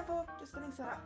careful, just getting set up.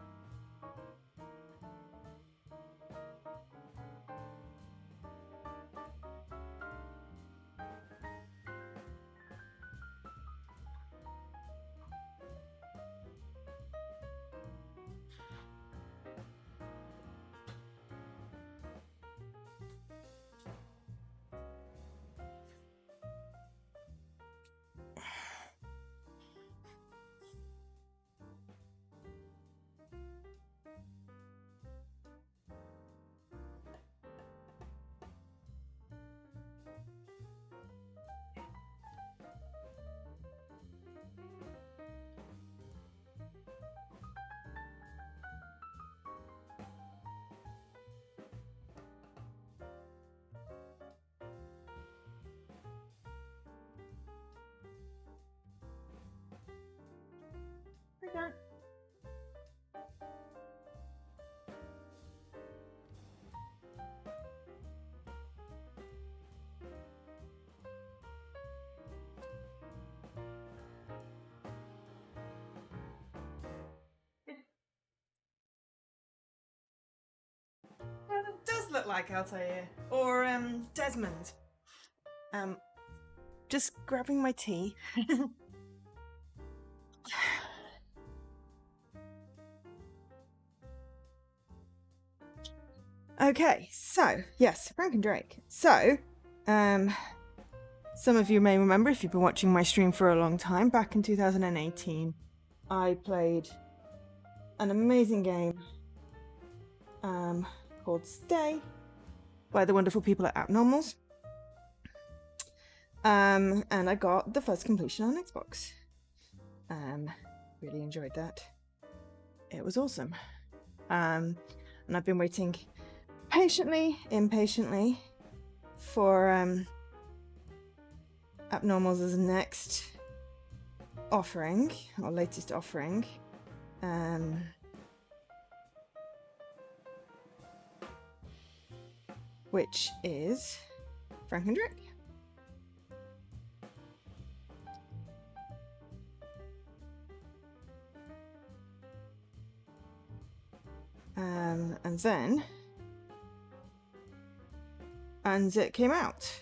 Okay. Well, it does look like Altair. Or, Desmond. Just grabbing my tea. Okay, so, yes, Frank and Drake. So, some of you may remember, if you've been watching my stream for a long time, back in 2018, I played an amazing game called Stay by the wonderful people at Abnormals. And I got the first completion on Xbox. Really enjoyed that. It was awesome. And I've been waiting patiently, impatiently for Abnormals' next offering, or latest offering. Which is Frank and Drake. And it came out.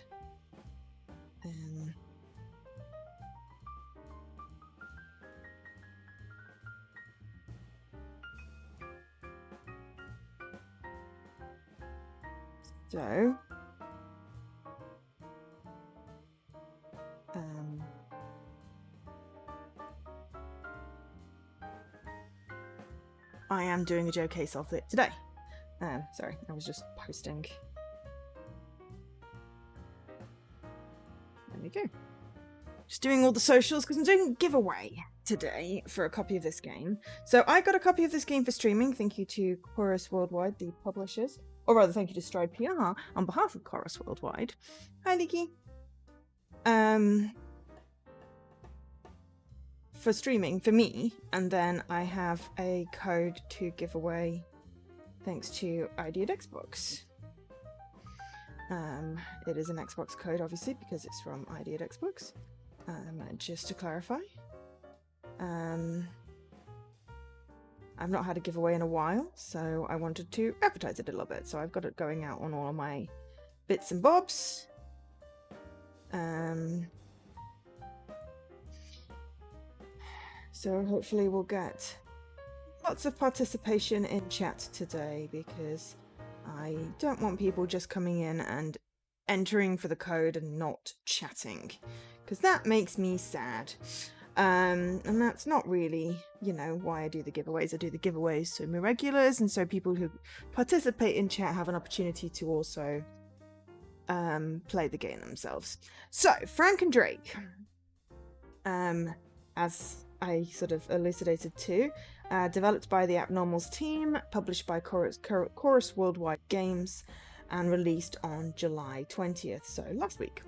So, I am doing a showcase of it today. Sorry, I was just posting. There we go. Just doing all the socials because I'm doing a giveaway today for a copy of this game. So I got a copy of this game for streaming. Thank you to Chorus Worldwide, the publishers. Or rather, thank you to Stride PR on behalf of Chorus Worldwide. Hi, Leaky. For streaming, for me. And then I have a code to give away thanks to Ideaed Xbox. It is an Xbox code, obviously, because it's from Ideaed Xbox. Just to clarify. I've not had a giveaway in a while, so I wanted to advertise it a little bit. So I've got it going out on all of my bits and bobs. So hopefully we'll get lots of participation in chat today, because I don't want people just coming in and entering for the code and not chatting, because that makes me sad. And that's not really, you know, why I do the giveaways. I do the giveaways so my regulars and so people who participate in chat have an opportunity to also play the game themselves. So, Frank and Drake, as I sort of elucidated to, developed by the Abnormals team, published by Chorus Worldwide Games, and released on July 20th, so last week.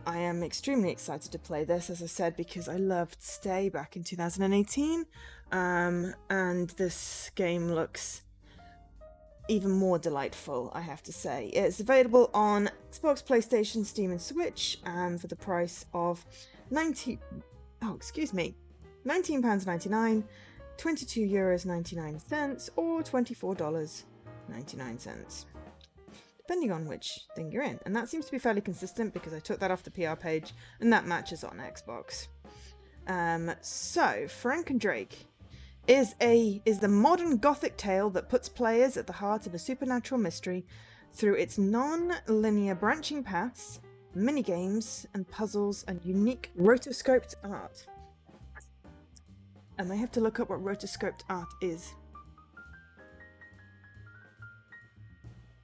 I am extremely excited to play this, as I said, because I loved Stay back in 2018, and this game looks even more delightful, I have to say. It's available on Xbox, PlayStation, Steam and Switch, for the price of £19. £19.99, €22.99, or $24.99, depending on which thing you're in. And that seems to be fairly consistent because I took that off the PR page and that matches on Xbox. So Frank and Drake is the modern gothic tale that puts players at the heart of a supernatural mystery through its non-linear branching paths, minigames and puzzles, and unique rotoscoped art. And I have to look up what rotoscoped art is.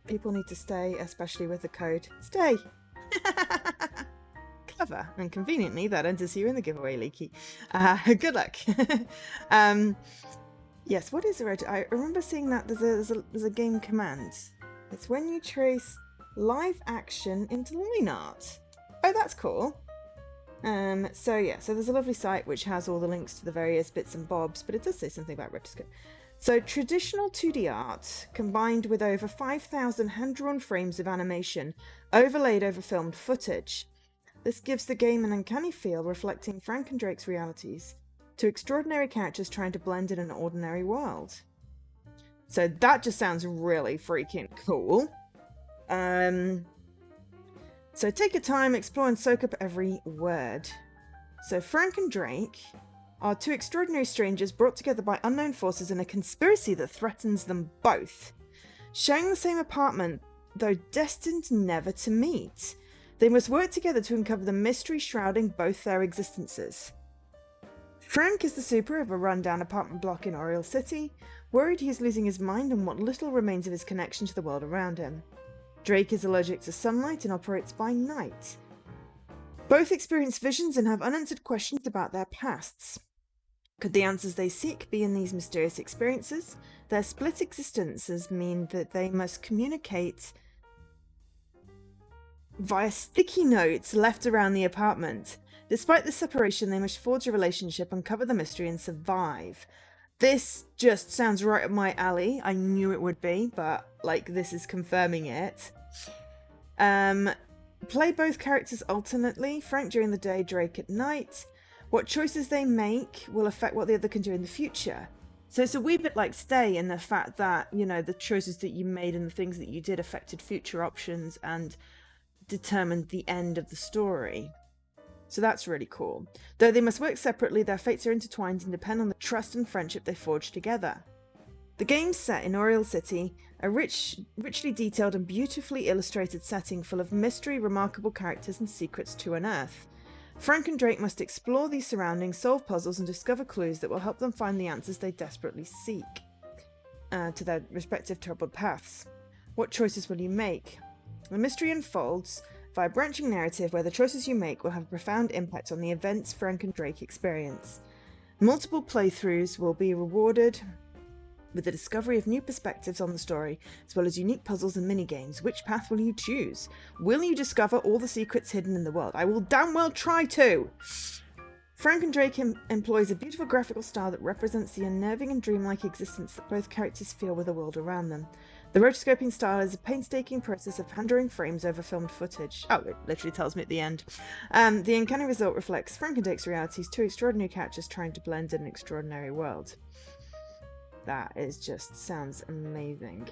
People need to stay, especially with the code. Stay! Clever. And conveniently, that enters you in the giveaway, Leaky. Good luck. Yes, what is a I remember seeing that there's a game command. It's when you trace live action into line art. Oh, that's cool. So there's a lovely site which has all the links to the various bits and bobs, but it does say something about rotoscope. So traditional 2D art combined with over 5,000 hand-drawn frames of animation overlaid over filmed footage. This gives the game an uncanny feel, reflecting Frank and Drake's realities to extraordinary characters trying to blend in an ordinary world. So that just sounds really freaking cool. So take your time, explore and soak up every word. So Frank and Drake are two extraordinary strangers brought together by unknown forces in a conspiracy that threatens them both. Sharing the same apartment, though destined never to meet, they must work together to uncover the mystery shrouding both their existences. Frank is the super of a rundown apartment block in Oriole City, worried he is losing his mind and what little remains of his connection to the world around him. Drake is allergic to sunlight and operates by night. Both experience visions and have unanswered questions about their pasts. Could the answers they seek be in these mysterious experiences? Their split existences mean that they must communicate via sticky notes left around the apartment. Despite the separation, they must forge a relationship, uncover the mystery, and survive. This just sounds right up my alley. I knew it would be, but this is confirming it. Play both characters alternately, Frank during the day, Drake at night. What choices they make will affect what the other can do in the future. So it's a wee bit like Stay in the fact that, the choices that you made and the things that you did affected future options and determined the end of the story. So that's really cool. Though they must work separately, their fates are intertwined and depend on the trust and friendship they forge together. The game's set in Oriole City, a richly detailed and beautifully illustrated setting full of mystery, remarkable characters, and secrets to unearth. Frank and Drake must explore these surroundings, solve puzzles, and discover clues that will help them find the answers they desperately seek to their respective troubled paths. What choices will you make? The mystery unfolds via a branching narrative where the choices you make will have a profound impact on the events Frank and Drake experience. Multiple playthroughs will be rewarded with the discovery of new perspectives on the story, as well as unique puzzles and minigames. Which path will you choose? Will you discover all the secrets hidden in the world? I will damn well try to! Frank and Drake employs a beautiful graphical style that represents the unnerving and dreamlike existence that both characters feel with the world around them. The rotoscoping style is a painstaking process of hand-drawing frames over filmed footage. Oh, it literally tells me at the end. The uncanny result reflects Frank and Drake's realities, two extraordinary characters trying to blend in an extraordinary world. That is sounds amazing.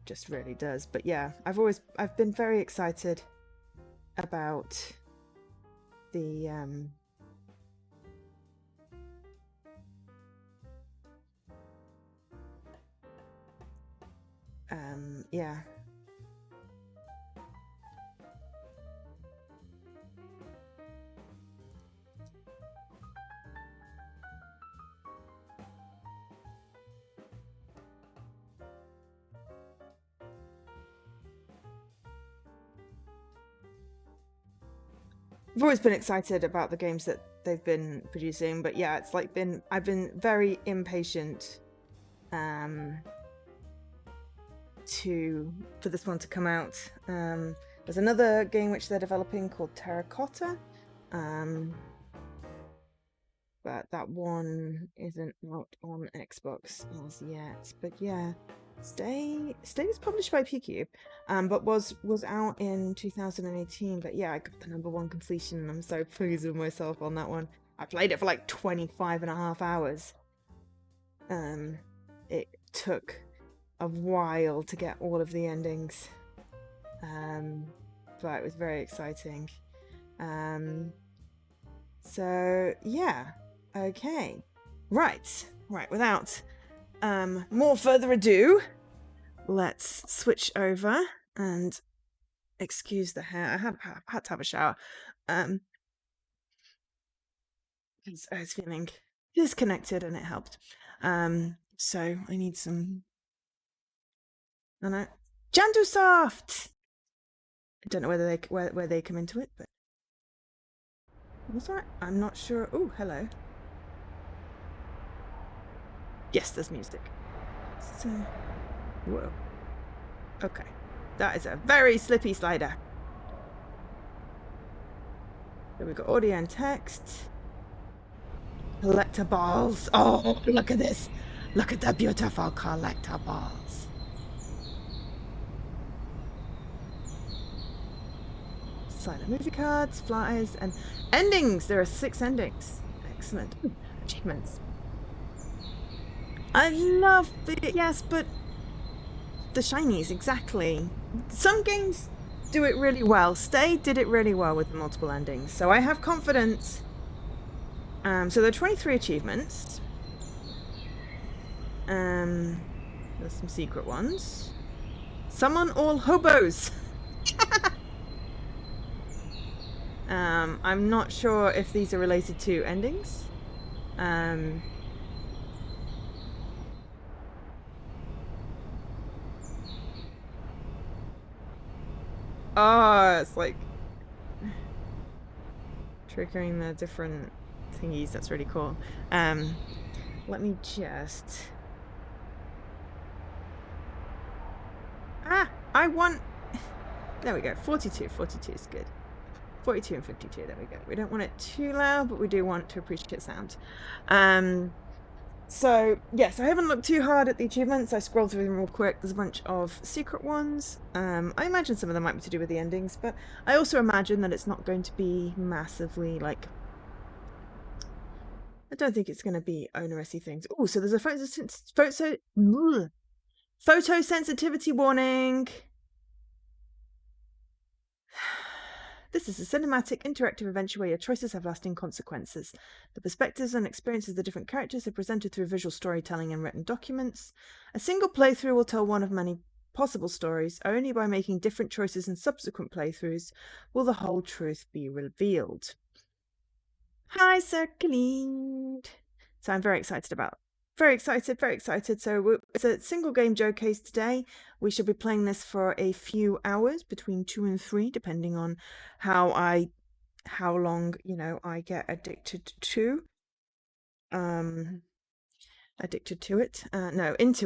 Just really does. But yeah, I've been very excited about the yeah. I've always been excited about the games that they've been producing, but yeah, it's I've been very impatient for this one to come out. There's another game which they're developing called Terracotta, but that one isn't out on Xbox as yet. But yeah, Stay was published by PQ, but was out in 2018. But yeah, I got the #1 completion, and I'm so pleased with myself on that one. I played it for like 25.5 hours. It took a while to get all of the endings, but it was very exciting. So yeah, okay, right. Without more further ado, let's switch over and excuse the hair. I had to have a shower because I was feeling disconnected, and it helped. So I need some. Jandusoft. I don't know whether where they come into it, but what's that? I'm not sure. Oh, hello. Yes, there's music. So, whoa. Okay, that is a very slippy slider. So we've got audio and text. Collectibles. Oh, look at this. Look at the beautiful collectibles. Silent movie cards, flyers, and endings. There are 6 endings. Excellent. Ooh, achievements. I love it. Yes, but the shinies, exactly. Some games do it really well. Stay did it really well with the multiple endings, so I have confidence. So there are 23 achievements. There's some secret ones. Summon all hobos. I'm not sure if these are related to endings. Oh, it's like triggering the different thingies. That's really cool. Let me just... I want... There we go. 42. 42 is good. 42 and 52. There we go. We don't want it too loud, but we do want to appreciate sound. So, yes, I haven't looked too hard at the achievements. I scrolled through them real quick. There's a bunch of secret ones. I imagine some of them might be to do with the endings, but I also imagine that it's not going to be massively, like... I don't think it's going to be onerous-y things. Oh, so there's a photo sensitivity warning. This is a cinematic, interactive adventure where your choices have lasting consequences. The perspectives and experiences of the different characters are presented through visual storytelling and written documents. A single playthrough will tell one of many possible stories. Only by making different choices in subsequent playthroughs will the whole truth be revealed. Hi, Circling! So I'm very excited about. Very excited. So it's a single game showcase today. We should be playing this for a few hours, between 2 and 3, depending on how long, I get addicted to. Into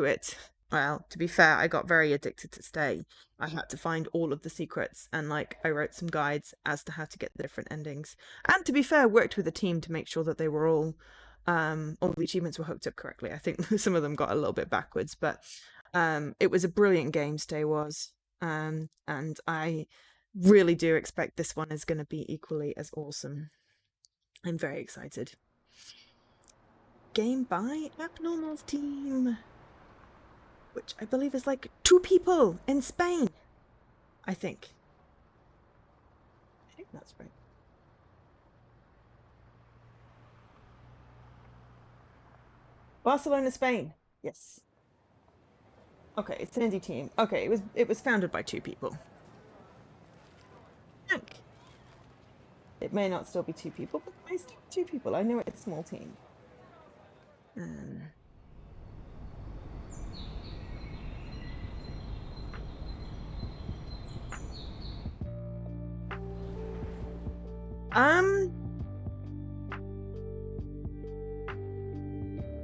it. Well, to be fair, I got very addicted to Stay. I had to find all of the secrets, and I wrote some guides as to how to get the different endings. And to be fair, worked with a team to make sure that they were all the achievements were hooked up correctly. I think some of them got a little bit backwards, but it was a brilliant game, Stay was. And I really do expect this one is going to be equally as awesome. I'm very excited. Game by Abnormal's team, which I believe is 2 people in Spain. I think that's right. Barcelona, Spain. Yes. Okay, it's an indie team. Okay, it was founded by 2 people. It may not still be 2 people, but it may still be 2 people. I know it's a small team.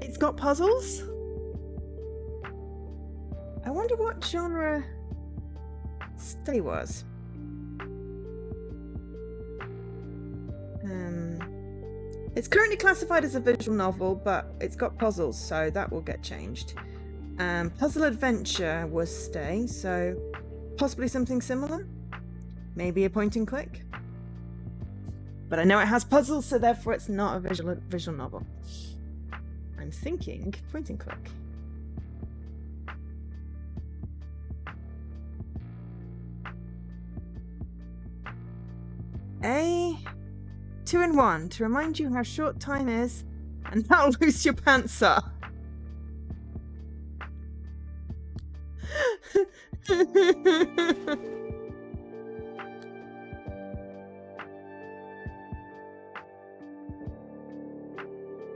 It's got puzzles. I wonder what genre Stay was. It's currently classified as a visual novel, but it's got puzzles, so that will get changed. Puzzle adventure was stay, so possibly something similar. Maybe a point and click. But I know it has puzzles, so therefore it's not a visual novel. I'm thinking point and click. A 2 in 1 to remind you how short time is and how loose your pants are.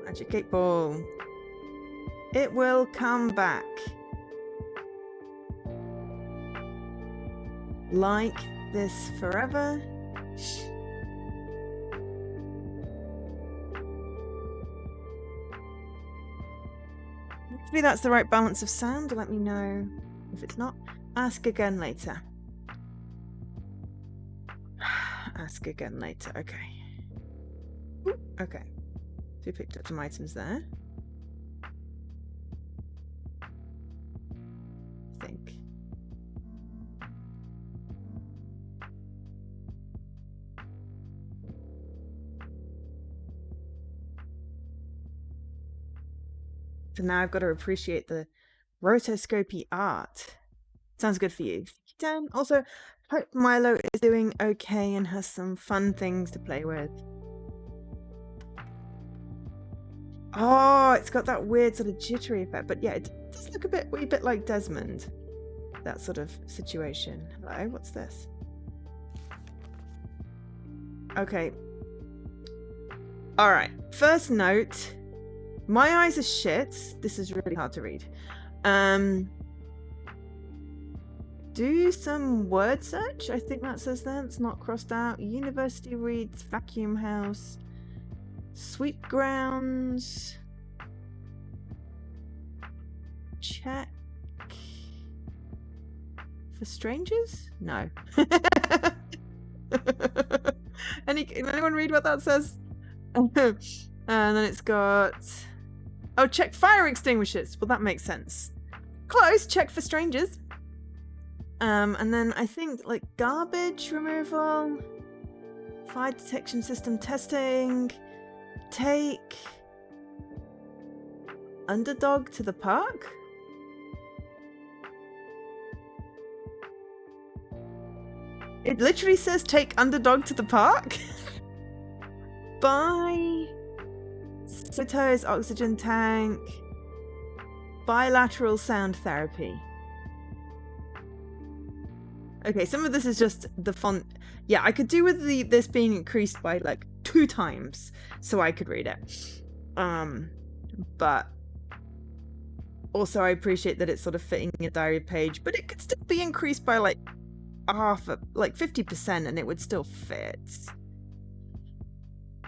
Magic 8 ball. It will come back. Like this forever. Hopefully that's the right balance of sound. Let me know if it's not. Ask again later. Ask again later. Okay. Ooh, okay. So we picked up some items there. I think. So now I've got to appreciate the rotoscopy art. Sounds good for you. Dan, also, hope Milo is doing okay and has some fun things to play with. Oh, it's got that weird sort of jittery effect. But yeah, it does look a wee bit like Desmond. That sort of situation. Hello, what's this? Okay. All right. First note. My eyes are shit. This is really hard to read. Do some word search. I think that says that. It's not crossed out. University reads vacuum house. Sweet grounds. Check. For strangers? No. Anyone read what that says? And then it's got... Oh, check fire extinguishers. Well, that makes sense. Close. Check for strangers. And then I think like garbage removal, fire detection system testing, take underdog to the park. It literally says take underdog to the park. Buy Soto's oxygen tank, bilateral sound therapy. Okay, some of this is just the font. Yeah, I could do with this being increased by like 2 times so I could read it. But also I appreciate that it's sort of fitting a diary page, but it could still be increased by like half, like 50%, and it would still fit.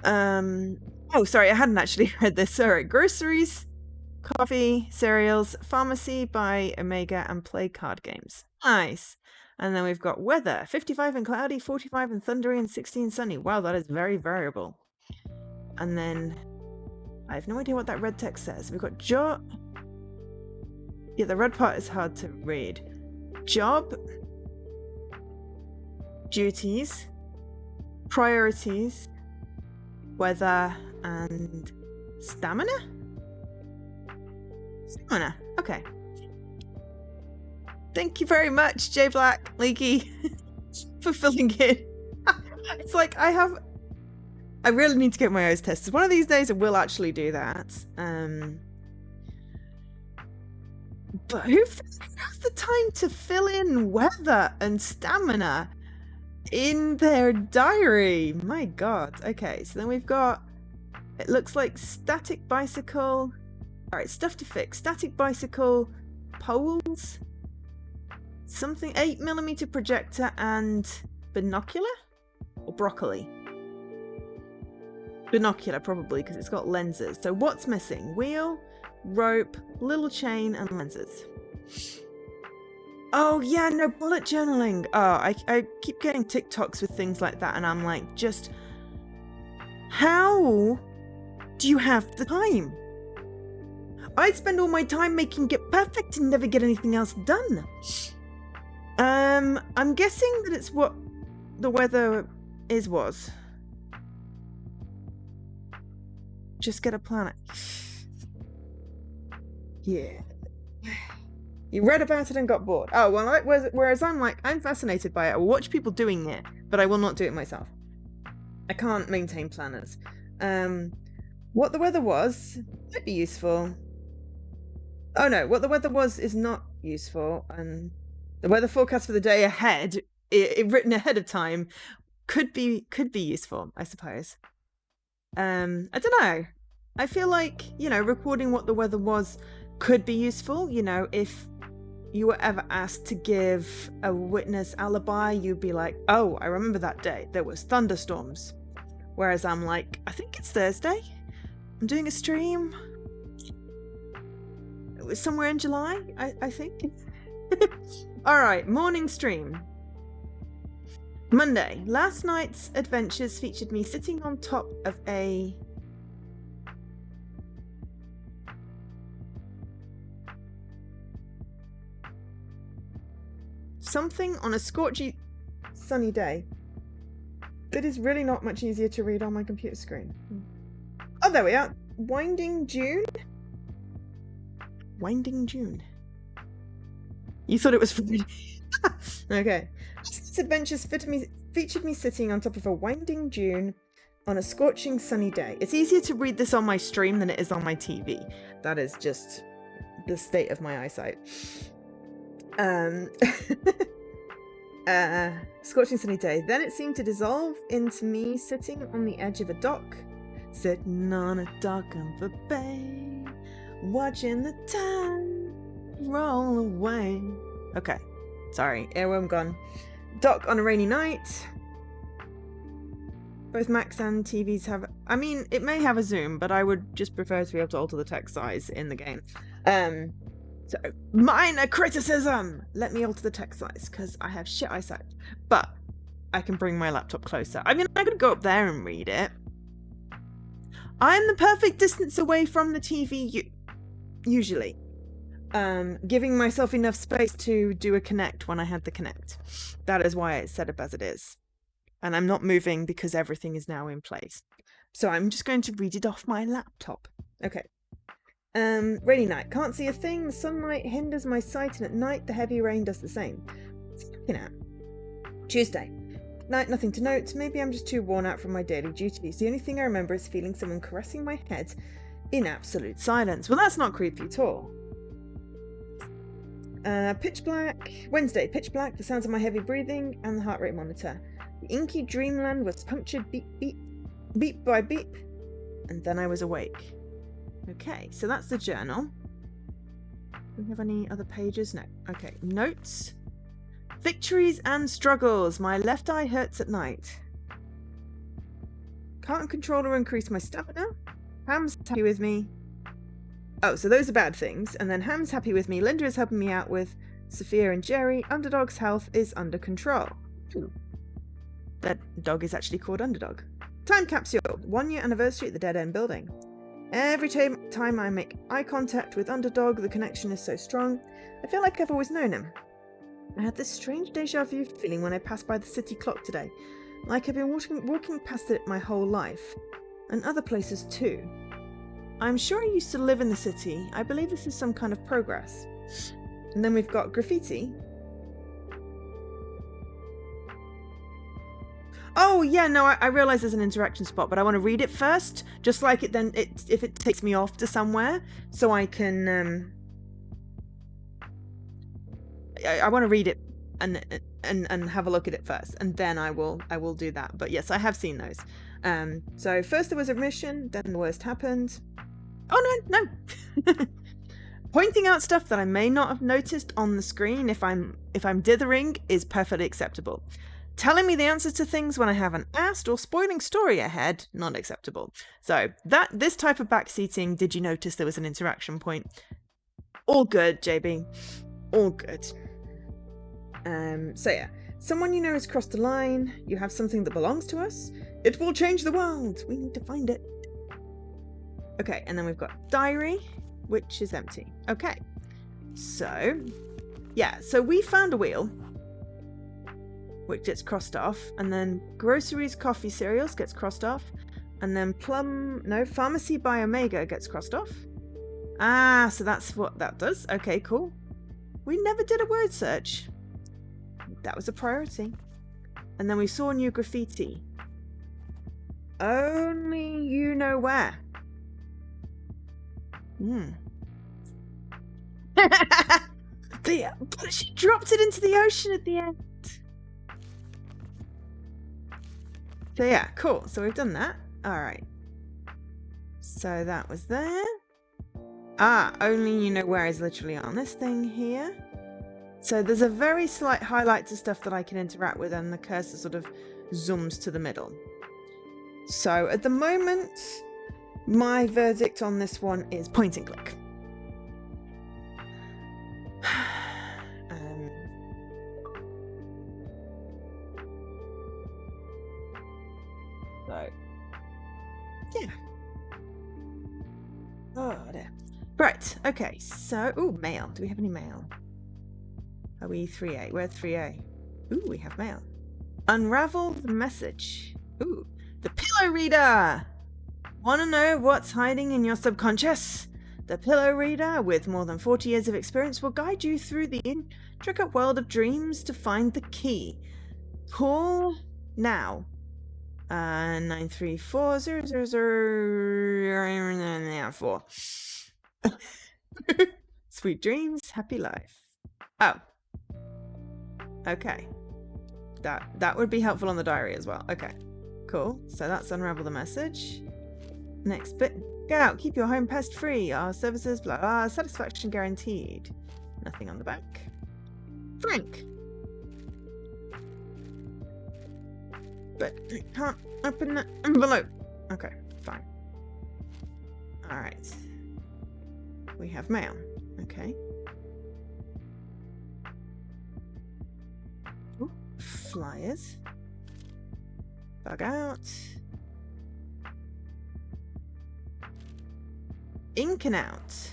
Oh, sorry, I hadn't actually read this. Sorry. Groceries, coffee, cereals, pharmacy, buy Omega, and play card games. Nice. And then we've got weather, 55 and cloudy, 45 and thundery, and 60 and sunny. Wow, that is very variable. And then I have no idea what that red text says. We've got job. Yeah, the red part is hard to read. Job, duties, priorities, weather, and stamina? Stamina, okay. Thank you very much, J Black Leaky, for filling in. It's like I really need to get my eyes tested. One of these days I will actually do that. But who has the time to fill in weather and stamina in their diary? My God. Okay, so then we've got, it looks like static bicycle. All right, stuff to fix. Static bicycle, poles, something, 8mm projector, and binocular? Or broccoli? Binocular, probably, because it's got lenses. So what's missing? Wheel, rope, little chain, and lenses. Oh, yeah, no, bullet journaling. Oh, I keep getting TikToks with things like that, and I'm like, just... How do you have the time? I'd spend all my time making it perfect and never get anything else done. I'm guessing that it's what the weather was. Just get a planet. Yeah. You read about it and got bored. Oh, well, whereas I'm like, I'm fascinated by it. I will watch people doing it, but I will not do it myself. I can't maintain planners. What the weather was might be useful. Oh no, what the weather was is not useful. And the weather forecast for the day ahead, it written ahead of time, could be useful, I suppose. I don't know. I feel like, recording what the weather was could be useful. If you were ever asked to give a witness alibi, you'd be like, oh, I remember that day. There was thunderstorms. Whereas I'm like, I think it's Thursday. I'm doing a stream. It was somewhere in July, I think. All right, morning stream. Monday. Last night's adventures featured me sitting on top of a... something on a scorchy, sunny day. That is really not much easier to read on my computer screen. Oh, there we are. Winding June? Winding June. You thought it was for me. Okay. This adventures featured me sitting on top of a winding dune on a scorching sunny day. It's easier to read this on my stream than it is on my TV. That is just the state of my eyesight. Scorching sunny day. Then it seemed to dissolve into me sitting on the edge of a dock. Sitting on a dock on the bay, watching the time roll away. Okay, sorry, airworm gone. Dock on a rainy night. Both Macs and TVs have... I mean, it may have a zoom, but I would just prefer to be able to alter the text size in the game. So, minor criticism! Let me alter the text size, because I have shit eyesight. But I can bring my laptop closer. I mean, I could go up there and read it. I'm the perfect distance away from the TV, usually. Giving myself enough space to do a connect when I had the connect. That is why it's set up as it is. And I'm not moving because everything is now in place. So I'm just going to read it off my laptop. Okay. Rainy night. Can't see a thing. The sunlight hinders my sight, and at night the heavy rain does the same. What's it looking at? Tuesday. Night, nothing to note. Maybe I'm just too worn out from my daily duties. The only thing I remember is feeling someone caressing my head in absolute silence. Well, that's not creepy at all. Pitch black. Wednesday, pitch black. The sounds of my heavy breathing and the heart rate monitor. The inky dreamland was punctured beep, beep, beep by beep, and then I was awake. Okay, so that's the journal. Do we have any other pages? No. Okay, notes. Victories and struggles. My left eye hurts at night. Can't control or increase my stamina. Ham's happy with me. Oh, so those are bad things. And then Ham's happy with me. Linda is helping me out with Sophia and Jerry. Underdog's health is under control. That dog is actually called Underdog. Time capsule. 1 year anniversary at the Dead End building. Every time I make eye contact with Underdog, the connection is so strong. I feel like I've always known him. I had this strange deja vu feeling when I passed by the city clock today. Like I've been walking past it my whole life. And other places too. I'm sure I used to live in the city. I believe this is some kind of progress. And then we've got graffiti. Oh, yeah, no, I realise there's an interaction spot, but I want to read it first, just like it then, if it takes me off to somewhere, so I can, I want to read it and have a look at it first, and then I will do that. But yes, I have seen those. So first there was a mission, then the worst happened. Oh, no. Pointing out stuff that I may not have noticed on the screen if I'm dithering is perfectly acceptable. Telling me the answers to things when I haven't asked or spoiling story ahead, not acceptable. So this type of backseating, did you notice there was an interaction point? All good, JB. All good. So yeah, someone you know has crossed the line. You have something that belongs to us. It will change the world. We need to find it. Okay, and then we've got diary. which is empty. Okay. So, yeah. So we found a wheel, which gets crossed off. And then groceries, coffee, cereals gets crossed off. And then pharmacy by Omega gets crossed off. Ah, so that's what that does. Okay, cool. We never did a word search. That was a priority. And then we saw new graffiti. Only you know where. But she dropped it into the ocean at the end. So yeah, cool. So we've done that. All right. So that was there. Ah, only you know where is literally on this thing here. So there's a very slight highlight to stuff that I can interact with, and the cursor sort of zooms to the middle. So at the moment, my verdict on this one is point and click. So, yeah. Oh, dear. Right, okay, so, ooh, mail. Do we have any mail? Are we 3A? We're 3A. Ooh, we have mail. Unravel the message. Ooh, the pillow reader! Want to know what's hiding in your subconscious? The pillow reader, with more than 40 years of experience, will guide you through the intricate world of dreams to find the key. Call now. 934-000-4. Sweet dreams, happy life. Oh. Okay. That would be helpful on the diary as well. Okay. Cool. So that's unravel the message. Next bit. Get out. Keep your home pest free. Our services, blah, blah. Satisfaction guaranteed. Nothing on the back. Frank. But I can't open the envelope. Okay, fine. Alright. We have mail. Okay. Ooh, flyers. Bug out. Ink and out.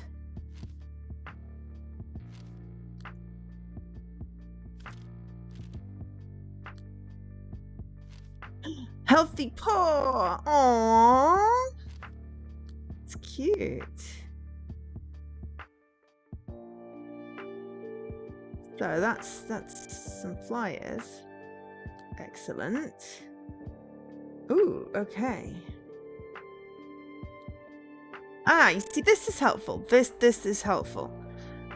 Healthy paw. Aww. It's cute. So that's some flyers. Excellent. Ooh, okay. Ah, you see, this is helpful. This is helpful.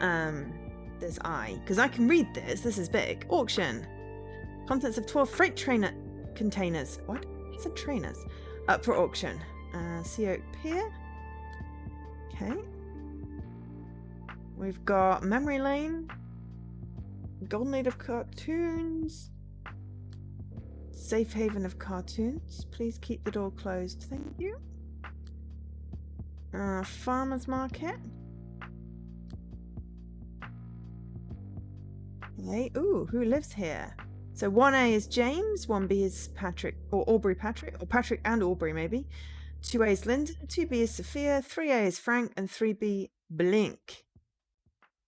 There's because I can read this. This is big. Auction. Contents of 12 freight trainer containers. What? It said trainers. Up for auction. Sea Oak Pier. Okay. We've got Memory Lane. Golden Age of Cartoons. Safe Haven of Cartoons. Please keep the door closed. Thank you. Farmer's Market. Okay. Ooh, who lives here? So 1A is James, 1B is Patrick, or Aubrey Patrick, or Patrick and Aubrey maybe. 2A is Linda, 2B is Sophia, 3A is Frank, and 3B, Blink.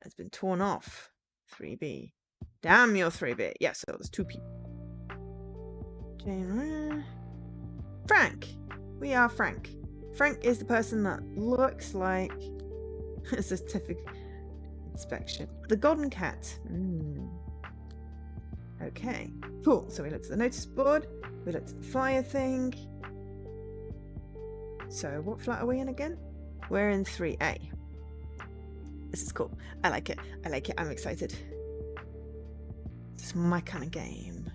Has been torn off. 3B. Damn your 3B. Yeah, so there's 2 people. Frank. We are Frank. Frank is the person that looks like a certificate inspection. The Golden Cat. Okay, cool. So we looked at the notice board. We looked at the flyer thing. So what flat are we in again? We're in 3A. This is cool. I like it. I like it. I'm excited. It's my kind of game.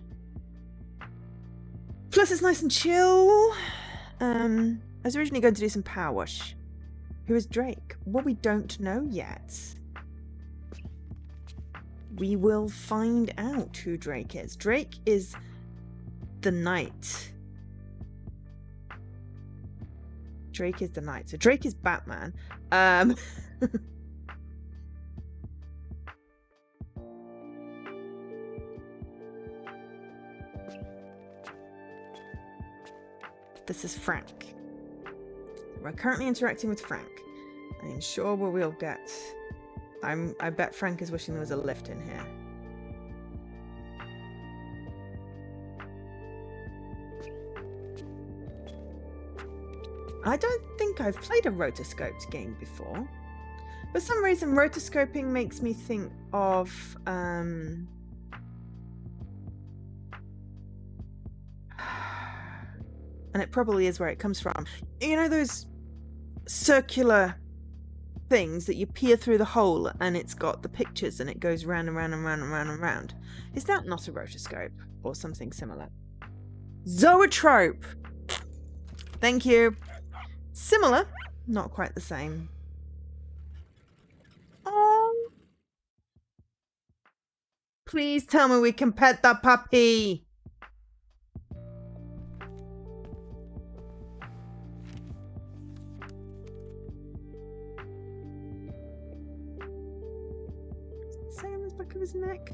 Plus it's nice and chill. I was originally going to do some power wash. Who is Drake? Well, we don't know yet. We will find out who Drake is. Drake is the knight. Drake is the knight. So Drake is Batman. This is Frank. We're currently interacting with Frank. I'm sure we'll get. I bet Frank is wishing there was a lift in here. I don't think I've played a rotoscoped game before. For some reason, rotoscoping makes me think of and it probably is where it comes from. You know those circular things that you peer through the hole and it's got the pictures and it goes round and round and round and round and round. Is that not a rotoscope or something similar? Zoetrope! Thank you. Similar, not quite the same. Oh. Please tell me we can pet that puppy. Say on the back of his neck.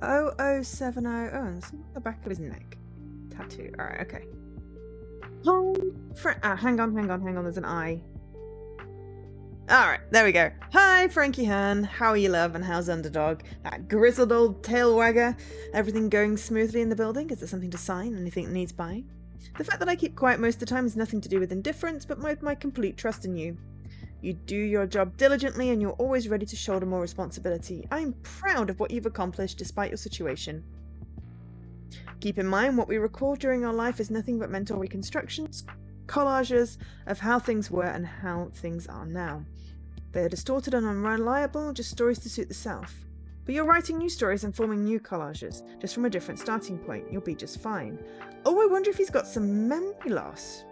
0070. Oh, and it's on the back of his neck. Tattoo. Alright, okay. Hang on. There's an eye. Alright, there we go. Hi, Frankie Hearn. How are you, love? And how's Underdog? That grizzled old tail wagger. Everything going smoothly in the building? Is there something to sign? Anything that needs buying? The fact that I keep quiet most of the time has nothing to do with indifference, but my complete trust in you. You do your job diligently and you're always ready to shoulder more responsibility. I'm proud of what you've accomplished despite your situation. Keep in mind, what we record during our life is nothing but mental reconstructions, collages of how things were and how things are now. They are distorted and unreliable, just stories to suit the self. But you're writing new stories and forming new collages, just from a different starting point. You'll be just fine. Oh, I wonder if he's got some memory loss.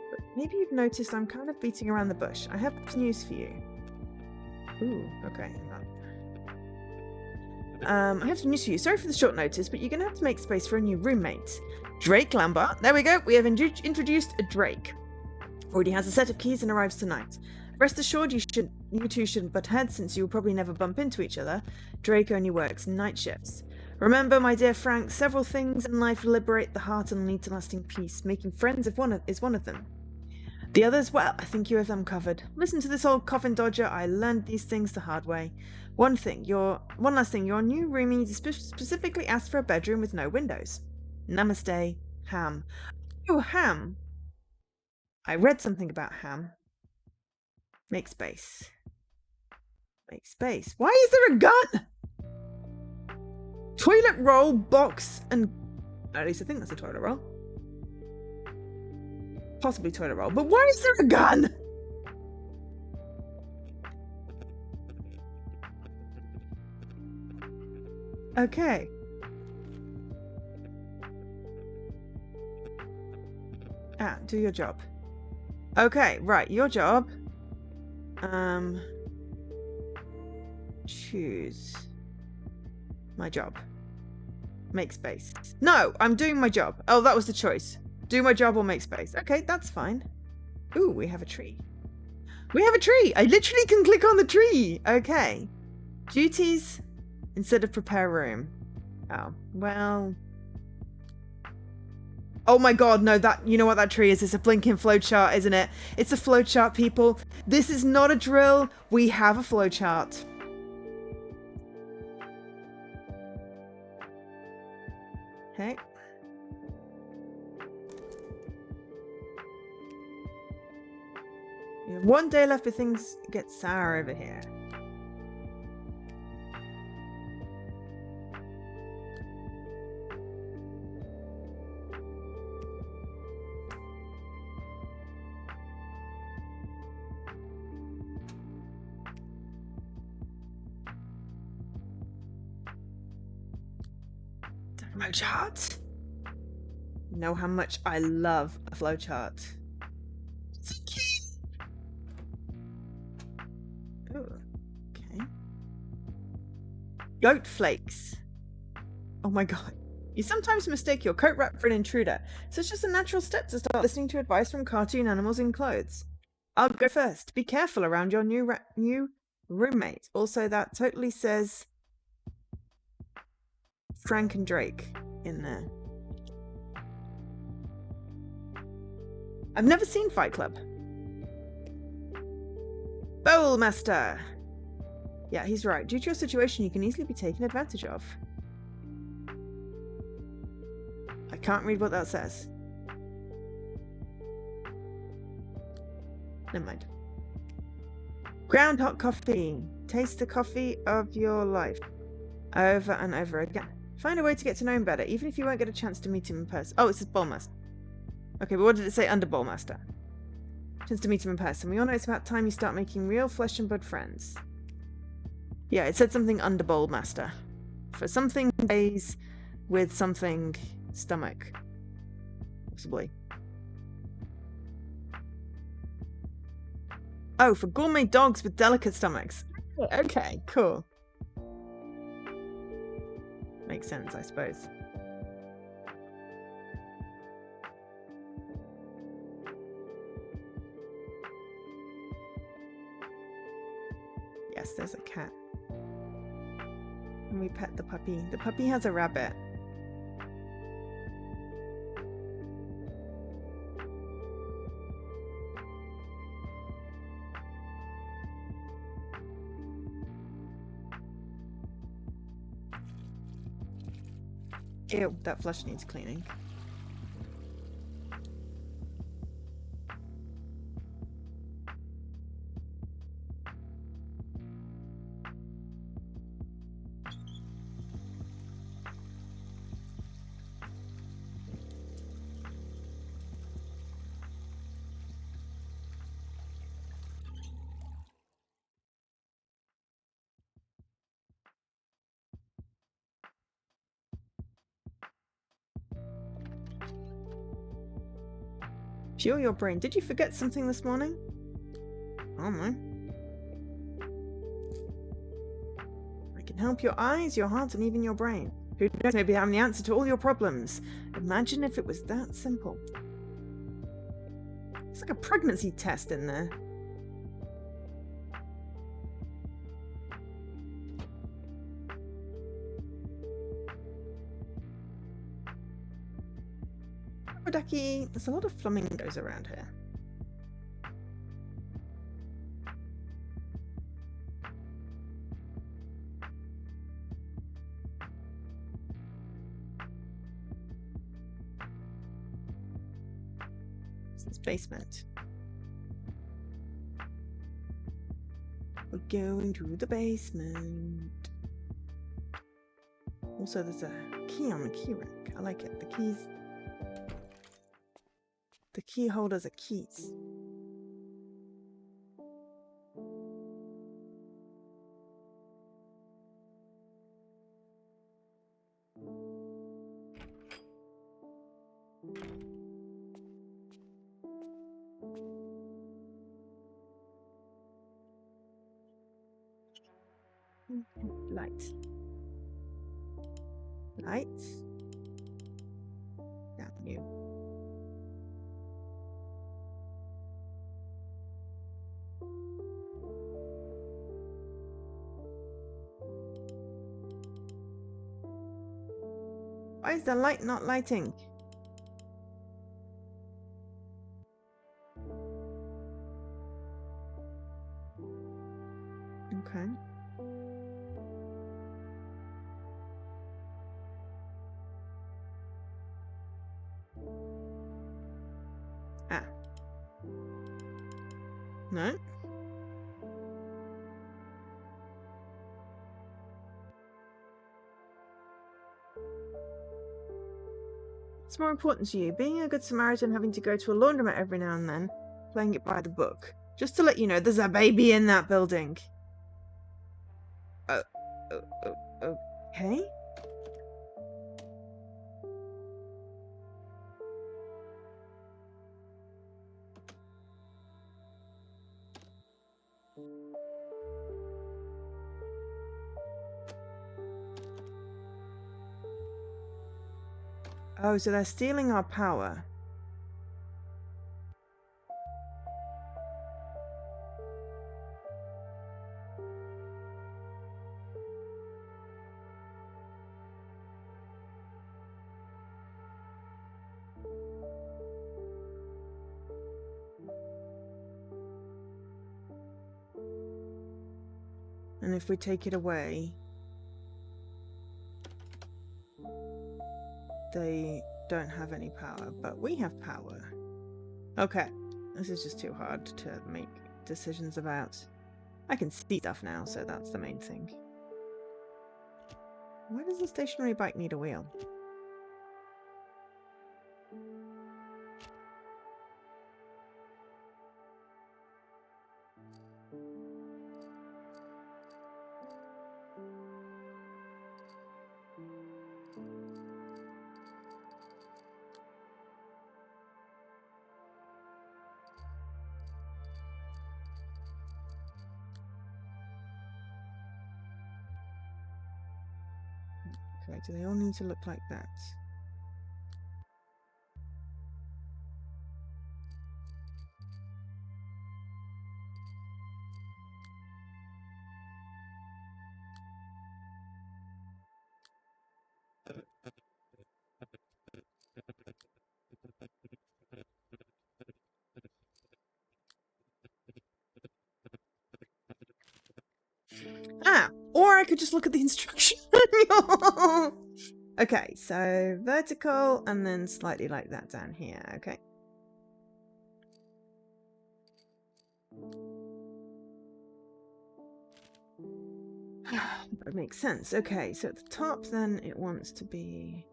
But maybe you've noticed I'm kind of beating around the bush. I have news for you. Ooh, okay. I have some news for you. Sorry for the short notice, but you're going to have to make space for a new roommate. Drake Lambert. There we go. We have introduced a Drake. Already has a set of keys and arrives tonight. Rest assured, you two shouldn't butt heads since you will probably never bump into each other. Drake only works night shifts. Remember, my dear Frank, several things in life liberate the heart and lead to lasting peace. Making friends is one of them. The others, well, I think you have them covered. Listen to this old coffin dodger. I learned these things the hard way. One last thing. Your new roomie specifically asked for a bedroom with no windows. Namaste, Ham. Oh, Ham. I read something about Ham. Make space. Make space. Why is there a gun? Toilet roll, box, and... At least I think that's a toilet roll. Possibly toilet roll. But why is there a gun? Okay. Do your job. Okay, right, your job. Choose. My job. Make space. No, I'm doing my job. Oh, that was the choice. Do my job or make space. Okay, that's fine. Ooh, we have a tree. We have a tree! I literally can click on the tree! Okay. Duties instead of prepare room. Oh, well... Oh my god, no, you know what that tree is? It's a blinking flowchart, isn't it? It's a flowchart, people. This is not a drill. We have a flowchart. Okay. We have 1 day left before things get sour over here. Flowchart. You know how much I love a flowchart. Oh, okay. Goat flakes. Oh my god. You sometimes mistake your coat wrap for an intruder, so it's just a natural step to start listening to advice from cartoon animals in clothes. I'll go first. Be careful around your new roommate. Also, that totally says Frank and Drake in there. I've never seen Fight Club. Bowlmaster! Yeah, he's right. Due to your situation, you can easily be taken advantage of. I can't read what that says. Never mind. Ground hot coffee. Taste the coffee of your life. Over and over again. Find a way to get to know him better, even if you won't get a chance to meet him in person. Oh, it says Bowlmaster. Okay, but what did it say under Bowlmaster? Chance to meet him in person. We all know it's about time you start making real flesh and blood friends. Yeah, it said something under Bowlmaster. For something days with something stomach. Possibly. Oh, for gourmet dogs with delicate stomachs. Okay, cool. Makes sense, I suppose. Yes, there's a cat. And we pet the puppy. The puppy has a rabbit. Ew, that flush needs cleaning. Fuel your brain. Did you forget something this morning? Oh no. I can help your eyes, your heart, and even your brain. Who knows, maybe I'm the answer to all your problems. Imagine if it was that simple. It's like a pregnancy test in there. Ducky, there's a lot of flamingos around here. This basement. We're going to the basement. Also, there's a key on the key rack. I like it. The keys. The key holders are keys. Lights. Lights. Down you. Why is the light not lighting? Okay. Ah. No? What's more important to you, being a good Samaritan, having to go to a laundromat every now and then, playing it by the book? Just to let you know, there's a baby in that building. Okay. Oh, so they're stealing our power. And if we take it away, they don't have any power, but we have power. Okay, this is just too hard to make decisions about. I can see stuff now, so that's the main thing. Why does the stationary bike need a wheel? Okay, do they all need to look like that? Ah! Or I could just look at the instruction manual! Okay, so vertical and then slightly like that down here, okay. That makes sense. Okay, so at the top then it wants to be...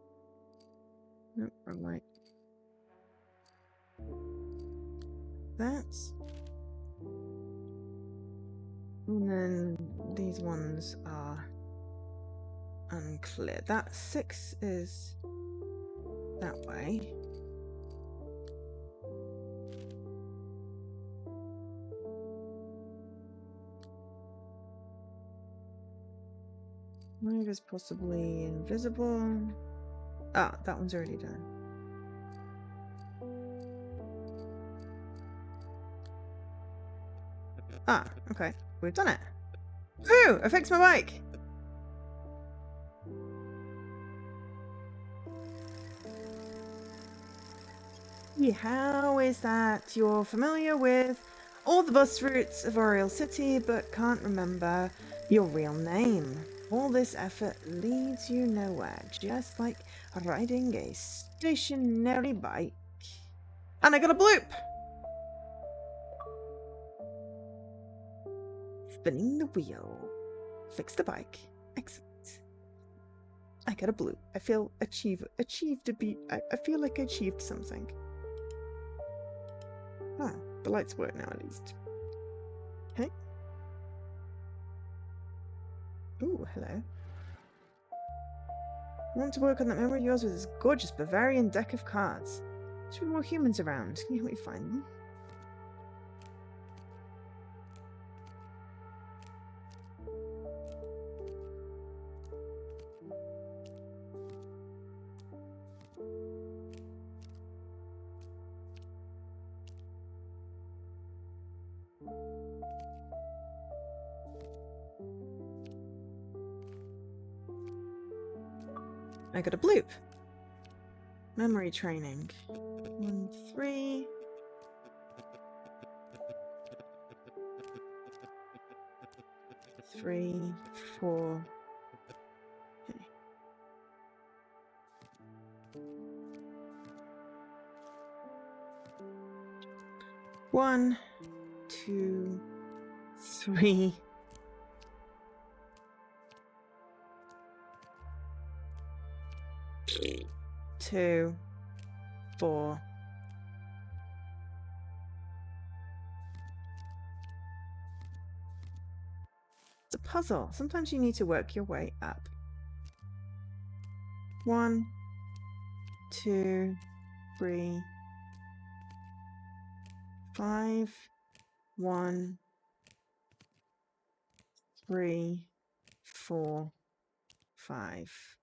Nope, wrong way. That. And then these ones are unclear. That 6 is that way. Move is possibly invisible. Ah, that one's already done. Ah, okay. We've done it. Ooh, I fixed my bike! How is that? You're familiar with all the bus routes of Oriel City, but can't remember your real name. All this effort leads you nowhere, just like riding a stationary bike. And I got a bloop! Spinning the wheel. Fix the bike. Excellent. I got a bloop. I feel achieved a beat. I feel like I achieved something. Ah, the lights work now at least. Okay. Ooh, hello. I want to work on that memory of yours with this gorgeous Bavarian deck of cards. Should be more humans around. Can you help me find them? I got a bloop. Memory training. 1, 3. Three, 4. Okay. 1, 2, 3. 2, 4. It's a puzzle. Sometimes you need to work your way up. 1, 2, 3, 5. 1, 3, 4, 5.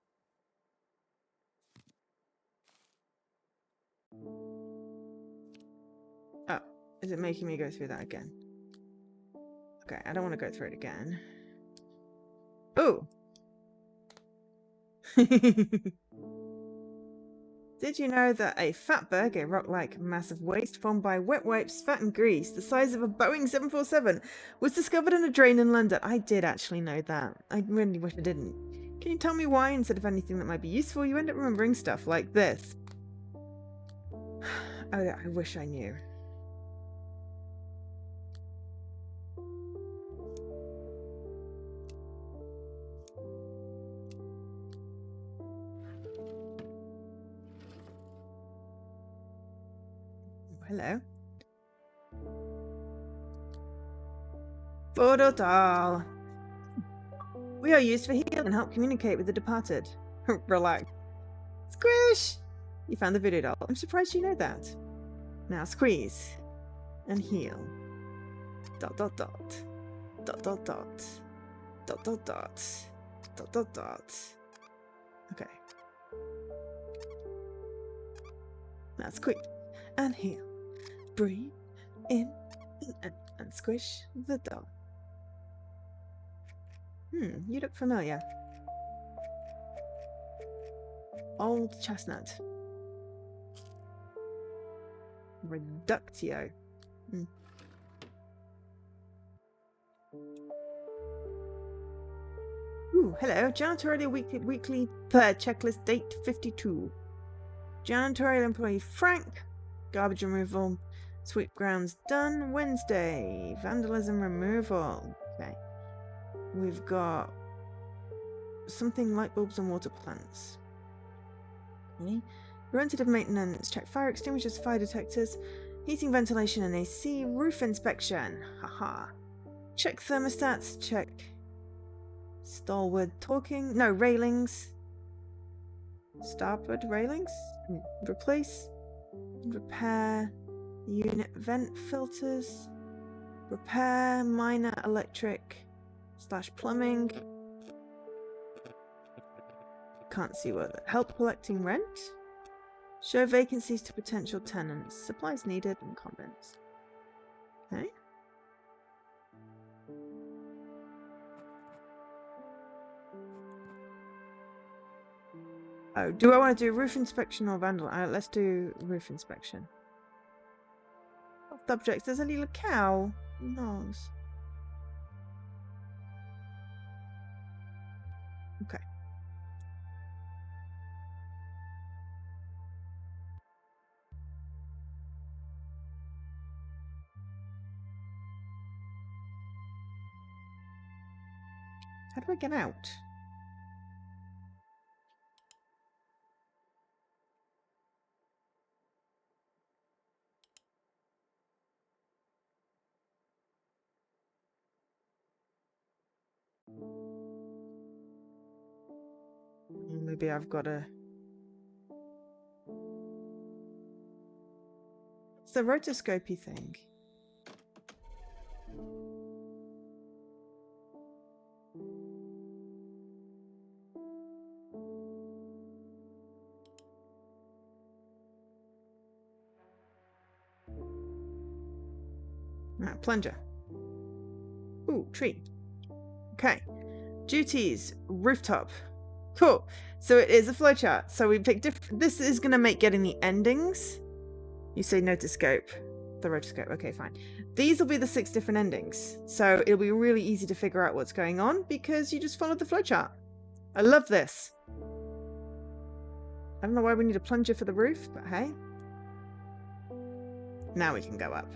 Oh, is it making me go through that again? Okay, I don't want to go through it again. Ooh! Did you know that a fatberg, a rock-like mass of waste formed by wet wipes, fat and grease, the size of a Boeing 747, was discovered in a drain in London? I did actually know that. I really wish I didn't. Can you tell me why, instead of anything that might be useful, you end up remembering stuff like this? Oh, yeah, I wish I knew. Hello. Fododal. We are used for healing and help communicate with the departed. Relax. Squish! You found the voodoo doll. I'm surprised you know that. Now squeeze. And heal. Dot dot dot. Dot dot dot. Dot dot dot. Dot dot dot. Okay. Now squeeze. And heal. Breathe in and squish the doll. You look familiar. Old chestnut. Reductio. Ooh, hello. Janitorial weekly checklist date 52. Janitorial employee Frank. Garbage removal. Sweep grounds done Wednesday. Vandalism removal. Okay. We've got something light bulbs and water plants. Okay. Preventative maintenance. Check fire extinguishers, fire detectors, heating, ventilation, and AC. Roof inspection. Haha. Check thermostats. Check stalwart talking. No, railings. Starboard railings. Replace. Repair. Unit vent filters. Repair minor electric / plumbing. Can't see what. Help collecting rent. Show vacancies to potential tenants. Supplies needed and comments. Okay. Oh, do I want to do roof inspection or vandal? Let's do roof inspection. Soft objects. There's a little cow. Nose. Okay. How do I get out? Maybe I've got a... It's the rotoscopy thing. Plunger. Ooh, tree. Okay. Duties. Rooftop. Cool. So it is a flowchart. So we picked different... This is going to make getting the endings. You say notoscope. The rotoscope. Okay, fine. These will be the 6 different endings. So it'll be really easy to figure out what's going on because you just followed the flowchart. I love this. I don't know why we need a plunger for the roof, but hey. Now we can go up.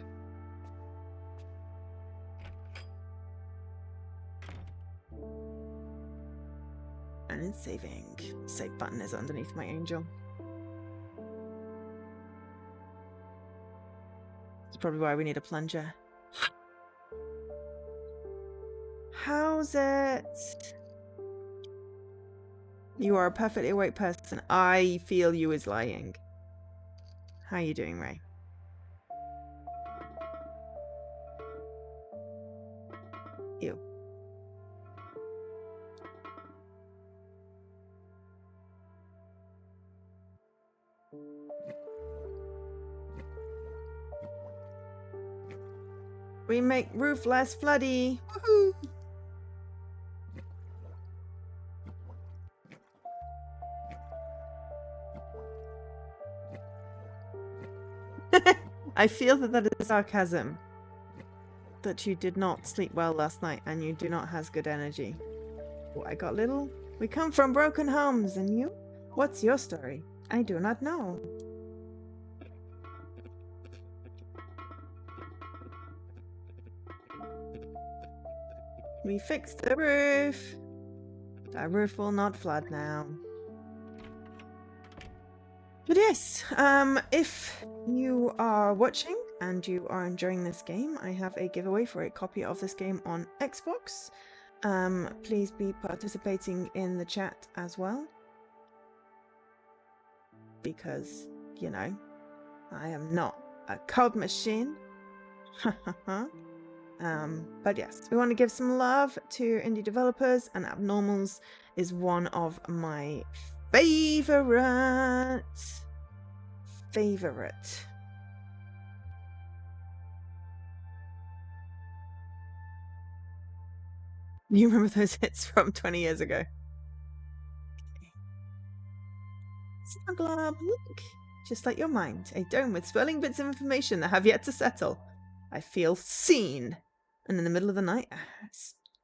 And it's saving. Save button is underneath my angel. That's probably why we need a plunger. How's it? You are a perfectly awake person. I feel you is lying. How are you doing, Ray? Ew. We make roof less floody. Woohoo! I feel that that is sarcasm. That you did not sleep well last night and you do not have good energy. Oh, I got little. We come from broken homes, and you? What's your story? I do not know. We fixed the roof. The roof will not flood now. But yes, if you are watching and you are enjoying this game, I have a giveaway for a copy of this game on Xbox. Please be participating in the chat as well. Because, you know, I am not a code machine. But yes, we want to give some love to indie developers, and Abnormals is one of my favorite. You remember those hits from 20 years ago? Snugglub, look, just like your mind, a dome with swirling bits of information that have yet to settle. I feel seen. And in the middle of the night,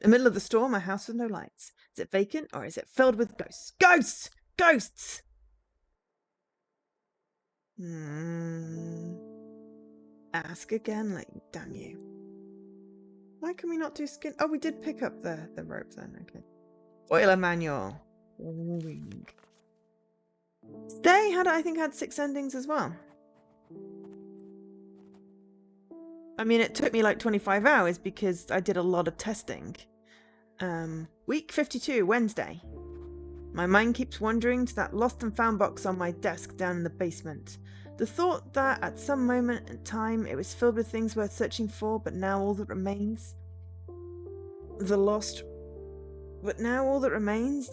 the middle of the storm, a house with no lights. Is it vacant or is it filled with ghosts? Ghosts! Ghosts! Ask again, like, damn you. Why can we not do skin? Oh, we did pick up the rope then, okay. Boiler manual. Stay I think had 6 endings as well. I mean, it took me like 25 hours because I did a lot of testing. Week 52, Wednesday. My mind keeps wandering to that lost and found box on my desk down in the basement. The thought that at some moment in time it was filled with things worth searching for, but now all that remains... the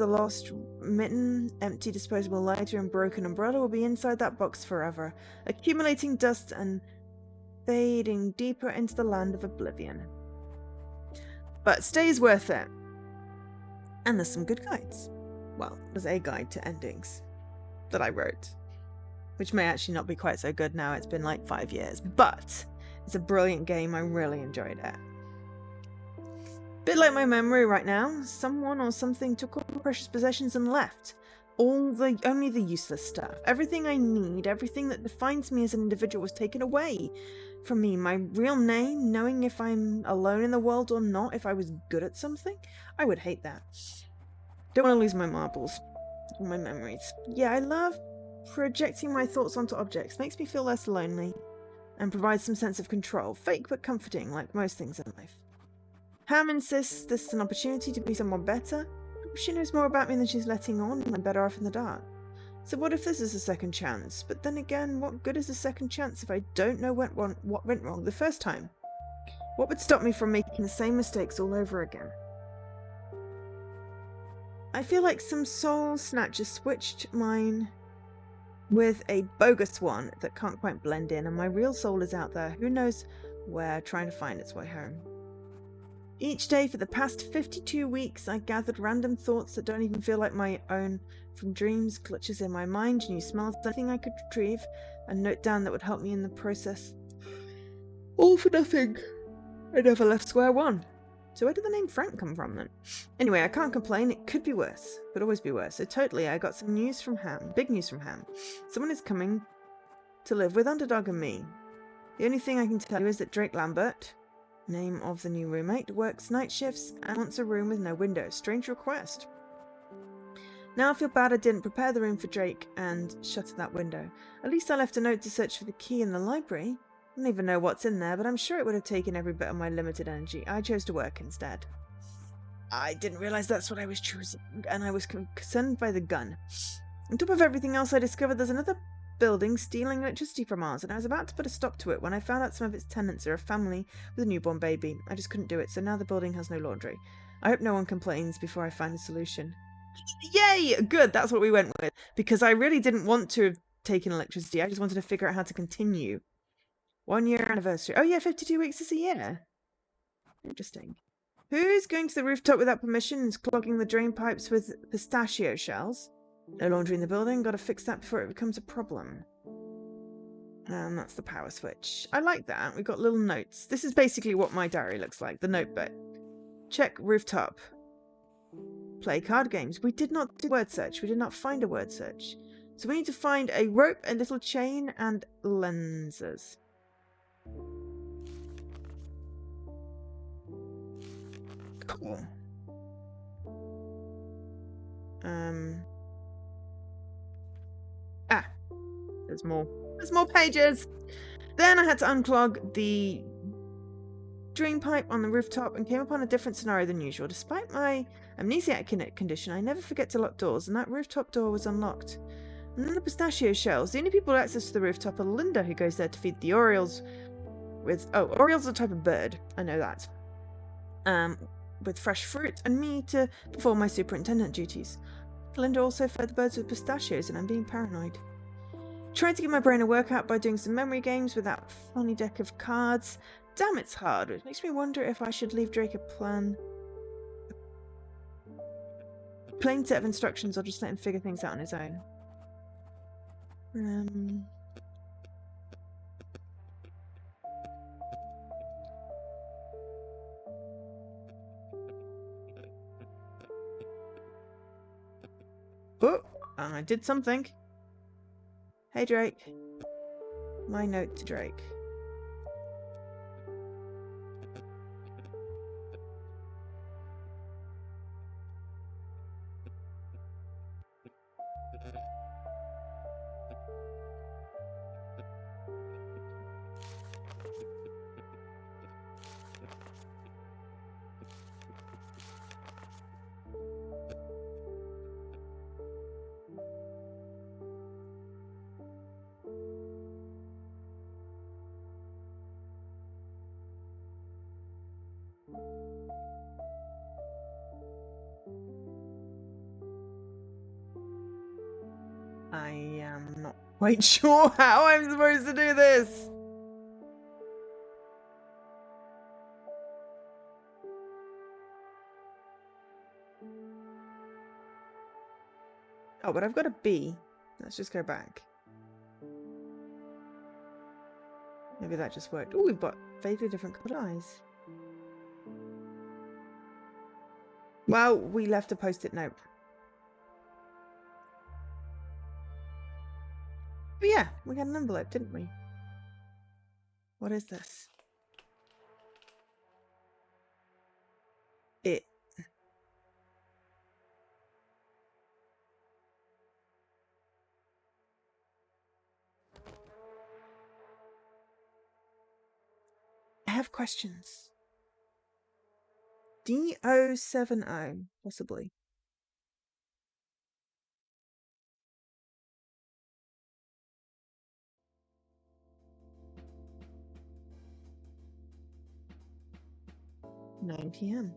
lost mitten, empty disposable lighter, and broken umbrella will be inside that box forever, accumulating dust and fading deeper into the land of oblivion. But stay is worth it. And there's some good guides. Well, there's a guide to endings that I wrote, which may actually not be quite so good now. It's been like 5 years, but it's a brilliant game. I really enjoyed it. Bit like my memory right now. Someone or something took all the precious possessions and left. Only the useless stuff. Everything I need, everything that defines me as an individual was taken away from me. My real name, knowing if I'm alone in the world or not, if I was good at something. I would hate that. Don't want to lose my marbles or my memories. Yeah, I love projecting my thoughts onto objects. Makes me feel less lonely and provides some sense of control. Fake but comforting, like most things in life. Ham insists this is an opportunity to be someone better. She knows more about me than she's letting on, and I'm better off in the dark. So what if this is a second chance? But then again, what good is a second chance if I don't know what went wrong the first time? What would stop me from making the same mistakes all over again? I feel like some soul snatcher switched mine with a bogus one that can't quite blend in, and my real soul is out there, who knows where, trying to find its way home. Each day for the past 52 weeks, I gathered random thoughts that don't even feel like my own, from dreams, clutches in my mind, new smells, anything I could retrieve and note down that would help me in the process. All for nothing. I never left square one. So where did the name Frank come from then? Anyway, I can't complain. It could be worse. Could always be worse. So totally, I got some news from Ham. Big news from Ham. Someone is coming to live with Underdog and me. The only thing I can tell you is that Drake Lambert, name of the new roommate, works night shifts and wants a room with no windows. Strange request. Now I feel bad I didn't prepare the room for Drake and shuttered that window. At least I left a note to search for the key in the library. I don't even know what's in there, but I'm sure it would have taken every bit of my limited energy. I chose to work instead. I didn't realize that's what I was choosing, and I was concerned by the gun. On top of everything else, I discovered there's another building stealing electricity from ours, and I was about to put a stop to it when I found out some of its tenants are a family with a newborn baby. I just couldn't do it, so now the building has no laundry. I hope no one complains before I find a solution. Yay! Good, that's what we went with, because I really didn't want to have taken electricity. I just wanted to figure out how to continue. 1 year anniversary. Oh yeah, 52 weeks is a year. Interesting. Who's going to the rooftop without permission and clogging the drain pipes with pistachio shells? No laundry in the building. Gotta fix that before it becomes a problem. And that's the power switch. I like that. We've got little notes. This is basically what my diary looks like, the notebook. Check rooftop. Play card games. We did not do word search. We did not find a word search. So we need to find a rope, a little chain, and lenses. Cool. There's more. There's more pages. Then I had to unclog the drain pipe on the rooftop and came upon a different scenario than usual. Despite my amnesiac condition, I never forget to lock doors, and that rooftop door was unlocked. And then the pistachio shells. The only people with access to the rooftop are Linda, who goes there to feed the Orioles with... Oh, Orioles are a type of bird. I know that. With fresh fruit, and me to perform my superintendent duties. Linda also fed the birds with pistachios, and I'm being paranoid. Tried to give my brain a workout by doing some memory games with that funny deck of cards. Damn, it's hard. It makes me wonder if I should leave Drake a plain set of instructions or just let him figure things out on his own. Oh, I did something. Hey, Drake. My note to Drake. I am not quite sure how I'm supposed to do this. Oh, but I've got a B. Let's just go back. Maybe that just worked. Oh, we've got vaguely different coloured eyes. Well, we left a post-it note. But yeah, we got an envelope, didn't we? What is this? It. I have questions. D070, possibly. (9 p.m)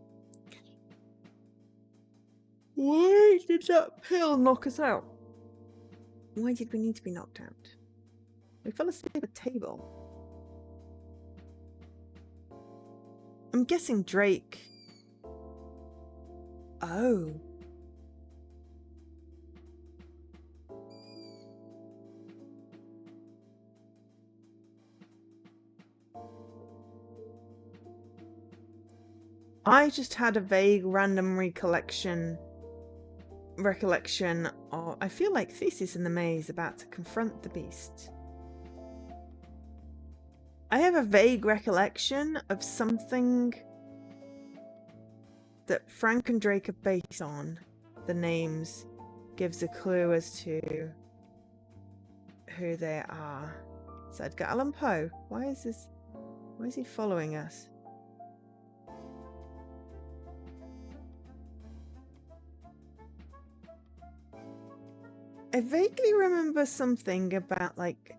Why did that pill knock us out? Why did we need to be knocked out? We fell asleep at a table. I'm guessing Drake. Oh. I just had a vague random recollection of... I feel like Theseus in the maze about to confront the beast. I have a vague recollection of something that Frank and Drake are based on. The names gives a clue as to who they are. It's Edgar Allan Poe. Why is he following us? I vaguely remember something about like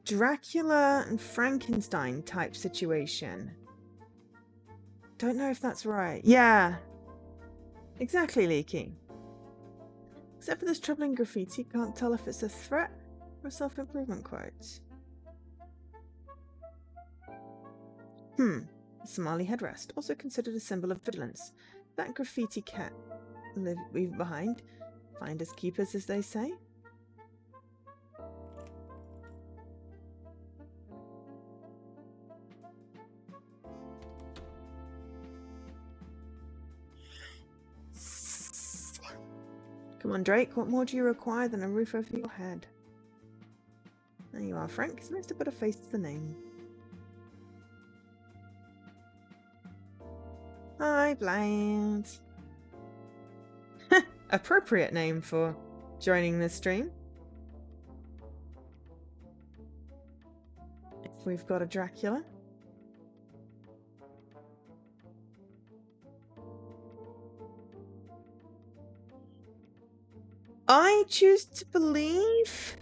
Dracula and Frankenstein type situation. Don't know if that's right. Yeah. Exactly, Leaky. Except for this troubling graffiti, can't tell if it's a threat or a self-improvement quote. A Somali headrest, also considered a symbol of vigilance. That graffiti cat leave behind. Finders keepers, as they say. Come on, Drake, what more do you require than a roof over your head? There you are, Frank. It's nice to put a face to the name. Hi, Blind. Appropriate name for joining this stream. If we've got a Dracula. I choose to believe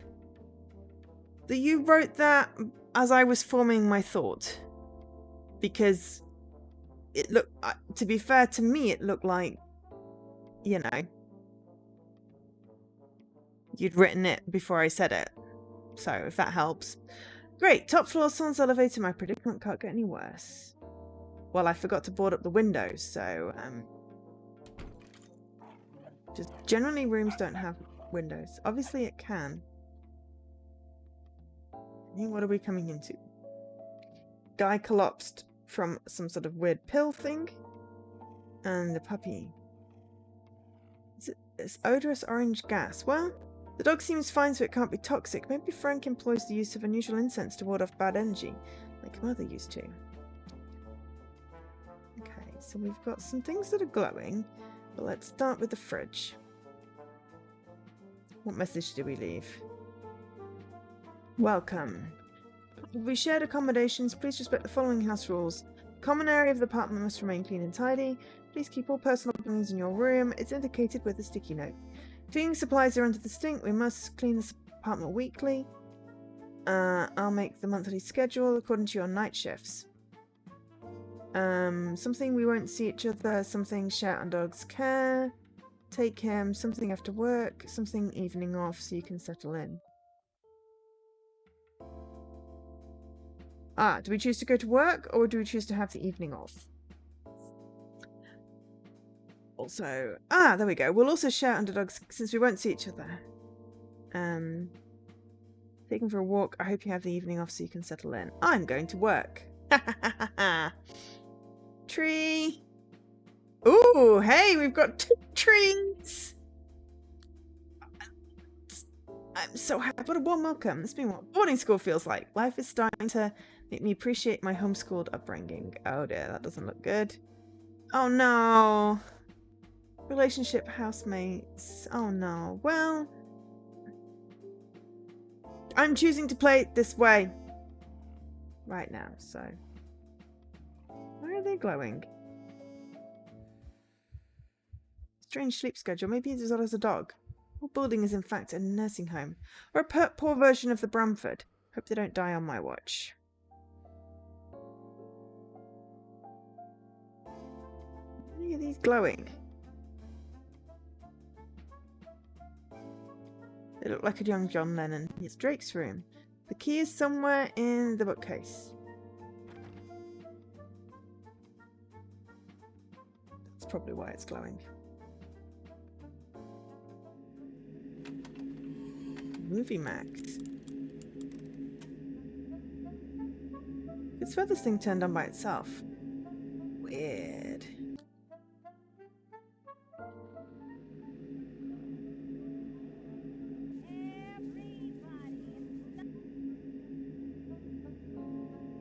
that you wrote that as I was forming my thought. Because it looked, to be fair to me, it looked like, you know, you'd written it before I said it. So, if that helps. Great, top floor, sans elevator, my predicament can't get any worse. Well, I forgot to board up the windows, so, just generally rooms don't have windows. Obviously it can. What are we coming into? Guy collapsed from some sort of weird pill thing. And the puppy. It's odorous orange gas. Well, the dog seems fine, so it can't be toxic. Maybe Frank employs the use of unusual incense to ward off bad energy, like Mother used to. Okay, so we've got some things that are glowing, but let's start with the fridge. What message do we leave? Welcome. We shared accommodations. Please respect the following house rules. The common area of the apartment must remain clean and tidy. Please keep all personal belongings in your room. It's indicated with a sticky note. Cleaning supplies are under the sink. We must clean this apartment weekly. I'll make the monthly schedule according to your night shifts. Something we won't see each other. Something shout on dog's care. Take him. Something after work. Something evening off so you can settle in. Do we choose to go to work or do we choose to have the evening off? Also, there we go. We'll also share underdogs since we won't see each other. Taking for a walk. I hope you have the evening off so you can settle in. I'm going to work. Tree. Ooh, hey, we've got 2 trees. I'm so happy. What a warm welcome. It's been what boarding school feels like. Life is starting to make me appreciate my homeschooled upbringing. Oh dear, that doesn't look good. Oh no. Relationship housemates. Oh no. Well, I'm choosing to play it this way right now, so. Why are they glowing? Strange sleep schedule. Maybe he's as odd as a dog. Our building is in fact a nursing home. Or a poor version of the Bramford. Hope they don't die on my watch. Why are these glowing? They look like a young John Lennon. It's Drake's room. The key is somewhere in the bookcase. That's probably why it's glowing. Movie Max. Could swear this thing turned on by itself. Weird.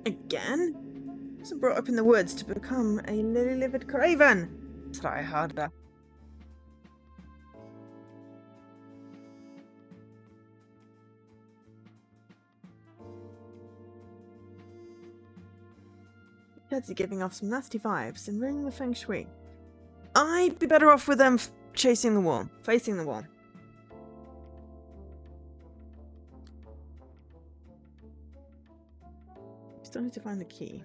Again? I wasn't brought up in the woods to become a lily-livered craven. Try harder. Heads are giving off some nasty vibes and ruining the feng shui. I'd be better off with them chasing the wall, facing the wall. Still need to find the key.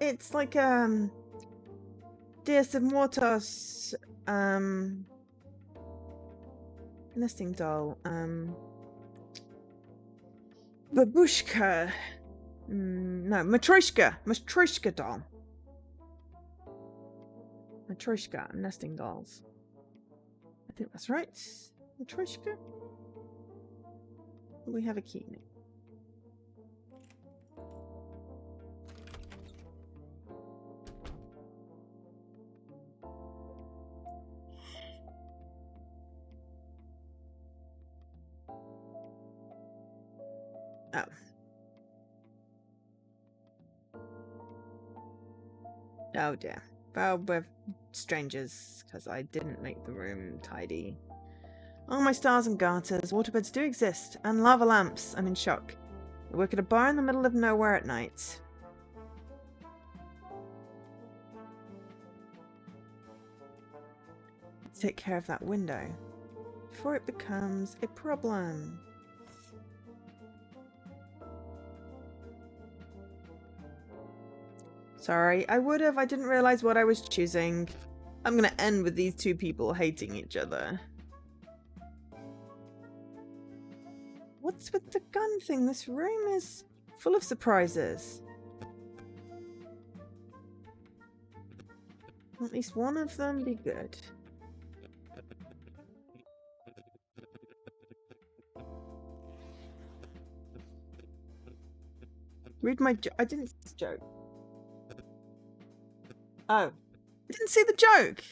It's like Dias of Mortos nesting doll. Babushka. No, Matryoshka doll. Matryoshka nesting dolls. I think that's right. Matryoshka. We have a key now. Oh dear. Well, we're strangers, because I didn't make the room tidy. Oh, my stars and garters. Waterbeds do exist, and lava lamps. I'm in shock. I work at a bar in the middle of nowhere at night. Let's take care of that window before it becomes a problem. Sorry, I would have. I didn't realize what I was choosing. I'm gonna end with these two people hating each other. What's with the gun thing? This room is full of surprises. At least one of them be good. Read my I didn't see this joke. Oh. I didn't see the joke!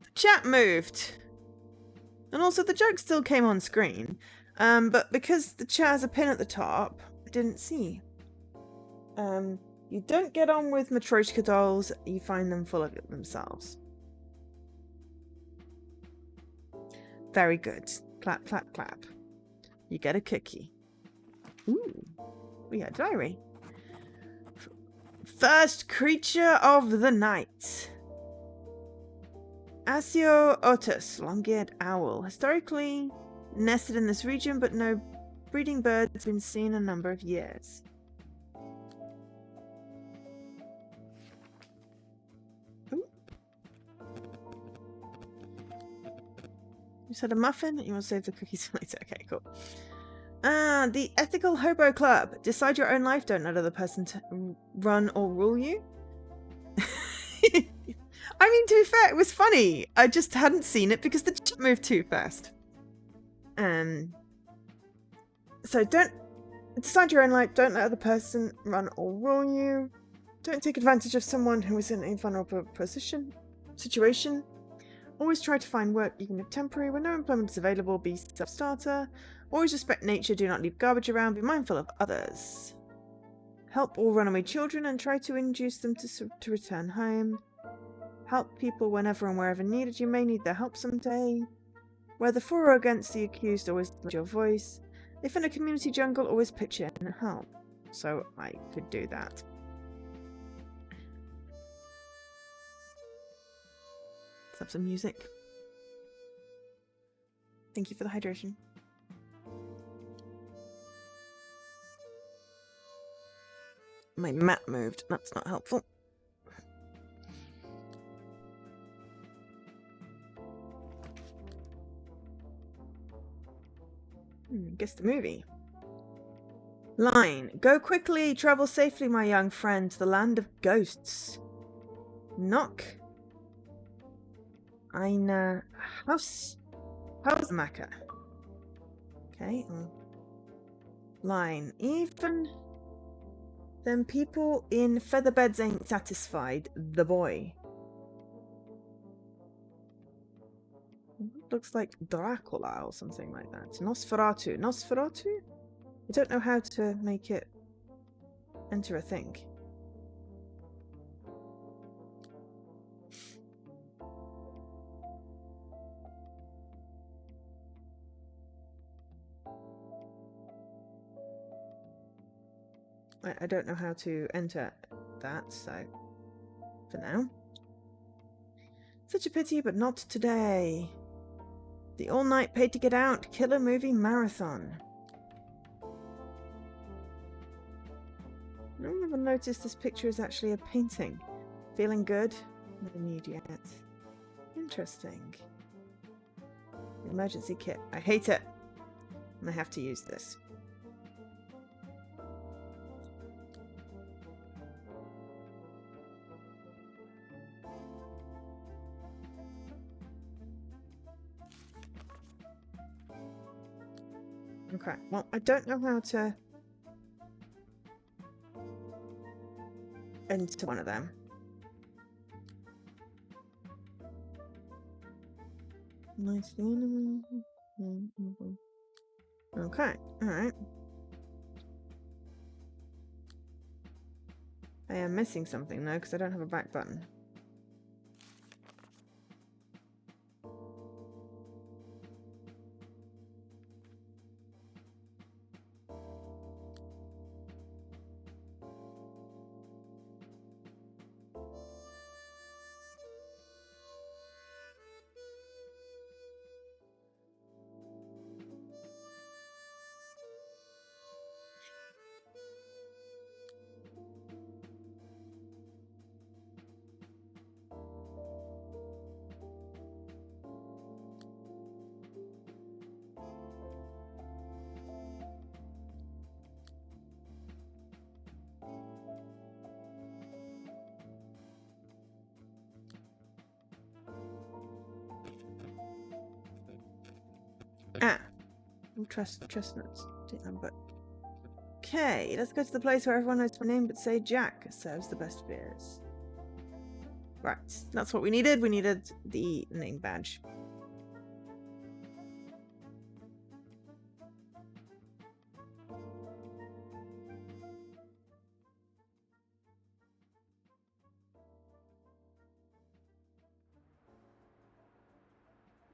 The chat moved. And also the joke still came on screen. But because the chat has a pin at the top, I didn't see. You don't get on with Matryoshka dolls, you find them full of it themselves. Very good. Clap, clap, clap. You get a cookie. Ooh. We got a diary. First creature of the night. Asio otus, long-eared owl. Historically nested in this region, but no breeding bird has been seen in a number of years. Ooh. You said a muffin? You want to save the cookies for later? Okay, cool. The Ethical Hobo Club. Decide your own life. Don't let another person run or rule you. I mean, to be fair, it was funny. I just hadn't seen it because the chat moved too fast. So don't decide your own life. Don't let other person run or rule you. Don't take advantage of someone who is in a vulnerable situation. Always try to find work, even if temporary. When no employment is available, be self-starter. Always respect nature. Do not leave garbage around. Be mindful of others. Help all runaway children and try to induce them to return home. Help people whenever and wherever needed. You may need their help someday. Whether for or against the accused, always lift your voice. If in a community jungle, always pitch in and help. So I could do that. Let's have some music. Thank you for the hydration. My mat moved. That's not helpful. Guess the movie. Line. Go quickly. Travel safely, my young friend, to the land of ghosts. Knock. Eine Hausmacher. Okay. Line. Even then people in featherbeds ain't satisfied. The boy. Looks like Dracula or something like that. Nosferatu. Nosferatu? I don't know how to make it enter a thing. I don't know how to enter that, so for now. Such a pity, but not today. The all-night paid to get out killer movie marathon. I never noticed this picture is actually a painting. Feeling good? No need yet. Interesting. Emergency kit. I hate it. And I have to use this. Okay, well, I don't know how to enter one of them. Okay, alright. I am missing something though, because I don't have a back button. Ah! Chestnuts. But okay, let's go to the place where everyone knows my name but say Jack serves the best beers. Right, that's what we needed. We needed the name badge.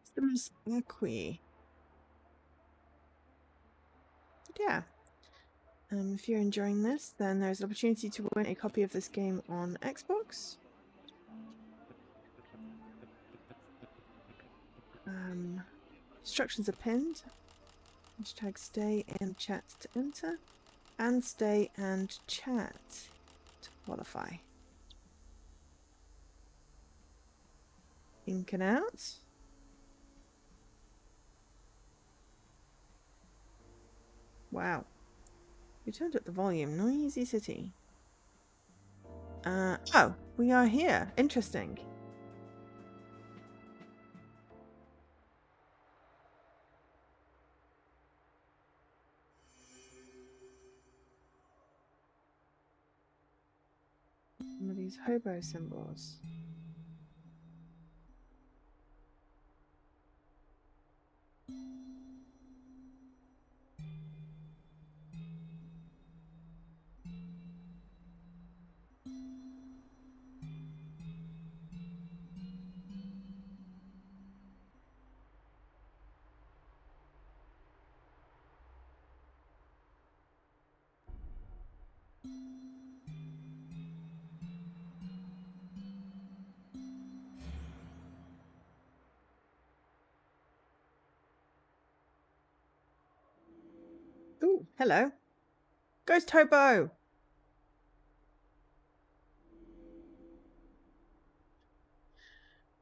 Systems Equi. Yeah. If you're enjoying this, then there's an opportunity to win a copy of this game on Xbox. Instructions are pinned. Hashtag stay and chat to enter. And stay and chat to qualify. Inking out. Wow. We turned up the volume. Noisy city. Oh, we are here. Interesting. Some of these hobo symbols. Ooh, hello. Ghost hobo!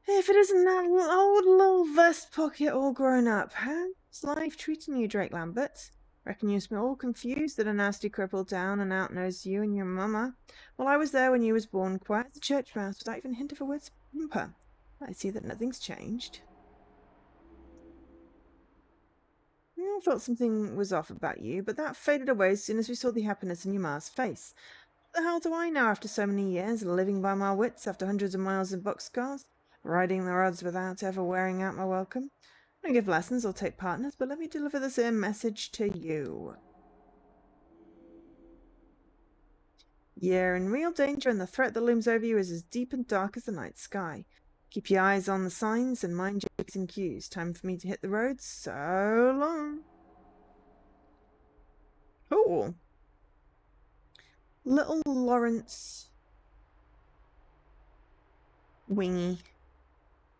If it isn't that old little vest pocket all grown up, how's life treating you, Drake Lambert? Reckon you've been all confused that a nasty cripple down and out knows you and your mama. Well, I was there when you was born, quiet as a church mouse, without even a hint of a word's whimper. I see that nothing's changed. I felt something was off about you, but that faded away as soon as we saw the happiness in your ma's face. What the hell do I know after so many years, living by my wits after hundreds of miles in boxcars, riding the roads without ever wearing out my welcome? I don't give lessons or take partners, but let me deliver this here message to you. You're in real danger, and the threat that looms over you is as deep and dark as the night sky. Keep your eyes on the signs and mind your P's and Q's. Time for me to hit the road. So long. Cool. Little Lawrence Wingy.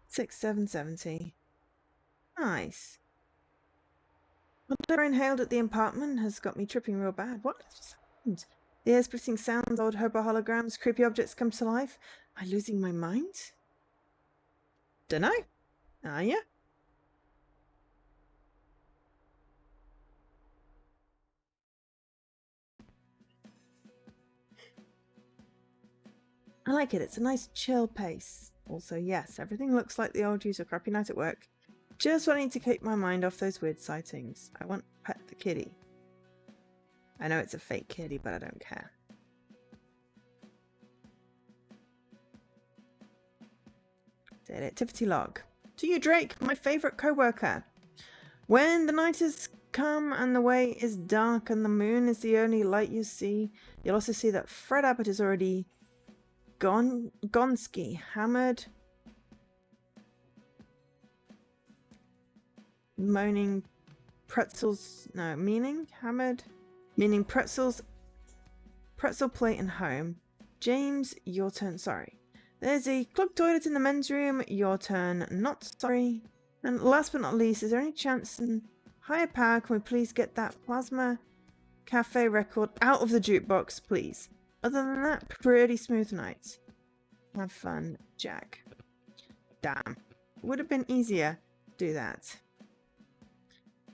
6770. Nice. Whatever I inhaled at the apartment has got me tripping real bad. What just happened? The air-splitting sounds, old hobo holograms, creepy objects come to life. Am I losing my mind? Dunno. Are ya? I like it. It's a nice chill pace. Also, yes, everything looks like the old user crappy night at work. Just wanting to keep my mind off those weird sightings. I want to pet the kitty. I know it's a fake kitty, but I don't care. Dead activity log. To you, Drake, my favourite co-worker. When the night is come and the way is dark and the moon is the only light you see. You'll also see that Fred Abbott is already Gonski, hammered, moaning pretzels, no, meaning hammered, meaning pretzels, pretzel plate and home. James, your turn, sorry. There's a clogged toilet in the men's room, your turn, not sorry. And last but not least, is there any chance in higher power, can we please get that Plasma Cafe record out of the jukebox, please? Other than that, pretty smooth night. Have fun, Jack. Damn. Would have been easier to do that.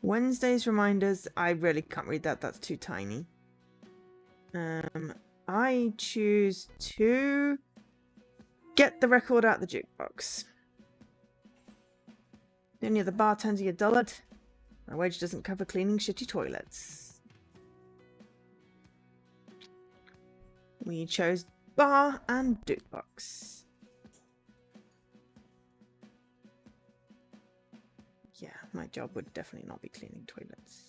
Wednesday's reminders, I really can't read that, that's too tiny. I choose to get the record out the jukebox. The only other bartender, you dullard. My wage doesn't cover cleaning shitty toilets. We chose bar and jukebox. Yeah, my job would definitely not be cleaning toilets.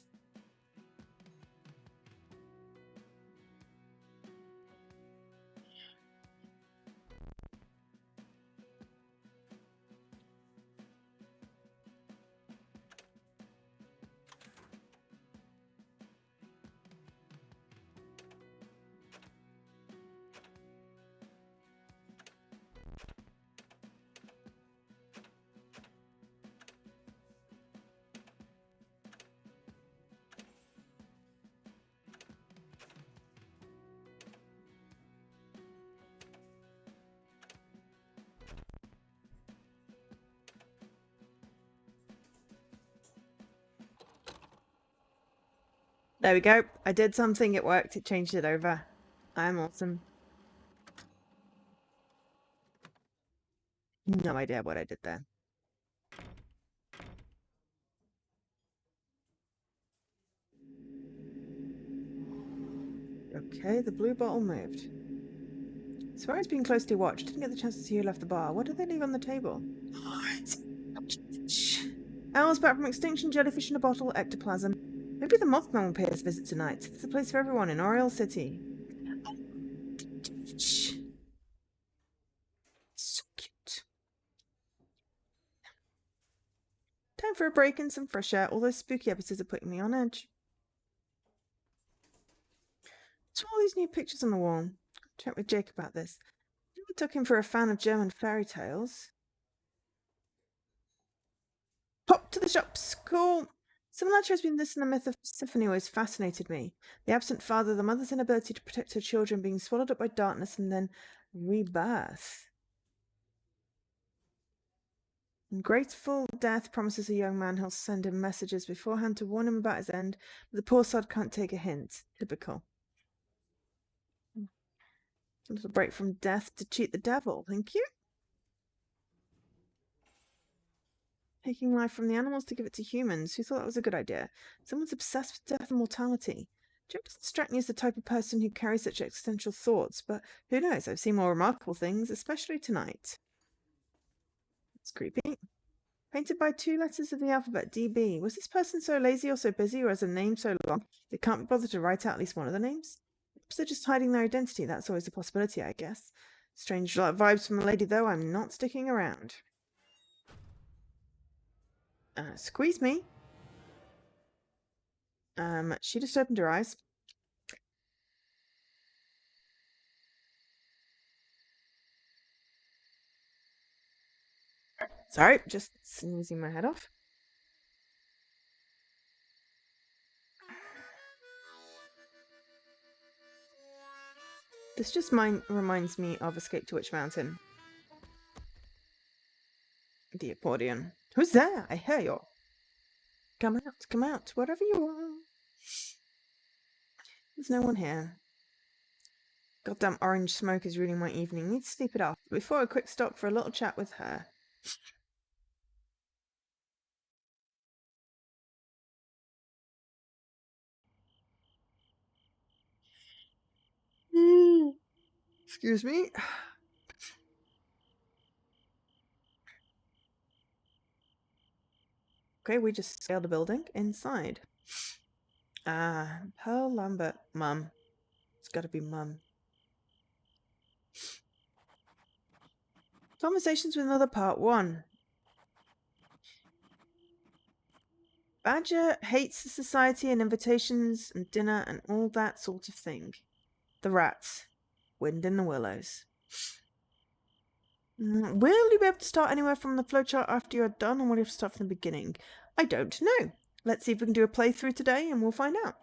There we go. I did something, it worked, it changed it over. I'm awesome. No idea what I did there. Okay, the blue bottle moved. Swear it's been closely watched. Didn't get the chance to see who left the bar. What did they leave on the table? Owls back from extinction, jellyfish in a bottle, ectoplasm. Maybe the Mothman will pay us a visit tonight. There's a place for everyone in Oriole City. So cute. Time for a break and some fresh air. All those spooky episodes are putting me on edge. What's all these new pictures on the wall? I'll chat with Jake about this. I took him for a fan of German fairy tales. Pop to the shops. Cool. Similarity has been this and the myth of Persephone always fascinated me. The absent father, the mother's inability to protect her children, being swallowed up by darkness and then rebirth. In grateful death promises a young man he'll send him messages beforehand to warn him about his end, but the poor sod can't take a hint. Typical. A little break from death to cheat the devil. Thank you. Taking life from the animals to give it to humans. Who thought that was a good idea? Someone's obsessed with death and mortality. Joe doesn't strike me as the type of person who carries such existential thoughts, but who knows? I've seen more remarkable things, especially tonight. It's creepy. Painted by 2 letters of the alphabet, DB. Was this person so lazy or so busy, or has a name so long they can't be bothered to write out at least one of the names? Perhaps they're just hiding their identity. That's always a possibility, I guess. Strange vibes from the lady, though. I'm not sticking around. Squeeze me. She just opened her eyes. Sorry, just sneezing my head off. This just reminds me of Escape to Witch Mountain. The accordion. Who's there? I hear you. Come out, wherever you are. There's no one here. Goddamn orange smoke is ruining my evening. Need to sleep it off. Before a quick stop for a little chat with her. Excuse me. Okay, we just scaled the building inside. Pearl Lambert. Mum. It's gotta be Mum. Conversations with Mother Part 1. Badger hates the society and invitations and dinner and all that sort of thing. The rats. Wind in the willows. Will you be able to start anywhere from the flowchart after you're done, or will you have to start from the beginning? I don't know. Let's see if we can do a playthrough today and we'll find out.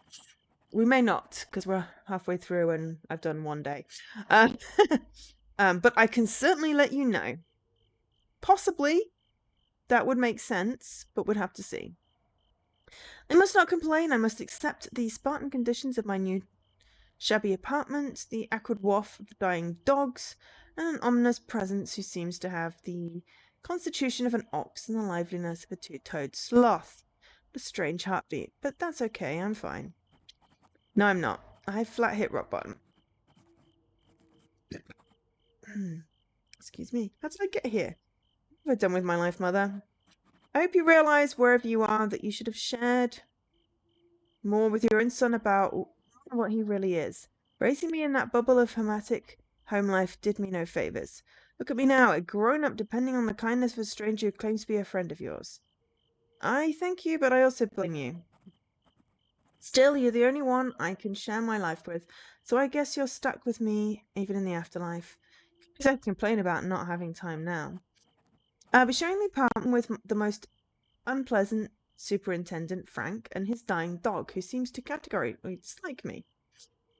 We may not, because we're halfway through and I've done one day. But I can certainly let you know. Possibly that would make sense, but we'd have to see. I must not complain. I must accept the Spartan conditions of my new shabby apartment, the acrid waft of dying dogs, and an ominous presence who seems to have the constitution of an ox and the liveliness of a two-toed sloth. A strange heartbeat, but that's okay, I'm fine. No, I'm not. I flat hit rock bottom. Excuse me. How did I get here? What have I done with my life, Mother? I hope you realise, wherever you are, that you should have shared more with your own son about what he really is. Raising me in that bubble of hermetic home life did me no favours. Look at me now, a grown-up depending on the kindness of a stranger who claims to be a friend of yours. I thank you, but I also blame you. Still, you're the only one I can share my life with, so I guess you're stuck with me even in the afterlife. Because I complain about not having time now. I'll be sharing the apartment with the most unpleasant superintendent, Frank, and his dying dog, who seems to categorically dislike me.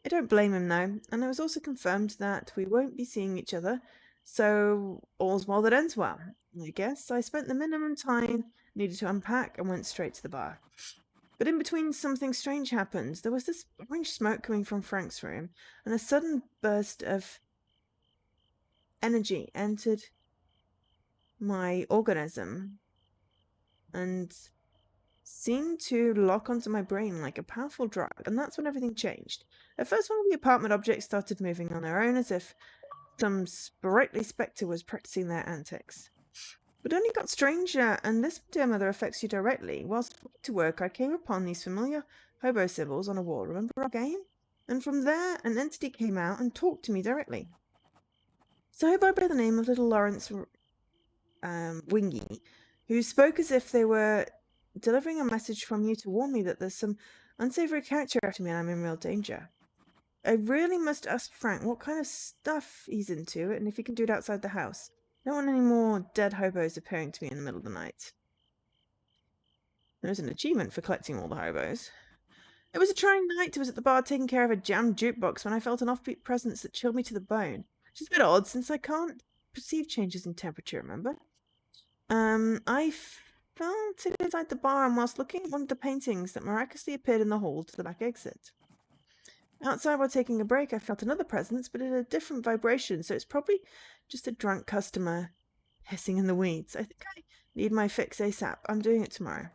I don't blame him, though, and it was also confirmed that we won't be seeing each other, so all's well that ends well. I guess I spent the minimum time needed to unpack and went straight to the bar. But in between, something strange happened. There was this orange smoke coming from Frank's room, and a sudden burst of energy entered my organism and seemed to lock onto my brain like a powerful drug, and that's when everything changed. At first, one of the apartment objects started moving on their own as if some sprightly spectre was practicing their antics. But it only got stranger, and this, dear Mother, affects you directly. Whilst to work, I came upon these familiar hobo symbols on a wall. Remember our game? And from there, an entity came out and talked to me directly. So a hobo by the name of little Lawrence Wingy, who spoke as if they were delivering a message from you to warn me that there's some unsavory character after me and I'm in real danger. I really must ask Frank what kind of stuff he's into and if he can do it outside the house. I don't want any more dead hobos appearing to me in the middle of the night. There's an achievement for collecting all the hobos. It was a trying night. I was at the bar taking care of a jammed jukebox when I felt an offbeat presence that chilled me to the bone. Which is a bit odd since I can't perceive changes in temperature, remember? I felt it inside the bar, and whilst looking at one of the paintings that miraculously appeared in the hall to the back exit. Outside while taking a break, I felt another presence, but at a different vibration, so it's probably just a drunk customer hissing in the weeds. I think I need my fix ASAP. I'm doing it tomorrow.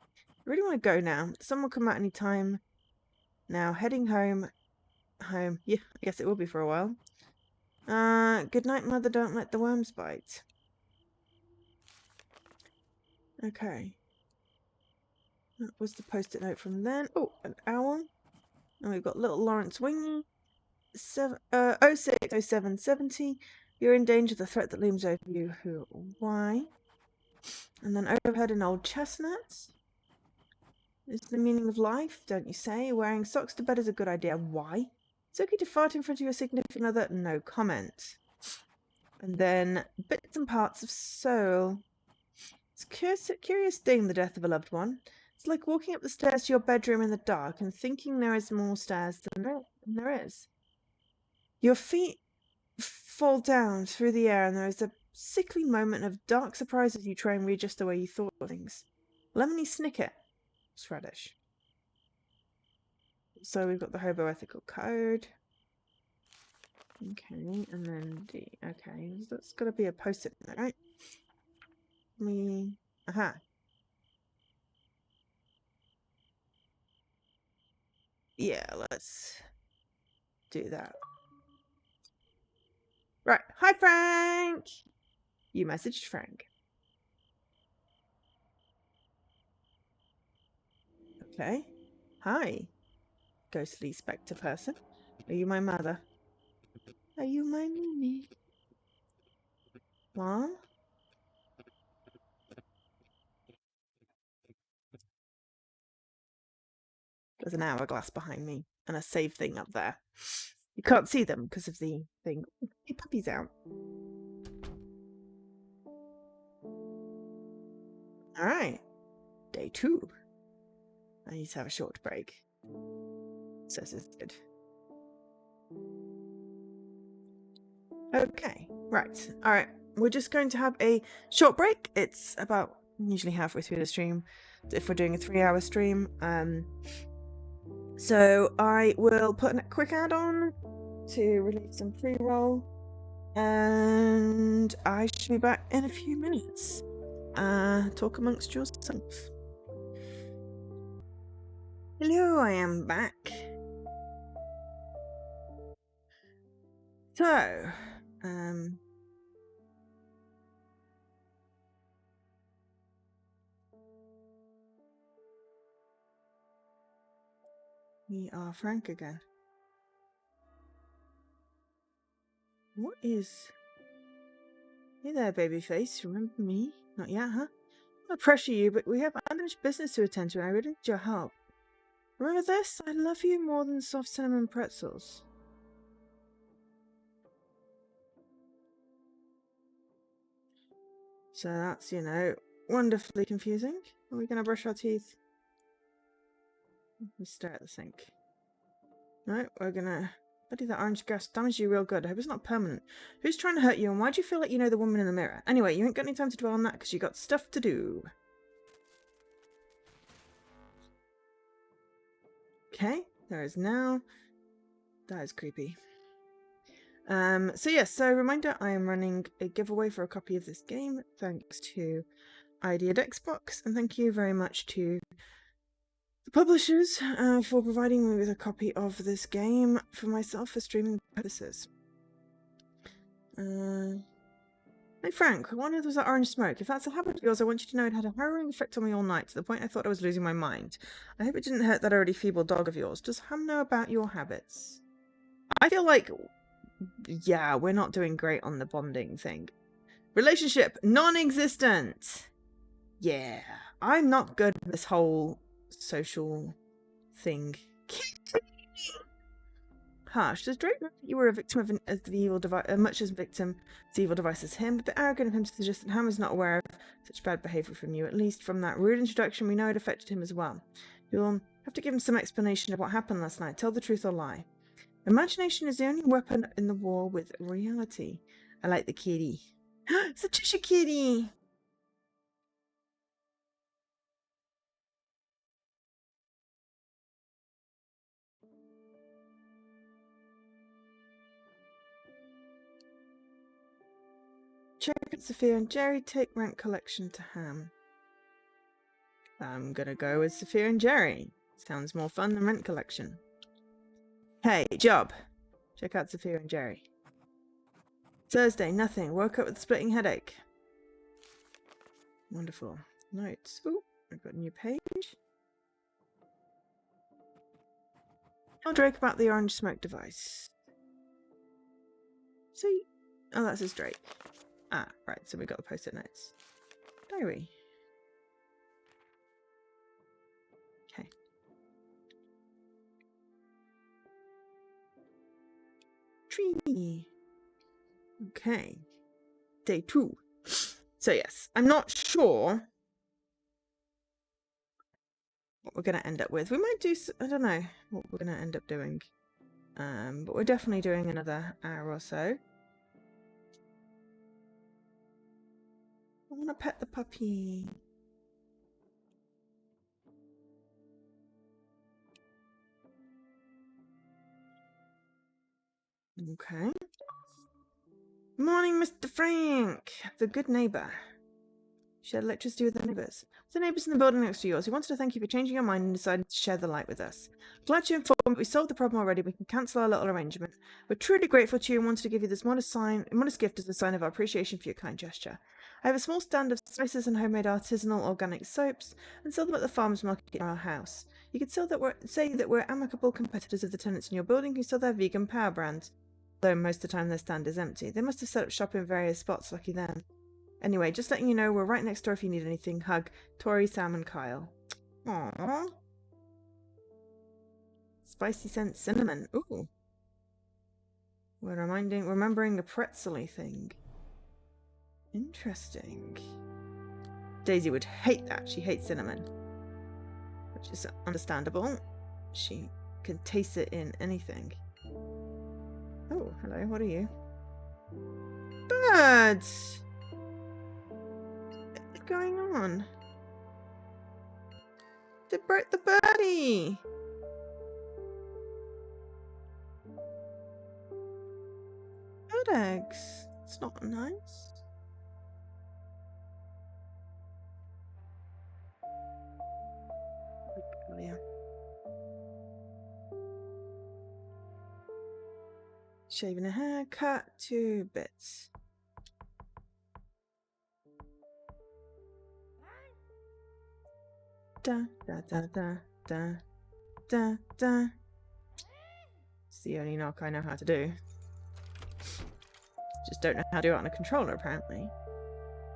I really want to go now. Sun will come out any time. Now, heading home. Yeah, I guess it will be for a while. Good night, Mother. Don't let the worms bite. Okay. That was the post-it note from then. Oh, an owl. And we've got little Lawrence Wing. 060770. You're in danger of the threat that looms over you. Who? Why? And then overhead an old chestnut. Is the meaning of life, don't you say? Wearing socks to bed is a good idea. Why? It's okay to fart in front of your significant other. No comment. And then bits and parts of soul. It's a curious thing, the death of a loved one. It's like walking up the stairs to your bedroom in the dark and thinking there is more stairs than there is. Your feet fall down through the air and there is a sickly moment of dark surprise as you try and readjust the way you thought of things. Lemony Snicket. It's radish. So we've got the Hobo Ethical Code. Okay, and then D. Okay, that's got to be a post-it, right? Aha. Yeah, let's do that. Right. Hi, Frank. You messaged Frank. Okay. Hi, ghostly spectre person. Are you my mother? Are you my Mimi? Mom? There's an hourglass behind me and a save thing up there. You can't see them because of the thing. Hey, puppy's out. All right, day 2. I need to have a short break. Says it's good. Okay, right. All right, we're just going to have a short break. It's about usually halfway through the stream if we're doing a 3-hour stream. So I will put a quick ad on to release some pre-roll, and I should be back in a few minutes. Talk amongst yourselves. Hello, I am back. So, we are Frank again. What is... Hey there, babyface. Remember me? Not yet, huh? I don't pressure you, but we have unfinished business to attend to, and I really need your help. Remember this? I love you more than soft cinnamon pretzels. So that's, wonderfully confusing. Are we going to brush our teeth? Let's stare at the sink. No, we're going to... Buddy, that orange gas damaged you real good. I hope it's not permanent. Who's trying to hurt you, and why do you feel like you know the woman in the mirror? Anyway, you ain't got any time to dwell on that, because you got stuff to do. Okay, there is now... That is creepy. So yes, so reminder, I am running a giveaway for a copy of this game, thanks to Ideaed Xbox, and thank you very much to the publishers for providing me with a copy of this game for myself for streaming purposes. Hey Frank, I wonder if there's that orange smoke. If that's a habit of yours, I want you to know it had a harrowing effect on me all night, to the point I thought I was losing my mind. I hope it didn't hurt that already feeble dog of yours. Does Ham know about your habits? I feel like... Yeah, we're not doing great on the bonding thing. Relationship, non-existent. Yeah, I'm not good at this whole social thing. Harsh. Does Drake know that you were a victim of the evil device, much as victim to evil device as him? A bit arrogant of him to suggest that Ham is not aware of such bad behaviour from you. At least from that rude introduction, we know it affected him as well. You'll have to give him some explanation of what happened last night. Tell the truth or lie. Imagination is the only weapon in the war with reality. I like the kitty. It's a Cheshire kitty! Check at Sophia and Jerry, take rent collection to Ham. I'm gonna go with Sophia and Jerry. Sounds more fun than rent collection. Hey, job. Check out Sophia and Jerry. Thursday, nothing. Woke up with a splitting headache. Wonderful. Notes. Ooh, I've got a new page. Tell Drake about the orange smoke device. See? Oh, that's his Drake. Ah, right. So we got the post-it notes. Diary. Okay. Tree. Okay. Day 2. So yes, I'm not sure what we're going to end up with. We might do... I don't know what we're going to end up doing. But we're definitely doing another hour or so. I want to pet the puppy. Okay. Morning, Mr. Frank, the good neighbour. Shared electricity with the neighbours. The neighbours in the building next to yours. He wanted to thank you for changing your mind and deciding to share the light with us. Glad to inform that we solved the problem already. We can cancel our little arrangement. We're truly grateful to you and wanted to give you this modest gift as a sign of our appreciation for your kind gesture. I have a small stand of spices and homemade artisanal organic soaps and sell them at the farmers market in our house. You could say that we're amicable competitors of the tenants in your building who sell their vegan power brand. Though most of the time their stand is empty. They must have set up shop in various spots, lucky them. Anyway, just letting you know we're right next door if you need anything. Hug, Tori, Sam and Kyle. Aww. Spicy scent cinnamon. Ooh. We're remembering a pretzel-y thing. Interesting. Daisy would hate that. She hates cinnamon. Which is understandable. She can taste it in anything. Oh, hello. What are you? Birds! What's going on? They broke the birdie! Bird eggs. It's not nice. Yeah. Shaving a hair, cut 2 bits. Da da da da da da da. It's the only knock I know how to do. Just don't know how to do it on a controller, apparently.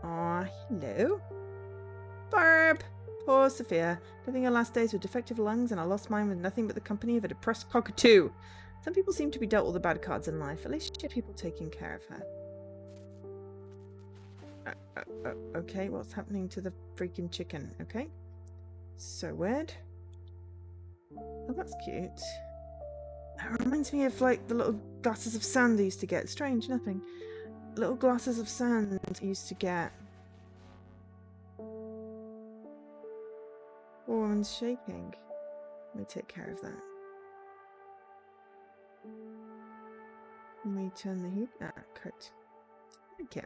Aw, hello. Barb! Poor Sophia, living her last days with defective lungs, and I lost mine with nothing but the company of a depressed cockatoo. Some people seem to be dealt all the bad cards in life. At least she had people taking care of her. Okay, what's happening to the freaking chicken? Okay. So weird. Oh, that's cute. That reminds me of, like, the little glasses of sand I used to get. Strange, nothing. Little glasses of sand I used to get. Woman's shaking. Let me take care of that. Let me turn the heat. Cut. Thank you.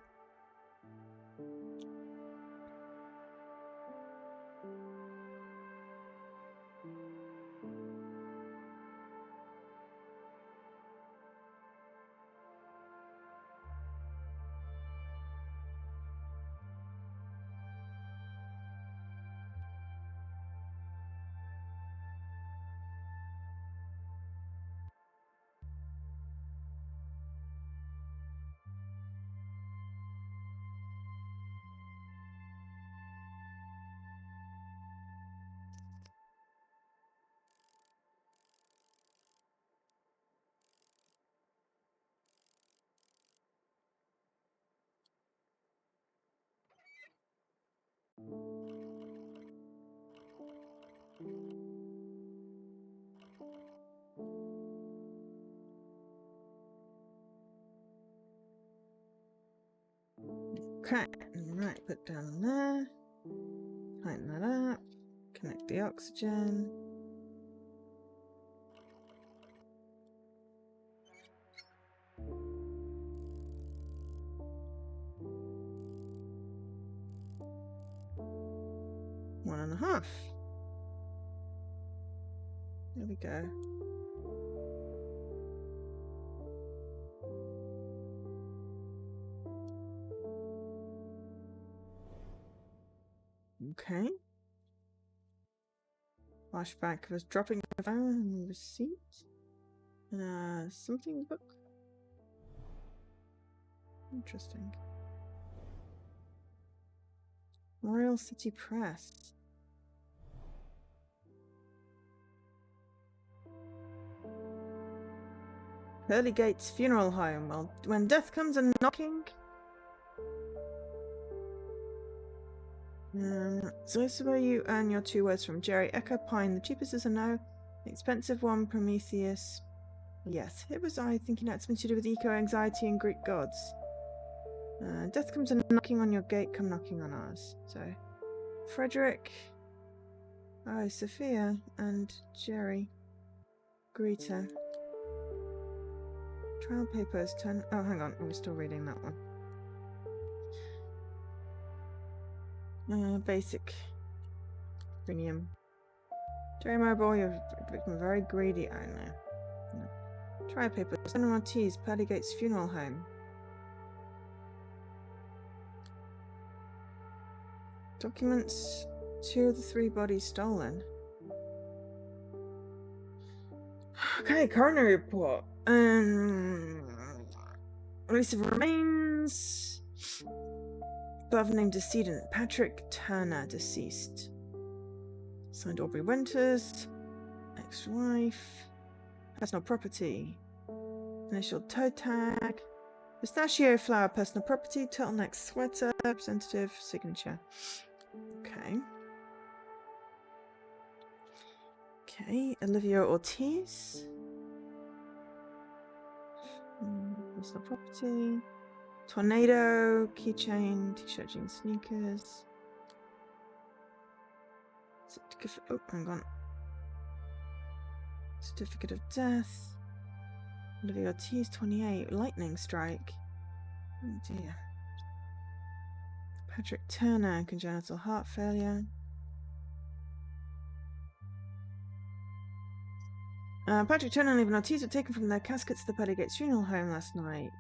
Okay, right, put down there. Tighten that up. Connect the oxygen. One and a half. There we go. Okay. Flashback of us dropping the phone receipt. Something book. Interesting. Royal City Press. Pearly Gates Funeral Home. Well, when death comes a knocking. So this is where you earn your 2 words from Jerry. Echo Pine. The cheapest is a no. The expensive one, Prometheus. Yes, here was I thinking that's something to do with eco-anxiety and Greek gods. Death comes a knocking on your gate, come knocking on ours. So, Frederick. Oh, Sophia and Jerry. Greta. Trial papers, turn. Oh, hang on, we're still reading that one. Basic. Premium. Jerry Mobile, you're becoming very greedy. I know. No. Trial papers, turn Ortiz, Pearly Gates Funeral Home. Documents. 2 of the 3 bodies stolen. Okay, coroner report. Release of remains. Above named decedent, Patrick Turner, deceased. Signed Aubrey Winters. Ex-wife. Personal property. Initial toe tag. Pistachio flower, personal property. Turtleneck sweater, representative, signature. Okay. Okay, Olivia Ortiz. Personal property. Tornado, keychain, t-shirt, jeans, sneakers. Certificate. Oh, hang on. Certificate of death. Olivia Ortiz, 28. Lightning strike. Oh dear. Patrick Turner, congenital heart failure. Patrick Turner and Olivia Ortiz were taken from their caskets to the Pearly Gates funeral home last night.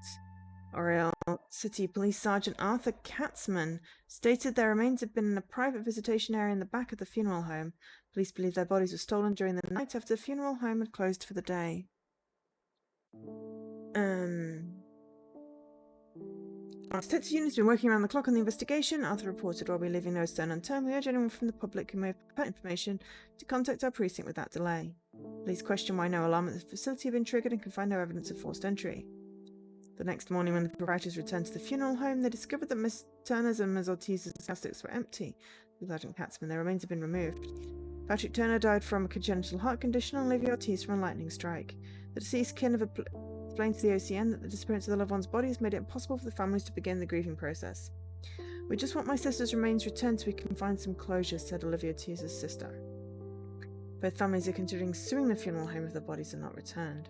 Oriel City Police Sergeant Arthur Katzman stated their remains had been in a private visitation area in the back of the funeral home. Police believe their bodies were stolen during the night after the funeral home had closed for the day. Our detective unit has been working around the clock on the investigation, Arthur reported, while we leaving no stone unturned. We urge anyone from the public who may have pertinent information to contact our precinct without delay. Police question why no alarm at the facility had been triggered and can find no evidence of forced entry. The next morning, when the proprietors returned to the funeral home, they discovered that Miss Turner's and Ms. Ortiz's caskets were empty. With Sergeant Katzman, their remains had been removed. Patrick Turner died from a congenital heart condition and Olivia Ortiz from a lightning strike. The deceased kin have explained to the OCN that the disappearance of the loved one's body has made it impossible for the families to begin the grieving process. We just want my sister's remains returned so we can find some closure, said Olivia Ortiz's sister. Both families are considering suing the funeral home if the bodies are not returned.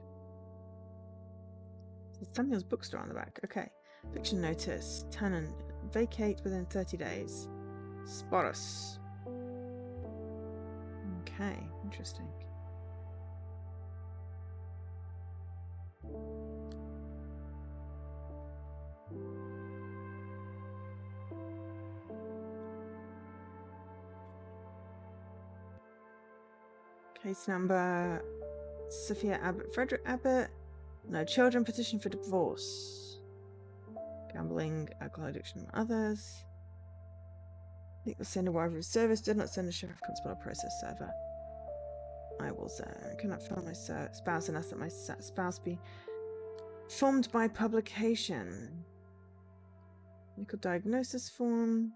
There's Samuel's bookstore on the back. Okay. Eviction notice. Tenant. Vacate within 30 days. Sporus. Okay. Interesting. Case number. Sophia Abbott. Frederick Abbott. No children, petition for divorce. Gambling, alcohol addiction, and others. Legal send a wire of service. Did not send a sheriff constable or process server. I will cannot find my spouse and ask that my spouse be formed by publication. Medical diagnosis form.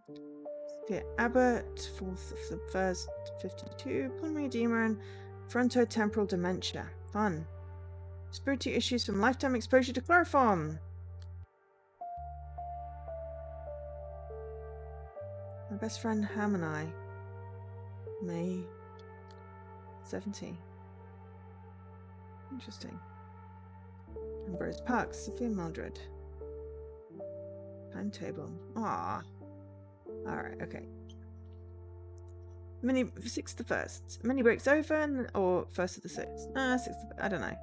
Sophia Abbott, 4th of the 1st, 52. Pulmonary edema and frontotemporal dementia. Fun. Respiratory issues from lifetime exposure to chloroform. My best friend Ham and I. May 70. Interesting. Ambrose Parks, Sophia Mildred. Timetable. Ah. Alright, okay. 6th the 1st. Mini breaks over or 1st of the 6th. 6th. I don't know.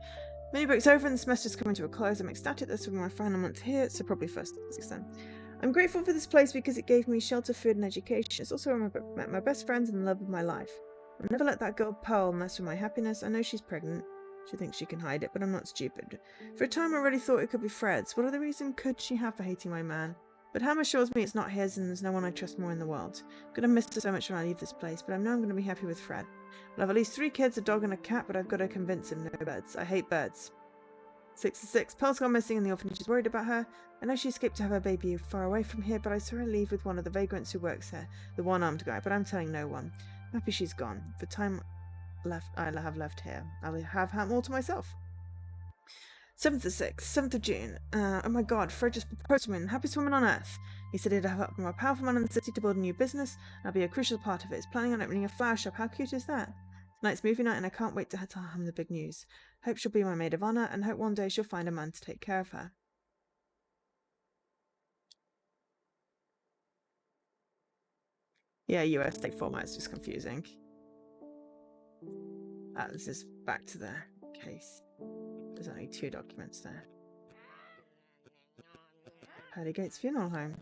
Mini breaks over and the semester's coming to a close. I'm ecstatic this will be my final month here, so probably 1st of the 6th then. I'm grateful for this place because it gave me shelter, food, and education. It's also where I met my best friends and the love of my life. I'll never let that girl Pearl mess with my happiness. I know she's pregnant. She thinks she can hide it, but I'm not stupid. For a time I really thought it could be Fred's. What other reason could she have for hating my man? But Ham assures me it's not his and there's no one I trust more in the world. I'm going to miss her so much when I leave this place, but I know I'm going to be happy with Fred. I'll have at least 3 kids, a dog and a cat, but I've got to convince him no birds. I hate birds. 6 to 6. Pearl's gone missing and the orphanage is worried about her. I know she escaped to have her baby far away from here, but I saw her leave with one of the vagrants who works here, the one-armed guy, but I'm telling no one. I'm happy she's gone. For time I have left here, I'll have Ham all to myself. 7th to 6th, 7th of June. Oh my god, Fred just proposed to me, the happiest woman on earth. He said he'd have up a more powerful man in the city to build a new business, and I'll be a crucial part of it. He's planning on opening a flower shop. How cute is that? Tonight's movie night, and I can't wait to tell him the big news. Hope she'll be my maid of honor, and hope one day she'll find a man to take care of her. Yeah, US state format is just confusing. This is back to the case. There's only 2 documents there. Pearly Gates Funeral Home.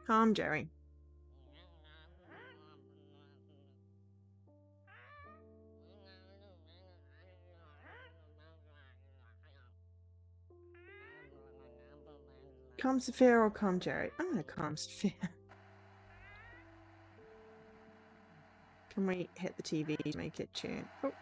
Calm, Jerry. Calm Sophia or calm Jerry? I'm gonna calm Sophia. Can we hit the TV to make it tune? Oh.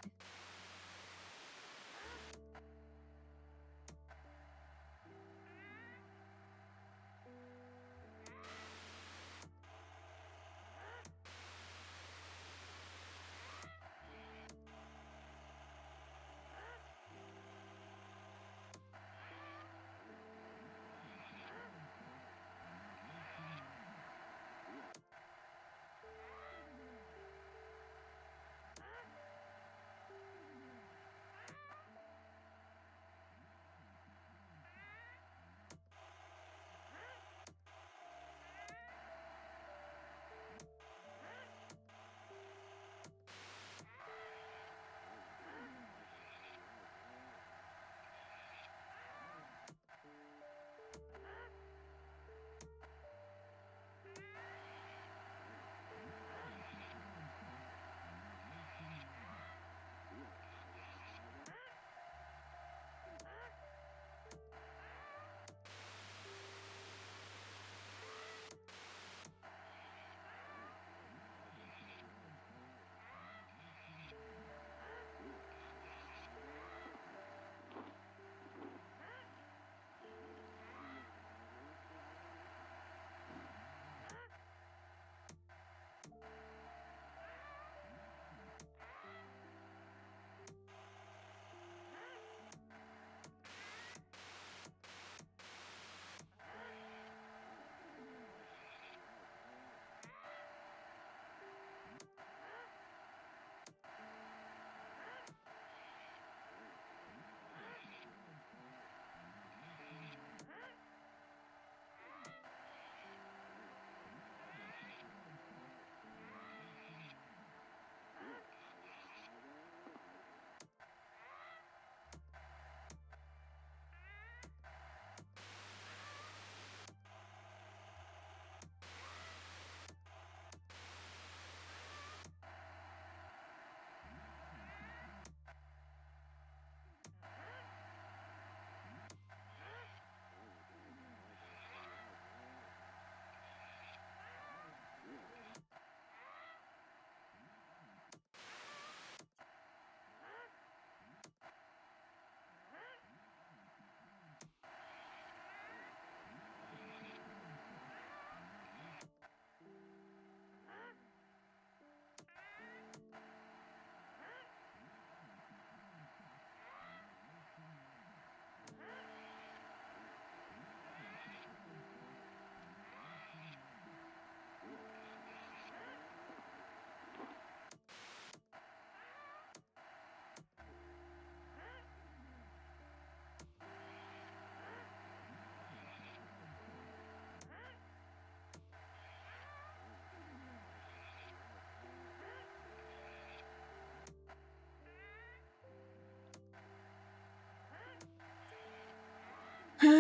Trying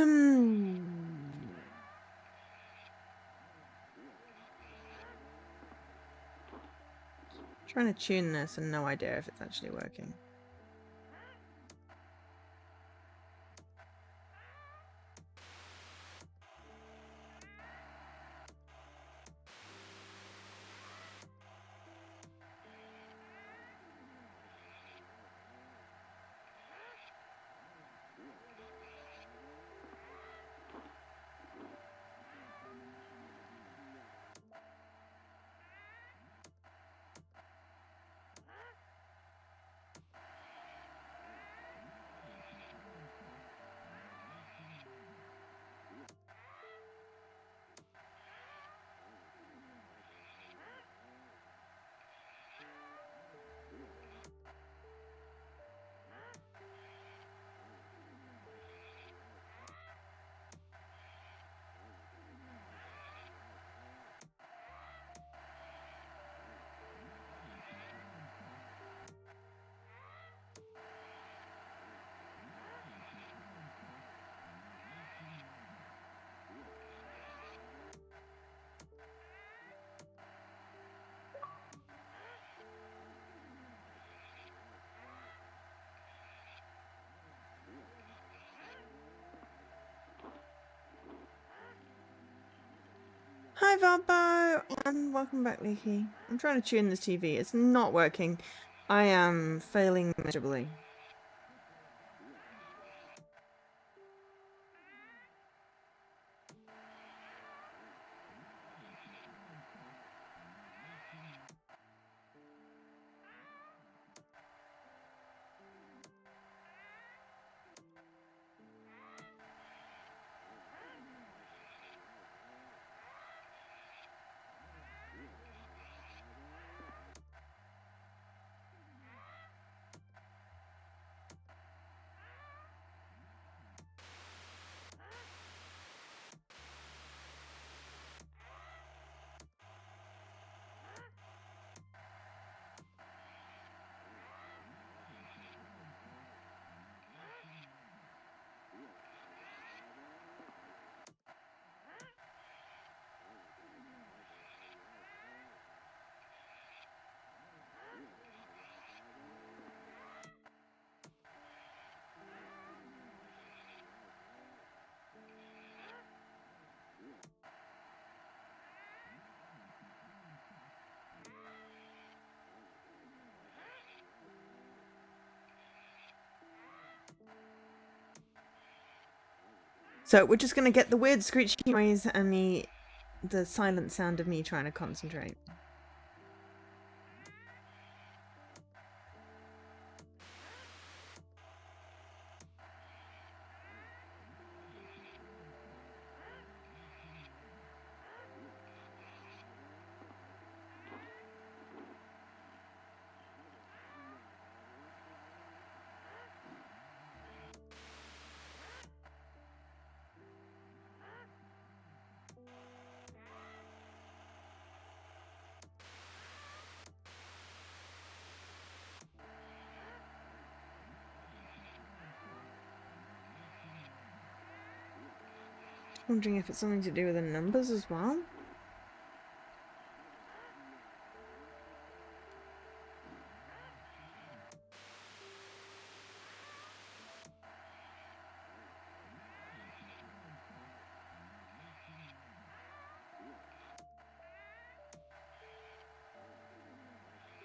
to tune this and no idea if it's actually working. Valbo, and welcome back, Leaky. I'm trying to tune this TV. It's not working. I am failing miserably. So we're just gonna get the weird screechy noise and the silent sound of me trying to concentrate. Wondering if it's something to do with the numbers as well.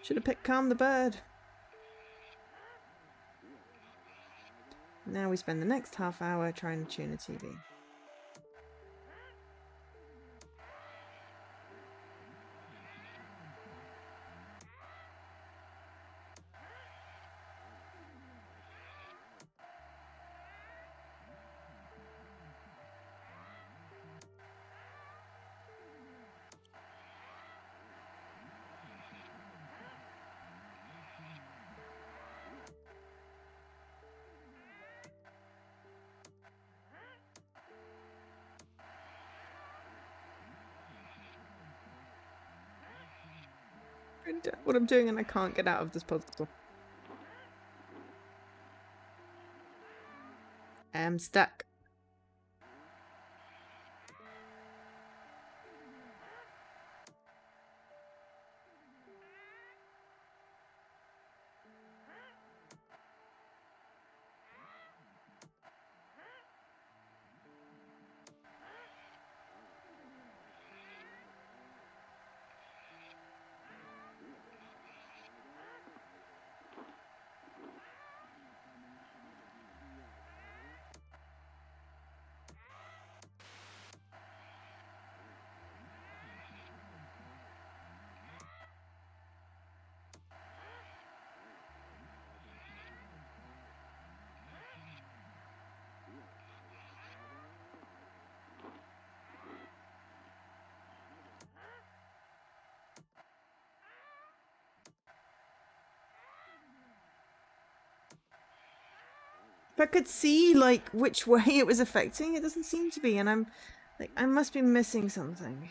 Should have picked Calm the Bird. Now we spend the next half hour trying to tune a TV. What I'm doing and I can't get out of this puzzle. I'm stuck. If I could see, like, which way it was affecting, it doesn't seem to be, and I'm, like, I must be missing something.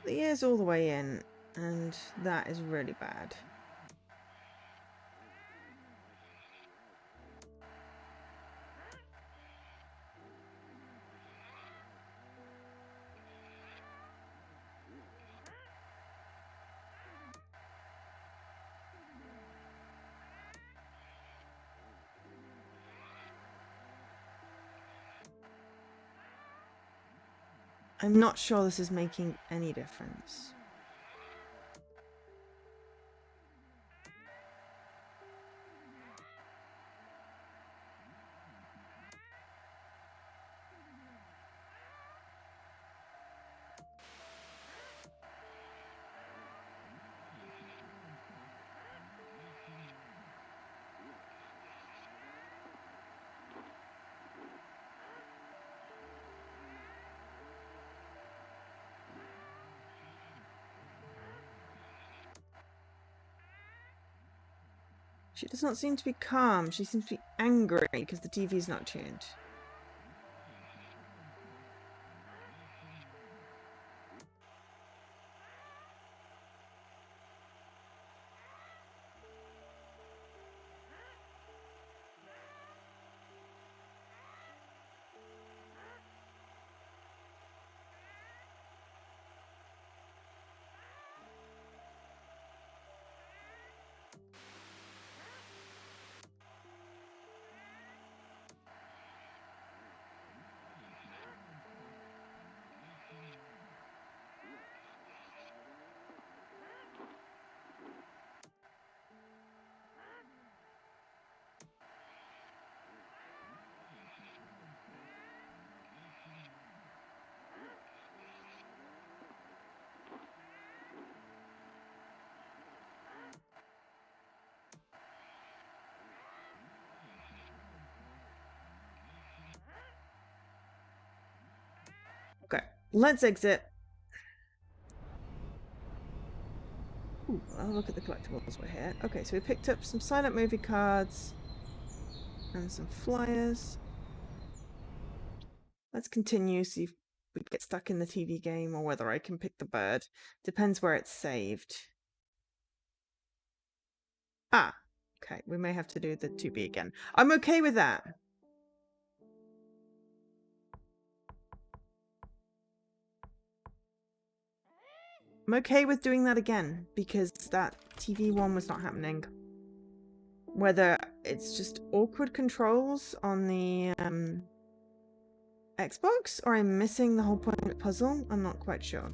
The ear's all the way in, and that is really bad. I'm not sure this is making any difference. She does not seem to be calm. She seems to be angry because the TV's not tuned. Okay, let's exit. Ooh, I'll look at the collectibles we're here. Okay, so we picked up some silent movie cards and some flyers. Let's continue, see if we get stuck in the TV game or whether I can pick the bird. Depends where it's saved. Ah, okay, we may have to do the 2B again. I'm okay with that. I'm okay with doing that again because that TV one was not happening. Whether it's just awkward controls on the Xbox or I'm missing the whole point of the puzzle, I'm not quite sure.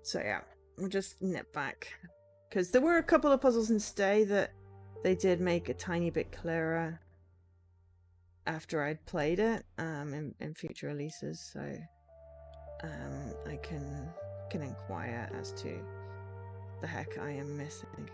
So yeah, we'll just nip back. Because there were a couple of puzzles in Stay that they did make a tiny bit clearer after I'd played it in future releases, so I can inquire as to the heck I am missing.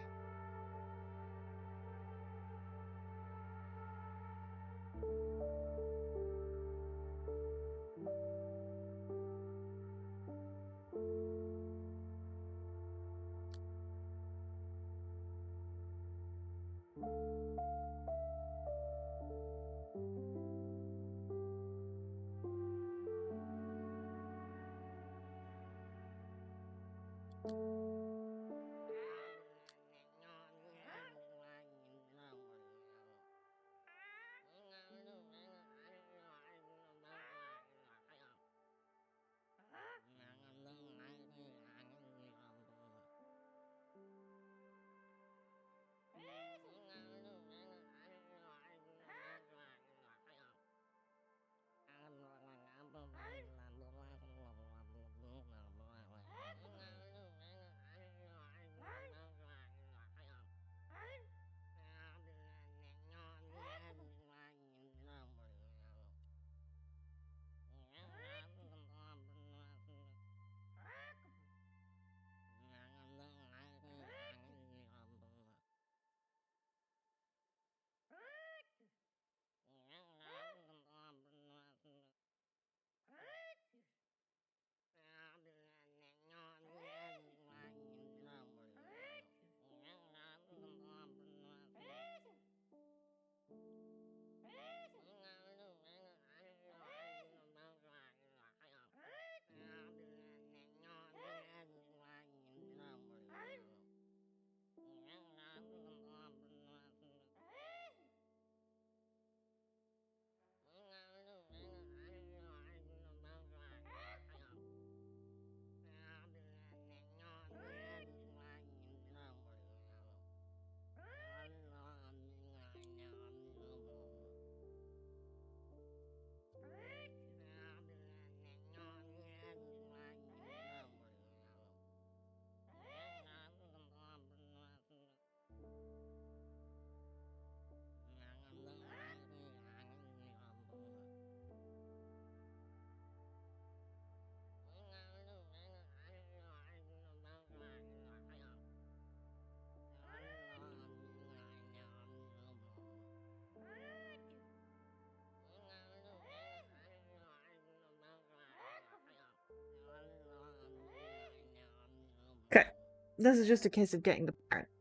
This is just a case of getting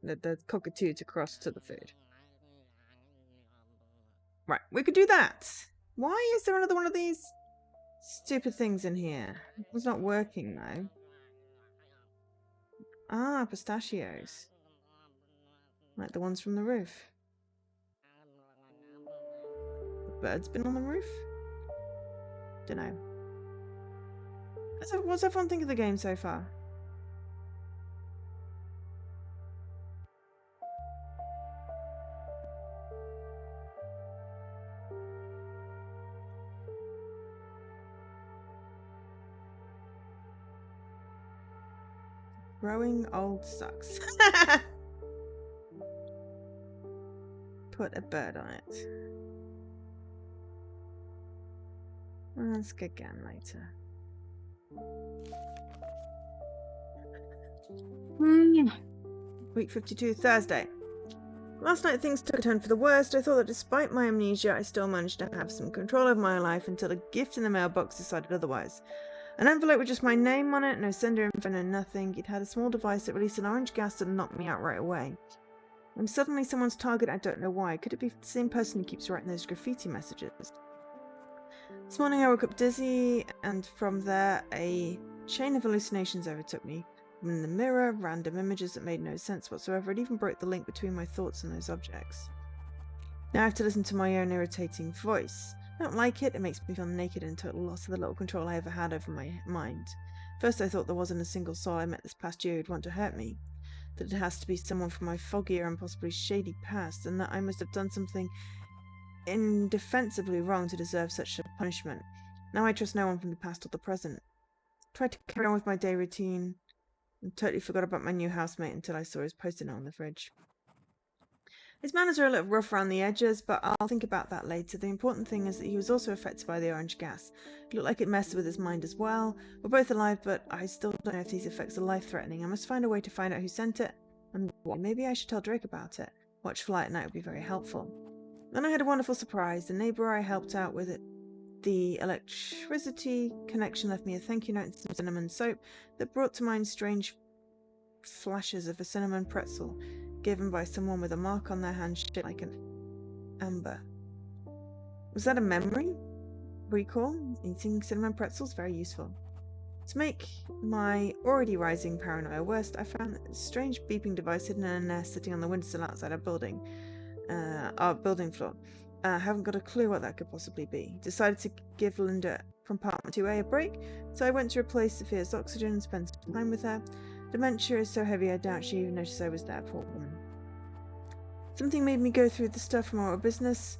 the cockatoo to cross to the food. Right, we could do that. Why is there another one of these stupid things in here? It's not working, though. Ah, pistachios. Like the ones from the roof. The bird's been on the roof? Dunno. What's everyone think of the game so far? Growing old sucks. Put a bird on it. Let's go again later. Week 52, Thursday. Last night things took a turn for the worst. I thought that despite my amnesia, I still managed to have some control over my life until a gift in the mailbox decided otherwise. An envelope with just my name on it, no sender info, no nothing. It had a small device that released an orange gas that knocked me out right away. I'm suddenly someone's target, I don't know why. Could it be the same person who keeps writing those graffiti messages? This morning I woke up dizzy, and from there a chain of hallucinations overtook me. In the mirror, random images that made no sense whatsoever. It even broke the link between my thoughts and those objects. Now I have to listen to my own irritating voice. I don't like it. It makes me feel naked and total loss of the little control I ever had over my mind. First I thought there wasn't a single soul I met this past year who'd want to hurt me. That it has to be someone from my foggier and possibly shady past, and that I must have done something indefensibly wrong to deserve such a punishment. Now I trust no one from the past or the present. Tried to carry on with my day routine and totally forgot about my new housemate until I saw his post-it note on the fridge. His manners are a little rough around the edges, but I'll think about that later. The important thing is that he was also affected by the orange gas. It looked like it messed with his mind as well. We're both alive, but I still don't know if these effects are life-threatening. I must find a way to find out who sent it, and maybe I should tell Drake about it. Watchful at night would be very helpful. Then I had a wonderful surprise. The neighbour I helped out with it, the electricity connection, left me a thank you note and some cinnamon soap that brought to mind strange flashes of a cinnamon pretzel given by someone with a mark on their hand shaped like an amber. Was that a memory? Recall? Eating cinnamon pretzels? Very useful. To make my already rising paranoia worse, I found a strange beeping device hidden in a nest sitting on the windowsill outside our building floor. Haven't got a clue what that could possibly be. Decided to give Linda from Apartment 2A a break, so I went to replace Sophia's oxygen and spend some time with her. Dementia is so heavy I doubt she even noticed I was there, poor woman. Something made me go through the stuff from our business.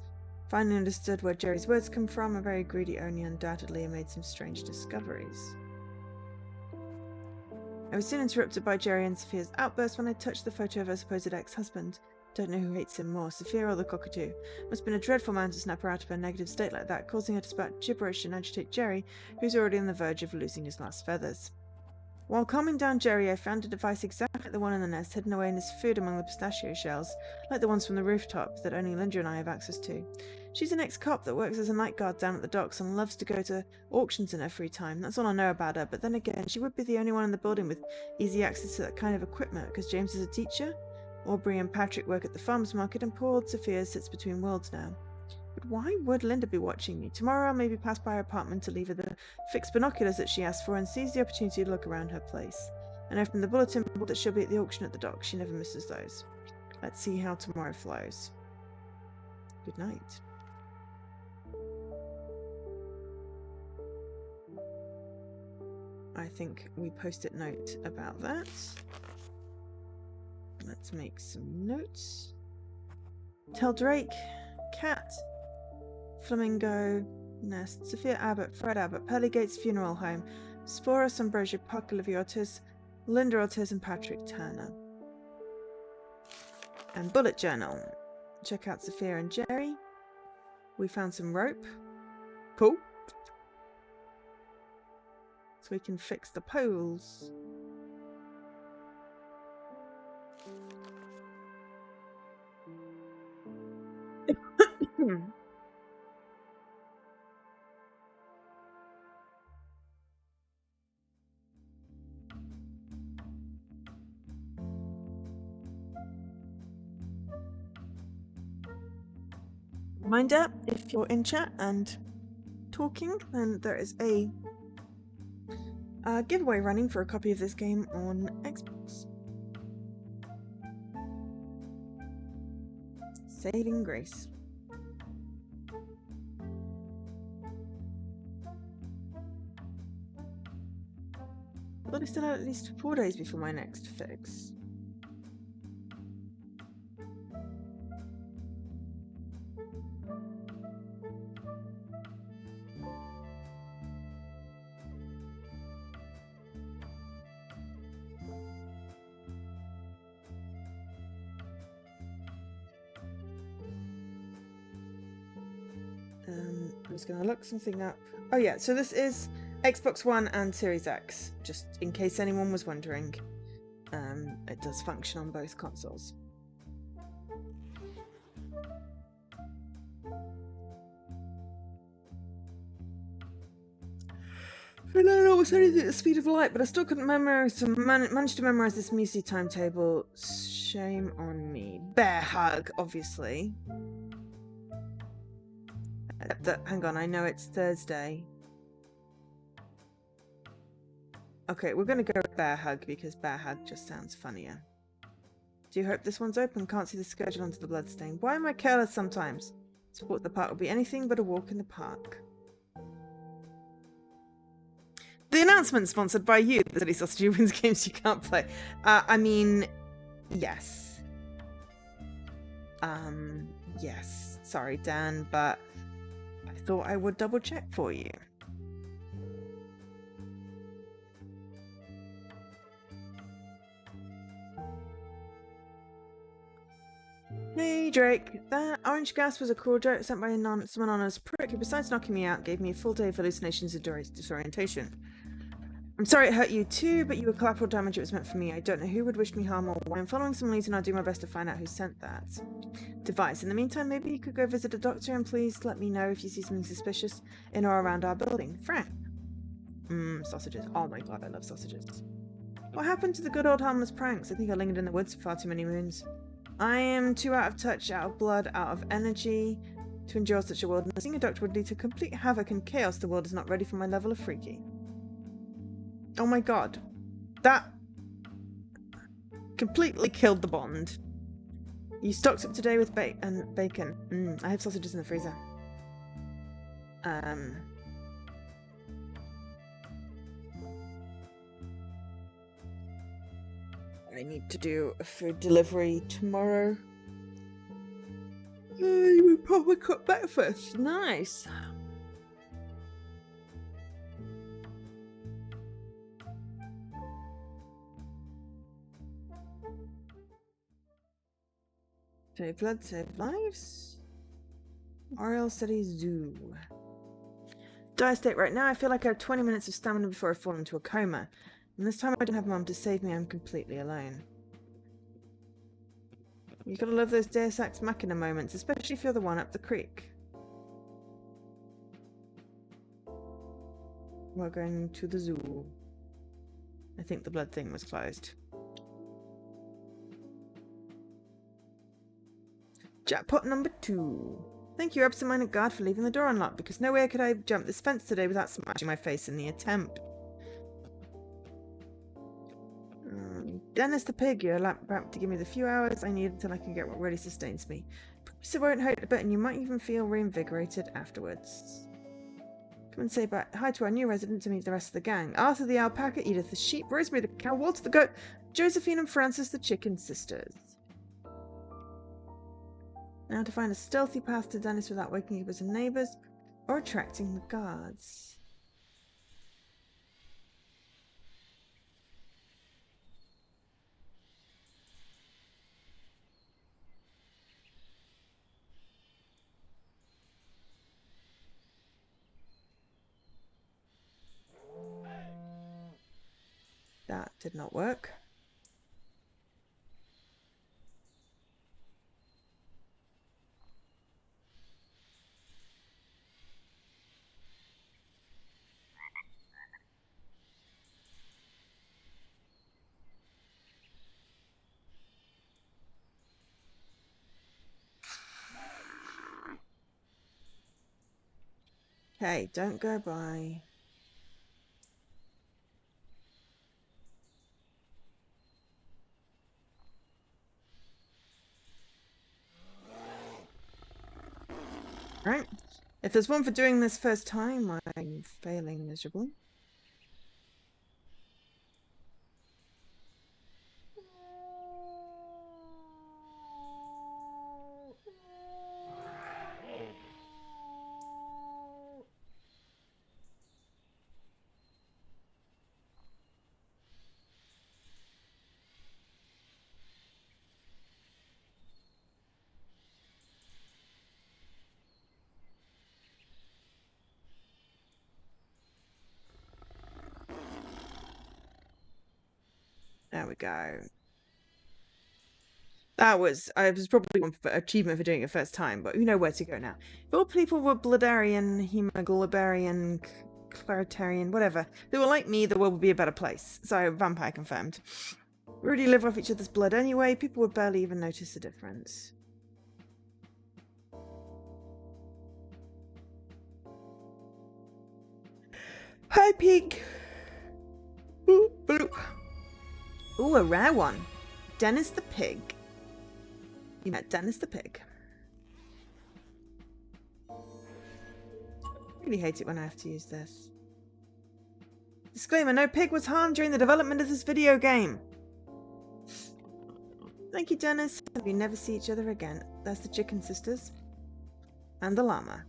Finally understood where Jerry's words come from. A very greedy Oni undoubtedly made some strange discoveries. I was soon interrupted by Jerry and Sophia's outburst when I touched the photo of her supposed ex-husband. Don't know who hates him more, Sophia or the cockatoo. Must have been a dreadful man to snap her out of her negative state like that, causing her to spout gibberish and agitate Jerry, who's already on the verge of losing his last feathers. While calming down Jerry, I found a device exactly like the one in the nest, hidden away in his food among the pistachio shells, like the ones from the rooftop that only Linda and I have access to. She's an ex-cop that works as a night guard down at the docks and loves to go to auctions in her free time. That's all I know about her, but then again, she would be the only one in the building with easy access to that kind of equipment, because James is a teacher. Aubrey and Patrick work at the farmers market, and poor old Sophia sits between worlds now. But why would Linda be watching me? Tomorrow I'll maybe pass by her apartment to leave her the fixed binoculars that she asked for and seize the opportunity to look around her place. I know from the bulletin board that she'll be at the auction at the dock. She never misses those. Let's see how tomorrow flows. Good night. I think we post-it note about that. Let's make some notes. Tell Drake, Cat, Flamingo, Nest, Sophia Abbott, Fred Abbott, Pearly Gates Funeral Home, Sporus Ambrosia Parkaliviotis, Linda Ortiz, and Patrick Turner. And bullet journal. Check out Sophia and Jerry. We found some rope. Cool. So we can fix the poles. Reminder, if you're in chat and talking, then there is a giveaway running for a copy of this game on Xbox. Saving grace. I thought I still had at least 4 days before my next fix. I'm just going to look something up. Oh yeah, so this is Xbox One and Series X, just in case anyone was wondering. It does function on both consoles. I don't know what's anything at the speed of light, but I still couldn't manage to memorize this measly timetable. Shame on me. Bear hug, obviously. Hang on, I know it's Thursday. Okay, we're gonna go with bear hug because bear hug just sounds funnier. Do you hope this one's open? Can't see the schedule onto the bloodstain. Why am I careless sometimes? Support the park will be anything but a walk in the park. The announcement sponsored by you. The Silly Sausage wins games you can't play. I mean, yes. Yes. Sorry, Dan, but I thought I would double check for you. Hey Drake, that orange gas was a cruel joke sent by someone anonymous prick who, besides knocking me out, gave me a full day of hallucinations and disorientation. I'm sorry it hurt you too, but you were collateral damage. It was meant for me. I don't know who would wish me harm or why. I'm following some leads and I'll do my best to find out who sent that device. In the meantime, maybe you could go visit a doctor and please let me know if you see something suspicious in or around our building. Frank. Sausages. Oh my god, I love sausages. What happened to the good old harmless pranks? I think I lingered in the woods for far too many moons. I am too out of touch, out of blood, out of energy to endure such a world. Seeing a doctor would lead to complete havoc and chaos. The world is not ready for my level of freaky. Oh my god. That completely killed the bond. You stocked up today with bacon. I have sausages in the freezer. I need to do a food delivery tomorrow. You would probably cook breakfast. Nice. Save blood, save lives. Oriel City Zoo. Dire state right now. I feel like I have 20 minutes of stamina before I fall into a coma. And this time I don't have Mum to save me. I'm completely alone. You gotta love those Deus Ex Machina moments, especially if you're the one up the creek. We're going to the zoo. I think the blood thing was closed. Jackpot number 2. Thank you, absent-minded guard, for leaving the door unlocked, because no way could I jump this fence today without smashing my face in the attempt. Dennis the pig, you're about to give me the few hours I need until I can get what really sustains me. Promise it won't hurt a bit, and you might even feel reinvigorated afterwards. Come and say hi to our new resident to meet the rest of the gang. Arthur the alpaca, Edith the sheep, Rosemary the cow, Walter the goat, Josephine and Frances the chicken sisters. Now to find a stealthy path to Dennis without waking up his neighbours or attracting the guards. That did not work. Okay, don't go by. Right. If there's one for doing this first time, I'm failing miserably. There we go. I was probably one for achievement for doing it first time, but you know where to go now. If all people were bloodarian, hemoglobarian, claritarian, whatever, they were like me, the world would be a better place. So, vampire confirmed. We already live off each other's blood anyway, people would barely even notice the difference. Hi, pig! Ooh, blue. Ooh, a rare one. Dennis the pig. You met Dennis the pig. I really hate it when I have to use this. Disclaimer, no pig was harmed during the development of this video game. Thank you, Dennis. We never see each other again. There's the chicken sisters. And the llama.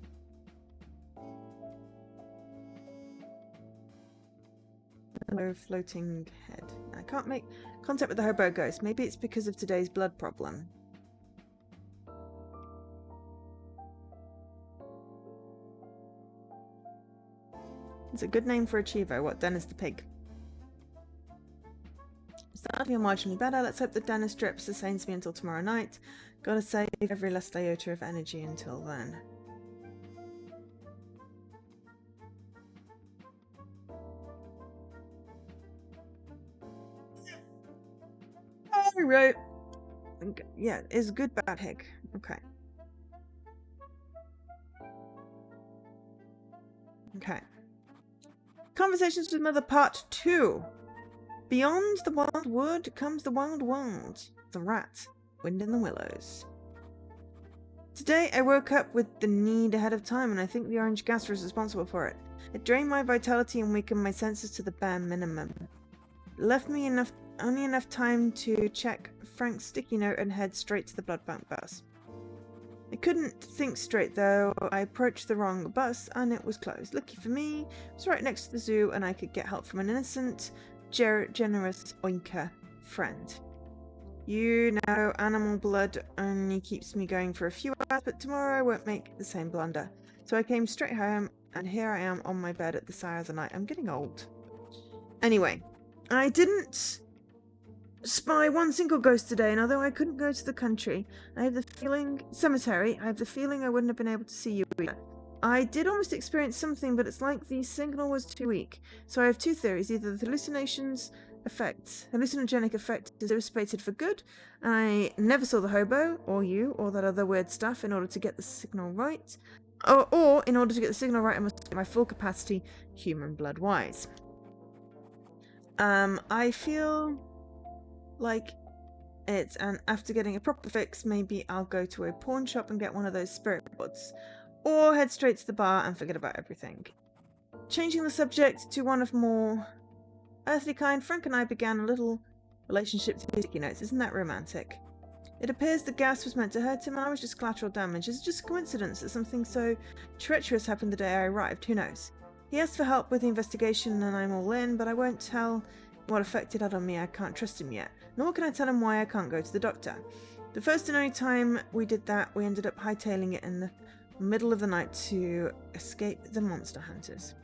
Hello, floating head. I can't make contact with the hobo ghost. Maybe it's because of today's blood problem. It's a good name for a Chivo. What, Dennis the pig? Starting to feel marginally better. Let's hope that Dennis Drip sustains me until tomorrow night. Gotta save every last iota of energy until then. Alright. Yeah, it's good bad pig. Okay. Okay. Conversations with Mother Part 2. Beyond the wild wood comes the wild world. The rat. Wind in the willows. Today I woke up with the need ahead of time, and I think the orange gas was responsible for it. It drained my vitality and weakened my senses to the bare minimum. It left me only enough time to check Frank's sticky note and head straight to the blood bank bus. I couldn't think straight though. I approached the wrong bus and it was closed. Lucky for me, it was right next to the zoo and I could get help from an innocent, generous oinker friend. You know, animal blood only keeps me going for a few hours, but tomorrow I won't make the same blunder. So I came straight home and here I am on my bed at this hour of the night. I'm getting old. Anyway, I didn't spy one single ghost today, and although I couldn't go to the country, I have the feeling I wouldn't have been able to see you either. I did almost experience something, but it's like the signal was too weak. So I have two theories. Either the hallucinogenic effect is dissipated for good, and I never saw the hobo, or you, or that other weird stuff in order to get the signal right. Or in order to get the signal right, I must get my full capacity, human blood-wise. I feel like it, and after getting a proper fix, maybe I'll go to a pawn shop and get one of those spirit boards, or head straight to the bar and forget about everything. Changing the subject to one of more earthly kind, Frank and I began a little relationship through sticky notes. Isn't that romantic? It appears the gas was meant to hurt him and I was just collateral damage. Is it just a coincidence that something so treacherous happened the day I arrived? Who knows? He asked for help with the investigation and I'm all in, but I won't tell what effect it had on me. I can't trust him yet. Nor can I tell him why I can't go to the doctor. The first and only time we did that, we ended up hightailing it in the middle of the night to escape the monster hunters.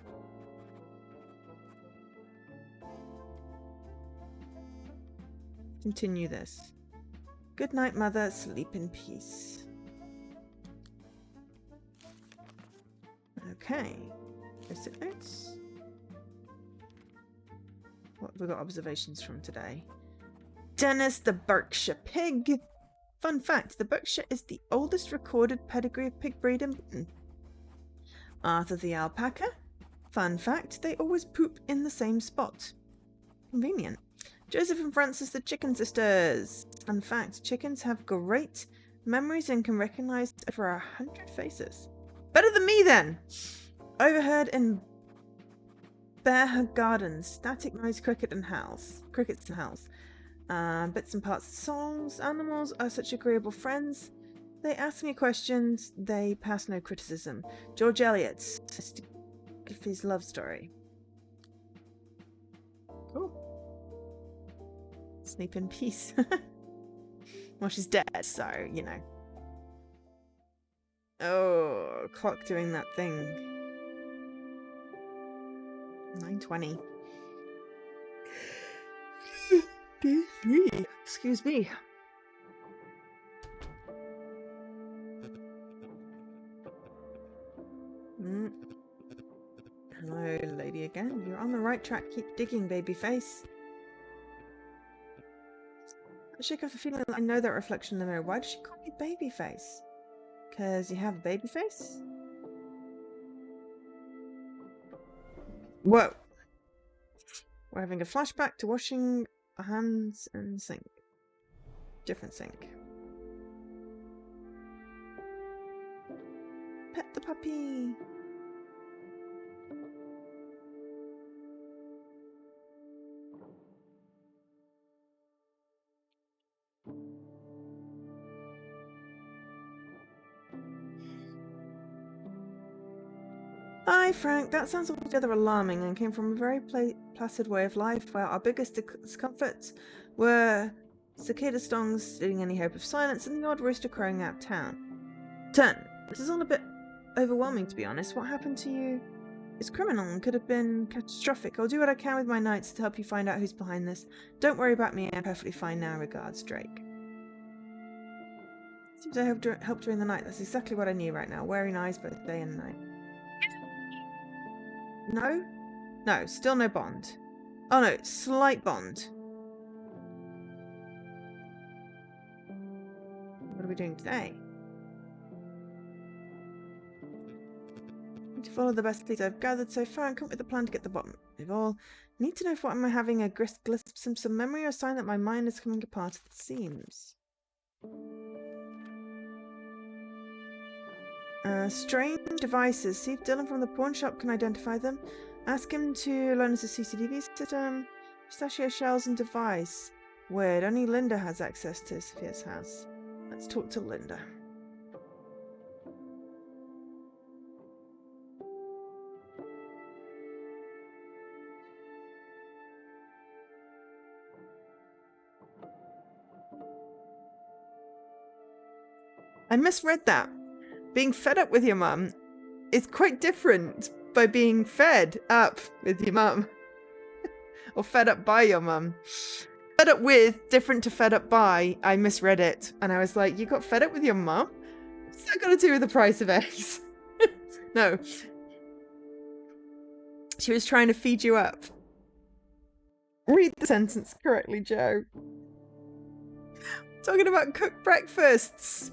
Continue this. Good night, Mother. Sleep in peace. Okay. Post-it notes. What have we got observations from today? Dennis the Berkshire Pig. Fun fact, the Berkshire is the oldest recorded pedigree of pig breed in Britain. Arthur the alpaca. Fun fact, they always poop in the same spot. Convenient. Joseph and Frances the chicken sisters. Fun fact, chickens have great memories and can recognize over 100 faces. Better than me then! Overheard in Bear Gardens, static noise, crickets and howls. Bits and parts of songs. Animals are such agreeable friends. They ask me questions, they pass no criticism. George Eliot, his love story. Cool. Sleep in peace. Well, she's dead, so, you know. Oh, clock doing that thing. 9:20. Excuse me. Hello, lady again. You're on the right track. Keep digging, babyface. I shake off the feeling that I know that reflection in the mirror. Why does she call me babyface? Because you have a babyface? Whoa. We're having a flashback to washing our hands and sink. Different sink. Pet the puppy. Hi, Frank. That sounds altogether alarming and came from a very placid way of life where our biggest discomforts were cicada songs stealing any hope of silence and the odd rooster crowing out town. This is all a bit overwhelming, to be honest. What happened to you is criminal and could have been catastrophic. I'll do what I can with my knights to help you find out who's behind this. Don't worry about me. I'm perfectly fine now. Regards, Drake. Seems I helped during the night. That's exactly what I need right now. Wearing eyes both day and night. No? No, still no bond. Oh no, slight bond. What are we doing today? Need to follow the best leads I've gathered so far and come up with a plan to get the bottom of all. Need to know if what am I having a glimpse of memory or a sign that my mind is coming apart at the seams. Strange devices. See if Dylan from the pawn shop can identify them. Ask him to loan us a CCTV system. Pistachio shells and device. Weird. Only Linda has access to Sophia's house. Let's talk to Linda. I misread that. Being fed up with your mum is quite different by being fed up with your mum. Or fed up by your mum. Fed up with, different to fed up by. I misread it. And I was like, you got fed up with your mum? What's that got to do with the price of eggs? No. She was trying to feed you up. Read the sentence correctly, Joe. Talking about cooked breakfasts.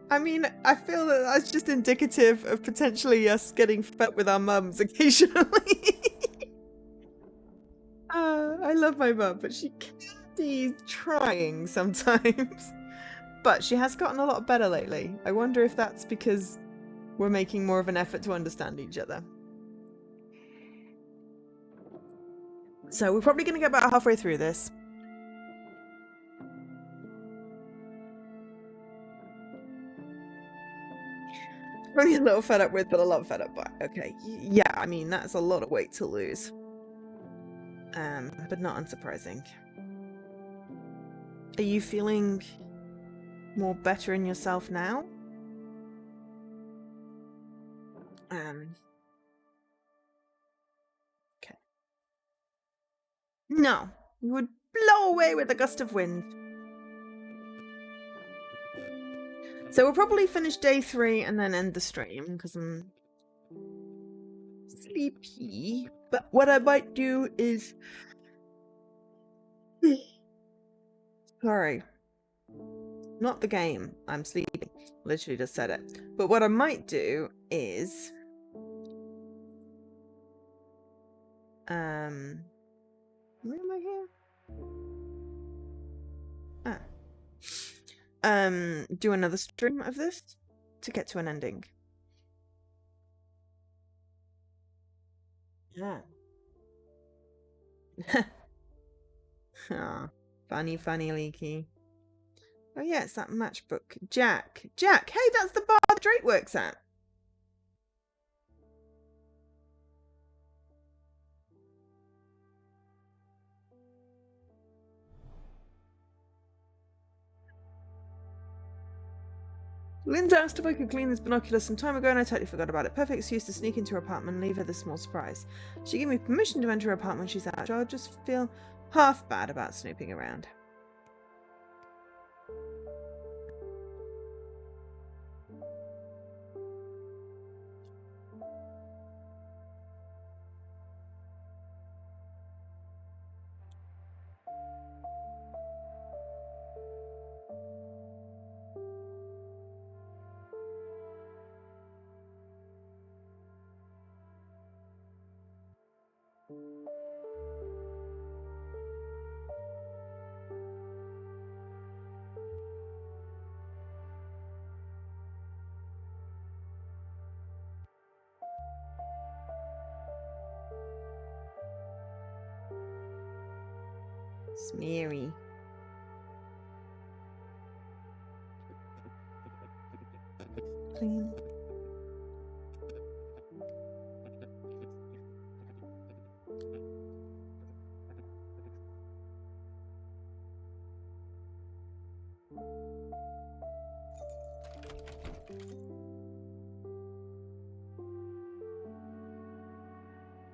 I mean, I feel that that's just indicative of potentially us getting fed up with our mums occasionally. I love my mum, but she can be trying sometimes. But she has gotten a lot better lately. I wonder if that's because we're making more of an effort to understand each other. So we're probably going to get about halfway through this. Only a little fed up with, but a lot fed up by. Okay, yeah, I mean, that's a lot of weight to lose. But not unsurprising. Are you feeling more better in yourself now? Okay. No, you would blow away with a gust of wind. So we'll probably finish day 3 and then end the stream because I'm sleepy. But what I might do is... Sorry. Not the game. I'm sleeping. Literally just said it. But what I might do is... Where am I here? Do another stream of this to get to an ending. Yeah. Ah, funny, Leaky. Oh yeah, it's that matchbook. Jack, hey, that's the bar that Drake works at. Linda asked if I could clean this binoculars some time ago and I totally forgot about it. Perfect excuse to sneak into her apartment and leave her this small surprise. She gave me permission to enter her apartment when she's out, so I'll just feel half bad about snooping around. Smeary. Clean.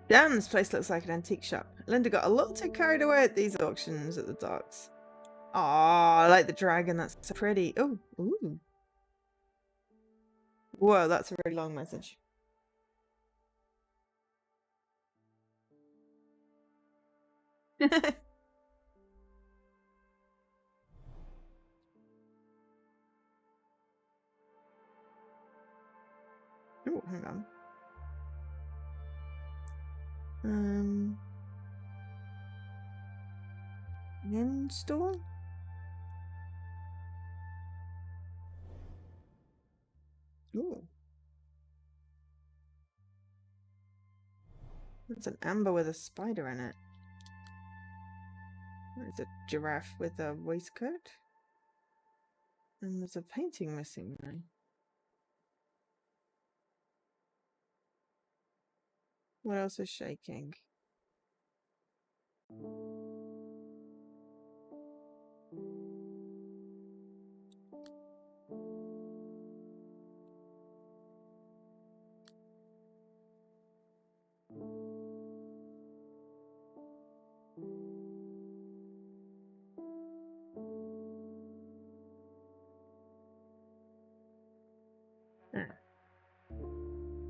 Damn, this place looks like an antique shop. Linda got a little too carried away at these auctions at the docks. Aw, I like the dragon. That's so pretty. Oh, ooh. Whoa, that's a very long message. Oh, hang on. Install? Ooh. It's an amber with a spider in it. There's a giraffe with a waistcoat. And there's a painting missing now. What else is shaking?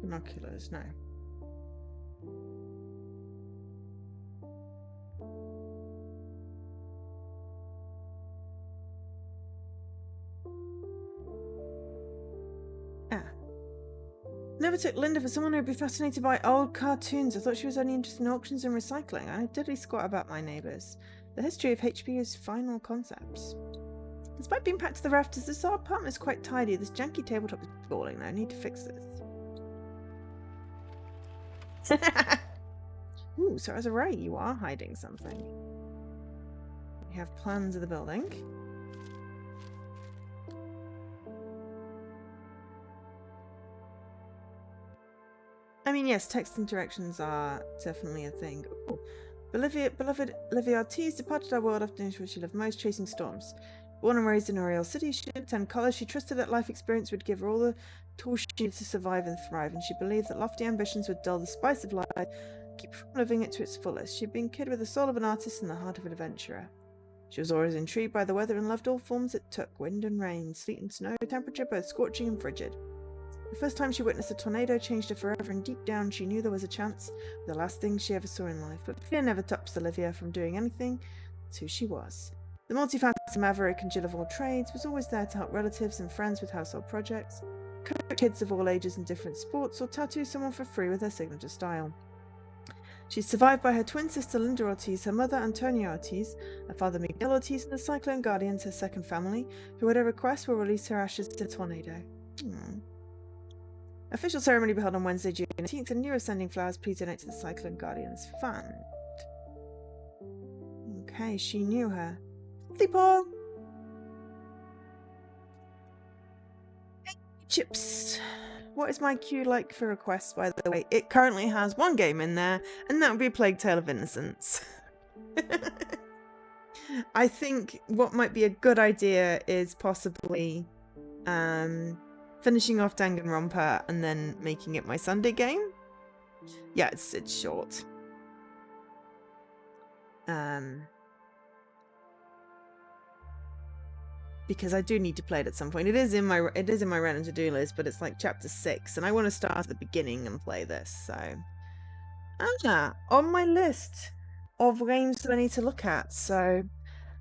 Binoculars, no. Never took Linda for someone who'd be fascinated by old cartoons. I thought she was only interested in auctions and recycling. I diddly squat about my neighbours. The history of HPU's final concepts. Despite being packed to the rafters, this apartment is quite tidy. This janky tabletop is falling though. I need to fix this. Ooh, so as a Ray, you are hiding something. We have plans of the building. I mean, yes, text interactions are definitely a thing. Ooh. Beloved Olivia Ortiz departed our world after doing what she loved most, chasing storms. Born and raised in Oriel City, she didn't attend college. She trusted that life experience would give her all the tools she needed to survive and thrive, and she believed that lofty ambitions would dull the spice of life, keep her from living it to its fullest. She'd been a kid with the soul of an artist and the heart of an adventurer. She was always intrigued by the weather and loved all forms it took: wind and rain, sleet and snow, temperature both scorching and frigid. The first time she witnessed a tornado changed her forever, and deep down she knew there was a chance, the last thing she ever saw in life. But fear never stops Olivia from doing anything. That's who she was. The multifaceted maverick and Jill of all trades was always there to help relatives and friends with household projects, coach kids of all ages in different sports, or tattoo someone for free with her signature style. She's survived by her twin sister Linda Ortiz, her mother Antonia Ortiz, her father Miguel Ortiz, and the Cyclone Guardians, her second family, who at her request will release her ashes in a tornado. Official ceremony be held on Wednesday, June 18th, and new ascending flowers please donate to the Cyclone Guardians Fund. Okay, she knew her. Hey, Paul! Hey, Chips! What is my queue like for requests, by the way? It currently has one game in there, and that would be Plague Tale of Innocence. I think what might be a good idea is possibly finishing off Danganronpa and then making it my Sunday game. Yeah, it's short. Because I do need to play it at some point. It is in my random to-do list, but it's like chapter 6, and I want to start at the beginning and play this. So, on my list of games that I need to look at. So,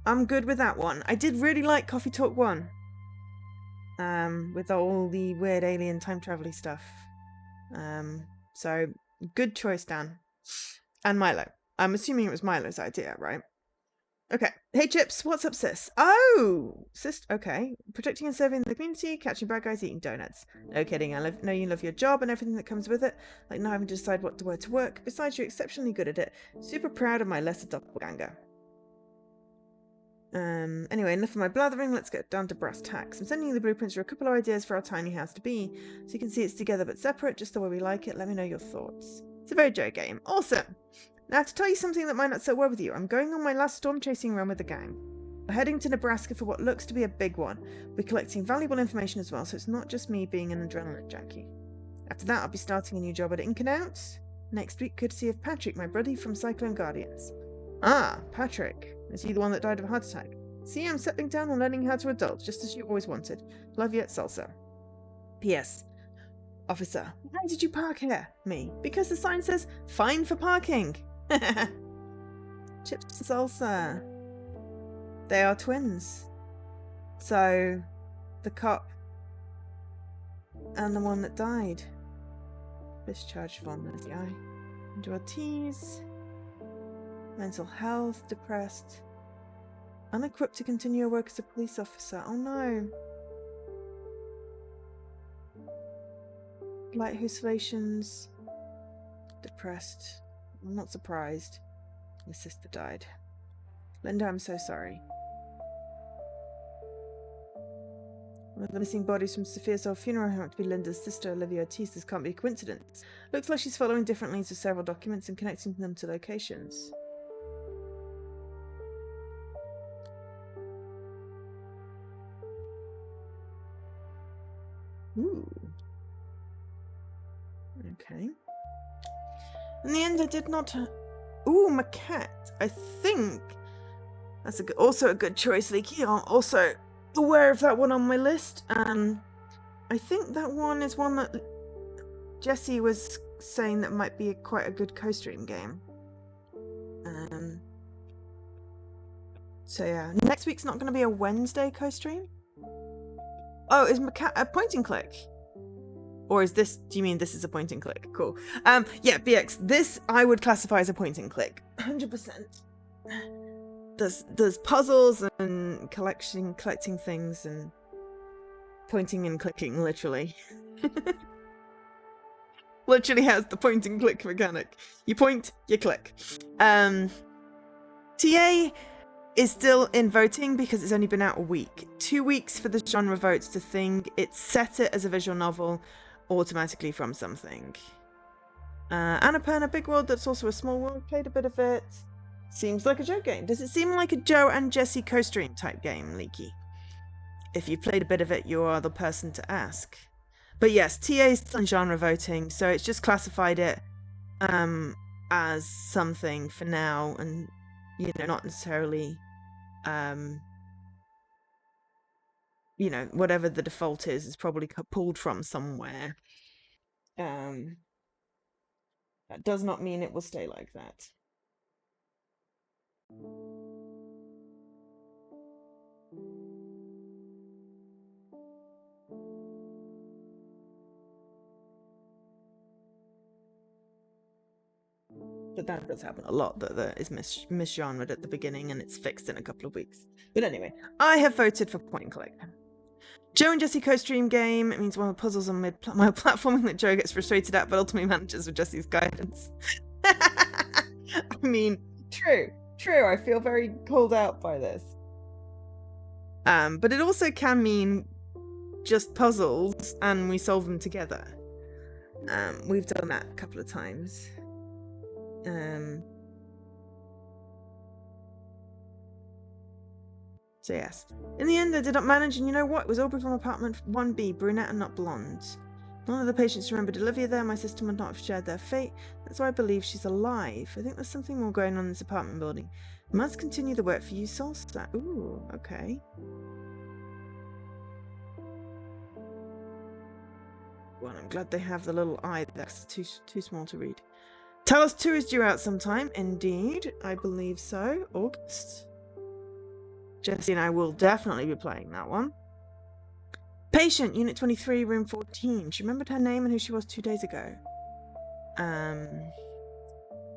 I'm good with that one. I did really like Coffee Talk 1. With all the weird alien time travel-y stuff. So good choice, Dan. And Milo. I'm assuming it was Milo's idea, right? Okay. Hey, Chips, what's up, sis? Oh, sis. Okay. Protecting and serving the community, catching bad guys, eating donuts. No kidding. I know you love your job and everything that comes with it. Like not having to decide what to wear to work. Besides, you're exceptionally good at it. Super proud of my lesser doppelganger. Anyway, enough of my blathering, let's get down to brass tacks. I'm sending you the blueprints for a couple of ideas for our tiny house to be, so you can see it's together but separate, just the way we like it. Let me know your thoughts. It's a very Joe game. Awesome! Now, to tell you something that might not sit well with you, I'm going on my last storm chasing run with the gang. We're heading to Nebraska for what looks to be a big one. We're collecting valuable information as well, so it's not just me being an adrenaline junkie. After that, I'll be starting a new job at Ink and Out. Next week, courtesy of Patrick, my buddy from Cyclone Guardians. Ah, Patrick. Is he the one that died of a heart attack? See, I'm settling down and learning how to adult, just as you always wanted. Love you, Salsa. P.S. Officer, why did you park here? Me. Because the sign says, fine for parking. Chips and Salsa. They are twins. So, the cop and the one that died. Discharge from this guy. And Ortiz. Mental health, depressed. Unequipped to continue her work as a police officer. Oh no. Light hallucinations. Depressed. I'm not surprised. Your sister died. Linda, I'm so sorry. One of the missing bodies from Sophia's old funeral happened to be Linda's sister, Olivia Ortiz. This can't be a coincidence. Looks like she's following different leads with several documents and connecting them to locations. Ooh. Okay. In the end, I did not... Ooh, Maquette. I think that's also a good choice, Leaky. I'm also aware of that one on my list. I think that one is one that Jesse was saying that might be quite a good co-stream game. So yeah, next week's not going to be a Wednesday co-stream. Oh, is Maquette a point and click? Or is this, do you mean this is a point and click? Cool. Yeah, BX, this I would classify as a point and click. 100%. There's puzzles and collecting things and pointing and clicking, literally. Literally has the point and click mechanic. You point, you click. TA is still in voting because it's only been out a week. 2 weeks for the genre votes to think. It's set it as a visual novel automatically from something. Annapurna, big world that's also a small world. Played a bit of it. Seems like a Joe game. Does it seem like a Joe and Jesse co-stream type game, Leaky? If you've played a bit of it, you are the person to ask. But yes, TA is still in genre voting, so it's just classified it as something for now, and not necessarily whatever the default is probably pulled from somewhere. That does not mean it will stay like that. But that does happen a lot, that is misgenred at the beginning and it's fixed in a couple of weeks. But anyway, I have voted for point and click. Joe and Jesse co-stream game. It means one of the puzzles on my platforming that Joe gets frustrated at, but ultimately manages with Jesse's guidance. I mean, true. I feel very called out by this. But it also can mean just puzzles and we solve them together. We've done that a couple of times. So yes. In the end, I did not manage, and you know what? It was Aubrey from apartment 1B, brunette and not blonde. None of the patients remembered Olivia there. My system would not have shared their fate. That's why I believe she's alive. I think there's something more going on in this apartment building. Must continue the work for you, Solstar. Ooh, okay. Well, I'm glad they have the little eye. That's too small to read. Talos 2 is due out sometime. Indeed, I believe so. August. Jesse and I will definitely be playing that one. Patient, Unit 23, Room 14. She remembered her name and who she was 2 days ago.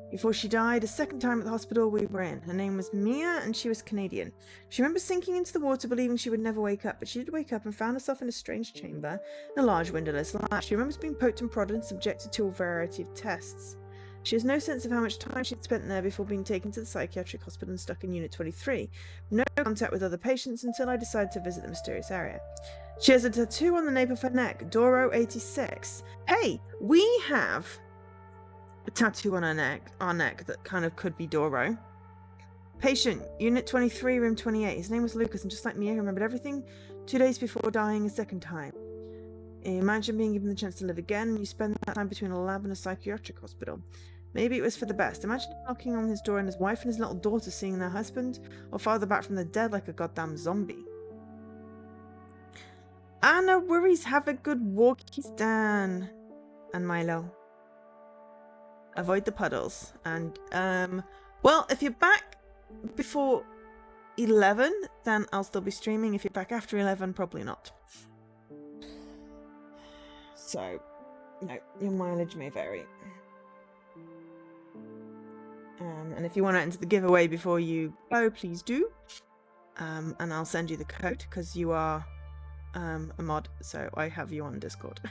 Before she died, a second time at the hospital we were in. Her name was Mia and she was Canadian. She remembers sinking into the water believing she would never wake up, but she did wake up and found herself in a strange chamber in a large windowless lab. She remembers being poked and prodded and subjected to a variety of tests. She has no sense of how much time she'd spent there before being taken to the psychiatric hospital and stuck in Unit 23. No contact with other patients until I decided to visit the mysterious area. She has a tattoo on the nape of her neck, Doro 86. Hey, we have a tattoo on our neck that kind of could be Doro. Patient, Unit 23, Room 28. His name was Lucas, and just like me, he remembered everything 2 days before dying a second time. Imagine being given the chance to live again, and you spend that time between a lab and a psychiatric hospital. Maybe it was for the best. Imagine knocking on his door and his wife and his little daughter seeing their husband or father back from the dead like a goddamn zombie. No worries. Have a good walk, Dan. And Milo. Avoid the puddles. And, well, if you're back before 11, then I'll still be streaming. If you're back after 11, probably not. So, no, your mileage may vary. And if you want to enter the giveaway before you go, please do. And I'll send you the code because you are a mod, so I have you on Discord.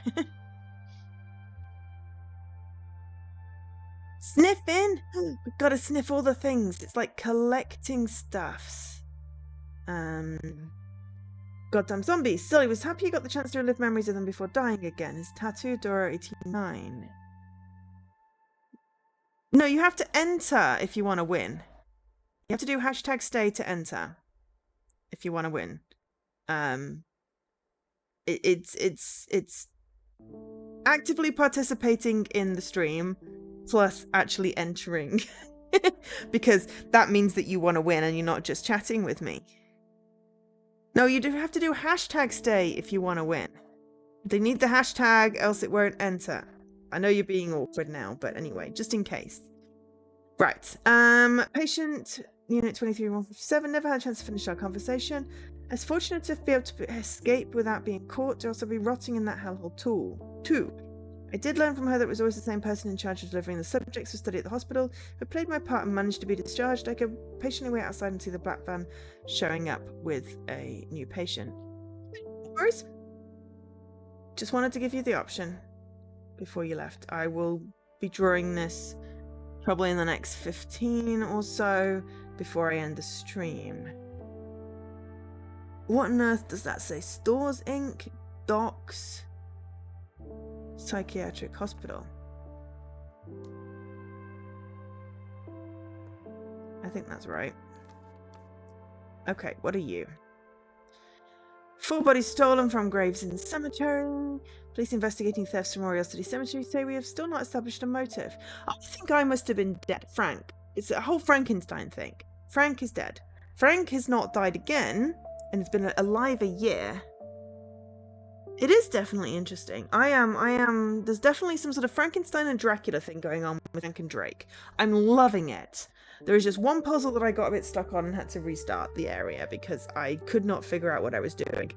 Sniffing! We've got to sniff all the things. It's like collecting stuffs. Goddamn zombies. Still, he was happy he got the chance to relive memories of them before dying again. His tattoo, Dora 89. No, you have to enter if you want to win. You have to do #stay to enter if you want to win. It's actively participating in the stream plus actually entering because that means that you want to win and you're not just chatting with me. No, you do have to do #stay if you want to win. They need the hashtag, else it won't enter. I know you're being awkward now, but anyway, just in case. Right. Patient, Unit 23-157, never had a chance to finish our conversation. I was fortunate to be able to escape without being caught, or else I'd be rotting in that hellhole too. I did learn from her that it was always the same person in charge of delivering the subjects for study at the hospital. I played my part and managed to be discharged. I could patiently wait outside and see the black van showing up with a new patient. No worries. Just wanted to give you the option before you left. I will be drawing this probably in the next 15 or so before I end the stream. What on earth does that say? Stores Inc. Docs Psychiatric Hospital. I think that's right. Okay, what are you? 4 bodies stolen from graves in cemetery. Police investigating thefts from Oriole City Cemetery say we have still not established a motive. I think I must have been dead. Frank. It's a whole Frankenstein thing. Frank is dead. Frank has not died again and has been alive a year. It is definitely interesting. There's definitely some sort of Frankenstein and Dracula thing going on with Frank and Drake. I'm loving it. There is just one puzzle that I got a bit stuck on and had to restart the area because I could not figure out what I was doing.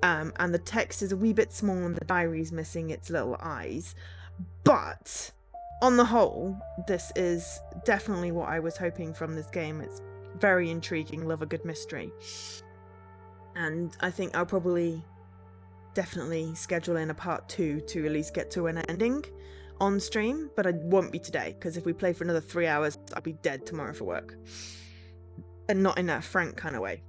And the text is a wee bit small and the diary's missing its little eyes. But on the whole, this is definitely what I was hoping from this game. It's very intriguing, love a good mystery. And I think I'll probably definitely schedule in a part 2 to at least get to an ending on stream, but I won't be today, because if we play for another 3 hours, I'll be dead tomorrow for work. And not in a frank kind of way.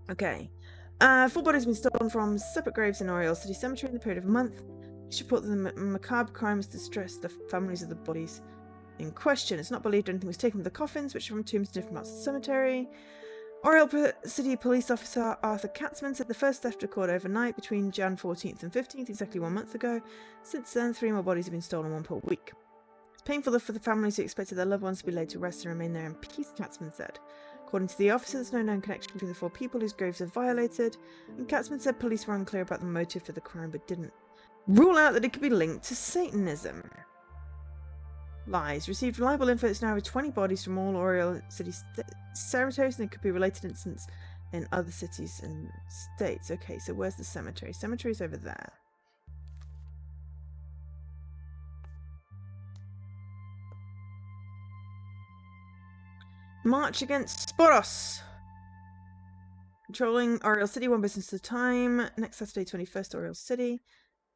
Okay. 4 bodies have been stolen from separate graves in Oriole City Cemetery in the period of a month. Police report that the macabre crimes distress the families of the bodies in question. It's not believed anything was taken from the coffins, which are from tombs in different parts of the cemetery. Oriole City Police Officer Arthur Katzman said the first theft occurred overnight between Jan 14th and 15th, exactly 1 month ago. Since then, 3 more bodies have been stolen, 1 per week. It's painful for the families who expected their loved ones to be laid to rest and remain there in peace, Katzman said. According to the officer, there's no known connection between the 4 people whose graves are violated, and Katzman said police were unclear about the motive for the crime but didn't rule out that it could be linked to Satanism. Lies. Received reliable info that's now over 20 bodies from all Oriole City cemeteries, and it could be related incidents in other cities and states. Okay, so where's the cemetery? Cemetery's over there. March against Sporos. Controlling Oriole City, 1 business at a time. Next Saturday, 21st, Oriole City.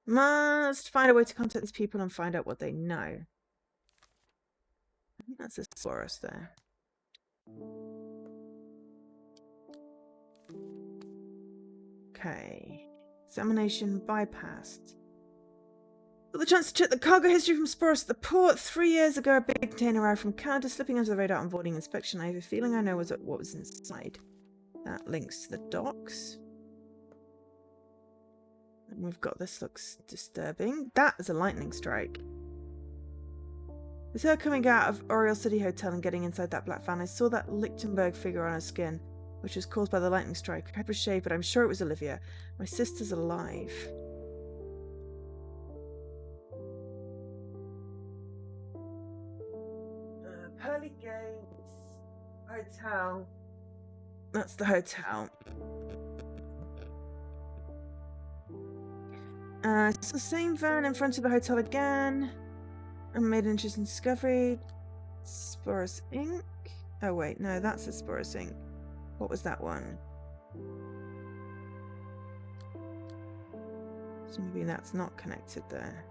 Must find a way to contact these people and find out what they know. I think that's a Sporos there. Okay. Examination bypassed. Got the chance to check the cargo history from Sporos at the port. 3 years ago, a big container arrived from Canada, slipping under the radar on boarding inspection. I have a feeling I know what was inside. That links to the docks. And we've got this, looks disturbing. That is a lightning strike. It's her coming out of Oriole City Hotel and getting inside that black van. I saw that Lichtenberg figure on her skin, which was caused by the lightning strike. Her head was shaved, but I'm sure it was Olivia. My sister's alive. Pearly Gates Hotel. That's the hotel. It's the same van in front of the hotel again. I made an interesting discovery. Sporus Inc. Oh wait, no, that's a Sporus Inc. What was that one? So maybe that's not connected there.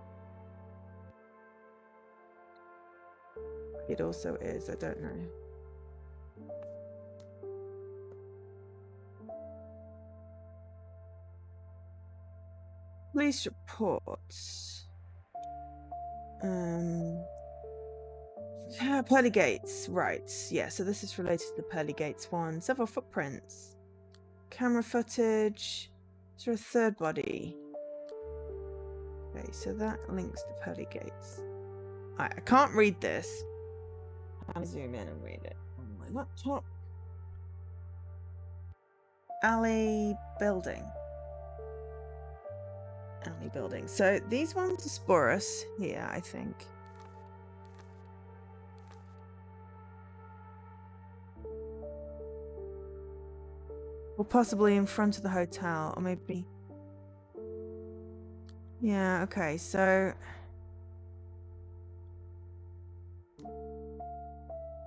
It also is, I don't know. Police reports. Pearly Gates, right. Yeah, so this is related to the Pearly Gates one. Several footprints. Camera footage. Is there a third body? Okay, so that links to Pearly Gates. I can't read this. I'll zoom in and read it on my laptop. Alley building. Alley building. So these ones are Sporus here, I think. Or possibly in front of the hotel, or maybe. Yeah, okay, so.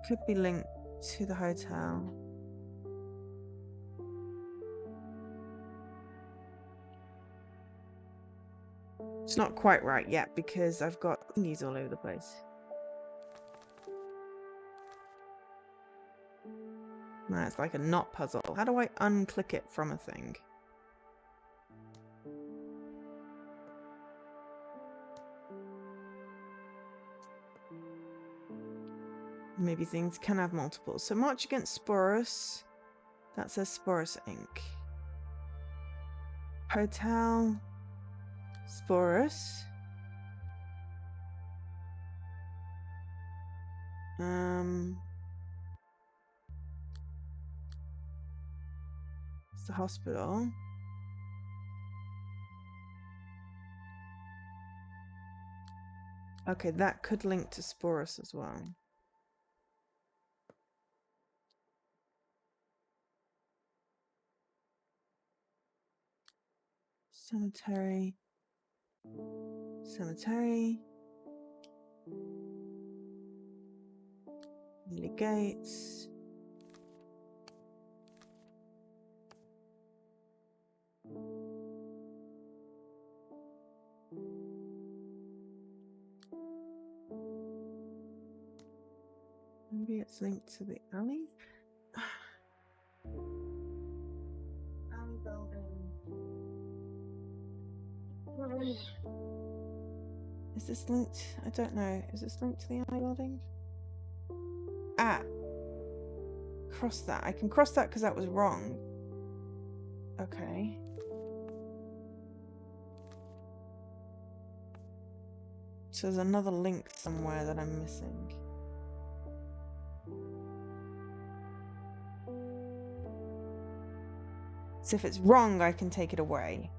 Could be linked to the hotel. It's not quite right yet because I've got thingies all over the place. No, it's like a knot puzzle. How do I unclick it from a thing? Maybe things can have multiples. So March against Sporus. That says Sporus Inc. Hotel. Sporus. It's the hospital. Okay, that could link to Sporus as well. Cemetery. Cemetery. Lily Gates. Maybe it's linked to the alley? Alley building. Is this linked? I don't know. Is this linked to the alley building? Ah! Cross that. I can cross that because that was wrong. Okay. So there's another link somewhere that I'm missing. So if it's wrong, I can take it away.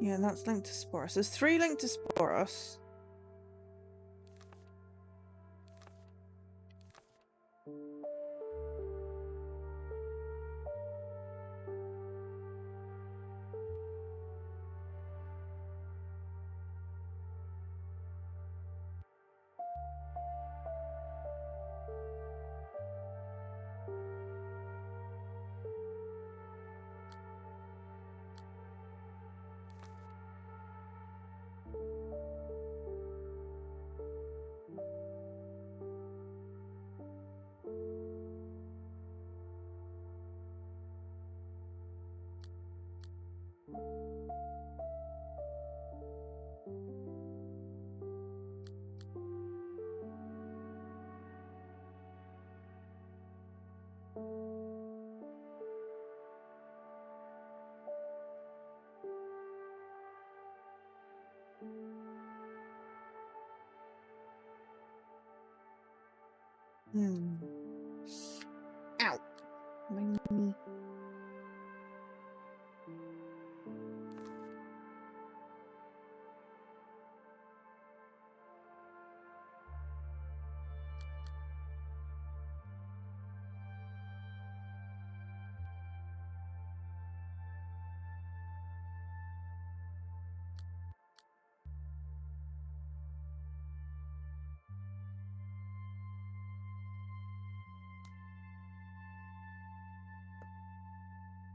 Yeah, that's linked to Sporos. There's 3 linked to Sporos. Ow.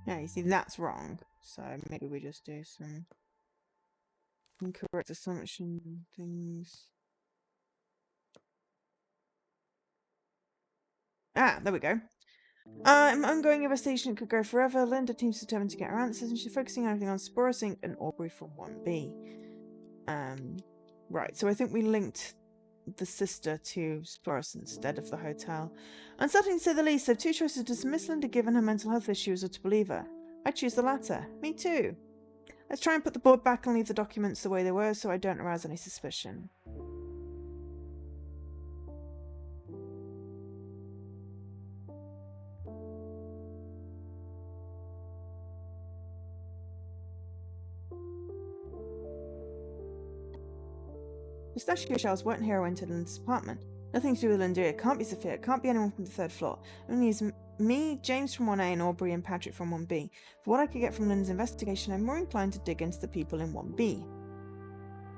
Yeah, you see, that's wrong. So maybe we just do some incorrect assumption things. Ah, there we go. Ongoing investigation could go forever. Linda team's determined to get her answers, and she's focusing everything on Sporos Inc. and Aubrey from 1B. Right, so I think we linked the sister to Sporos instead of the hotel. Unsettling to say the least, I have 2 choices: to dismiss Linda given her mental health issues, or to believe her. I choose the latter. Me too. Let's try and put the board back and leave the documents the way they were so I don't arouse any suspicion. Pistachio shells weren't here or entered Linda's apartment. Nothing to do with Linda. It can't be Sophia. It can't be anyone from the 3rd floor. It only is me, James from 1A, and Aubrey and Patrick from 1B. For what I could get from Linda's investigation, I'm more inclined to dig into the people in 1B.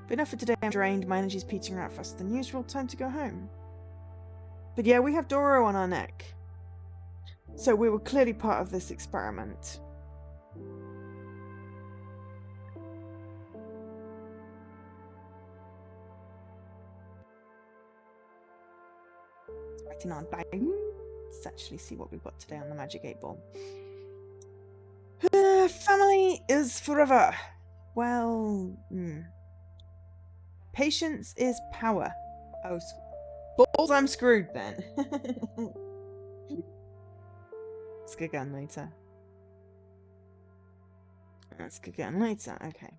But enough for today. I'm drained. My energy's petering out faster than usual. Time to go home. But yeah, we have Doro on our neck. So we were clearly part of this experiment. Writing on bang. Let's actually see what we've got today on the Magic 8 Ball. Family is forever. Well, patience is power. Oh, balls, I'm screwed then. Let's go again later. Let's go again later. Okay.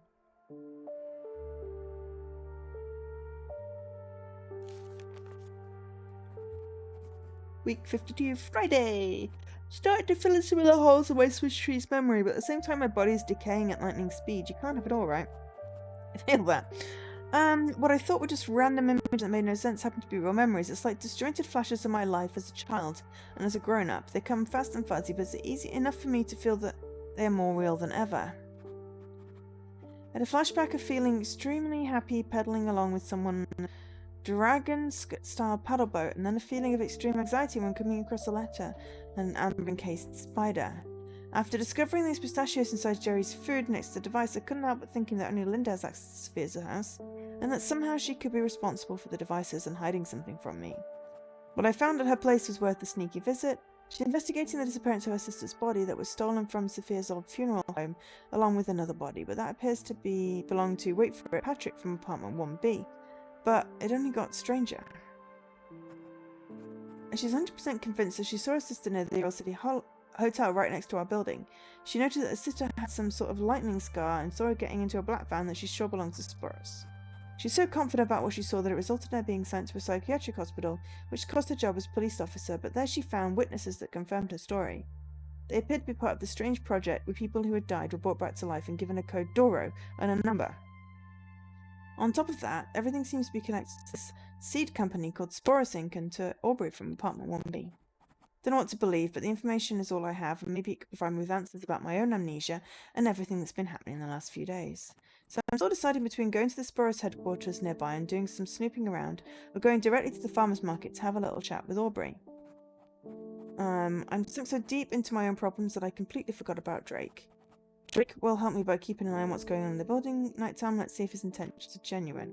Week 52, Friday. Starting to fill in some of the holes in my Swiss tree's memory, but at the same time my body is decaying at lightning speed. You can't have it all, right? I feel that. What I thought were just random images that made no sense happened to be real memories. It's like disjointed flashes of my life as a child and as a grown-up. They come fast and fuzzy, but it's easy enough for me to feel that they are more real than ever. I had a flashback of feeling extremely happy pedaling along with someone on a dragon-style paddle boat, and then a feeling of extreme anxiety when coming across a letter and an amber-encased spider. After discovering these pistachios inside Jerry's food next to the device, I couldn't help but thinking that only Linda has access to Sophia's house, and that somehow she could be responsible for the devices and hiding something from me. What I found at her place was worth a sneaky visit. She's investigating the disappearance of her sister's body that was stolen from Sophia's old funeral home, along with another body, but that appears to belong to, wait for it, Patrick from apartment 1B. But it only got stranger. And she's 100% convinced that she saw her sister near the Royal City Hotel right next to our building. She noted that her sister had some sort of lightning scar and saw her getting into a black van that she's sure belongs to Sporus. She's so confident about what she saw that it resulted in her being sent to a psychiatric hospital, which cost her job as police officer, but there she found witnesses that confirmed her story. They appeared to be part of this strange project where people who had died were brought back to life and given a code Doro and a number. On top of that, everything seems to be connected to this seed company called Sporus Inc. and to Aubrey from apartment 1B. Don't know what to believe, but the information is all I have, and maybe it could provide me with answers about my own amnesia and everything that's been happening in the last few days. So I'm still deciding between going to the Sporus headquarters nearby and doing some snooping around, or going directly to the farmer's market to have a little chat with Aubrey. I'm sunk so deep into my own problems that I completely forgot about Drake. Drake will help me by keeping an eye on what's going on in the building. Nighttime, let's see if his intentions are genuine.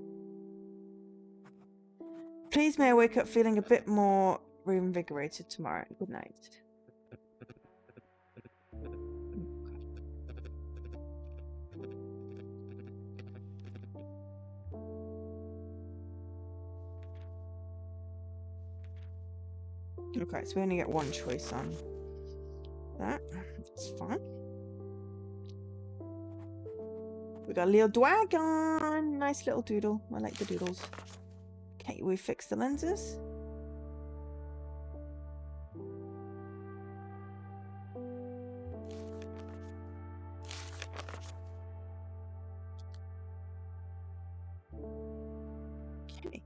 Please may I wake up feeling a bit more reinvigorated tomorrow. Good night. Okay, so we only get one choice on that. That's fine. We got a little dragon. Nice little doodle. I like the doodles. Okay, we fixed the lenses. Okay.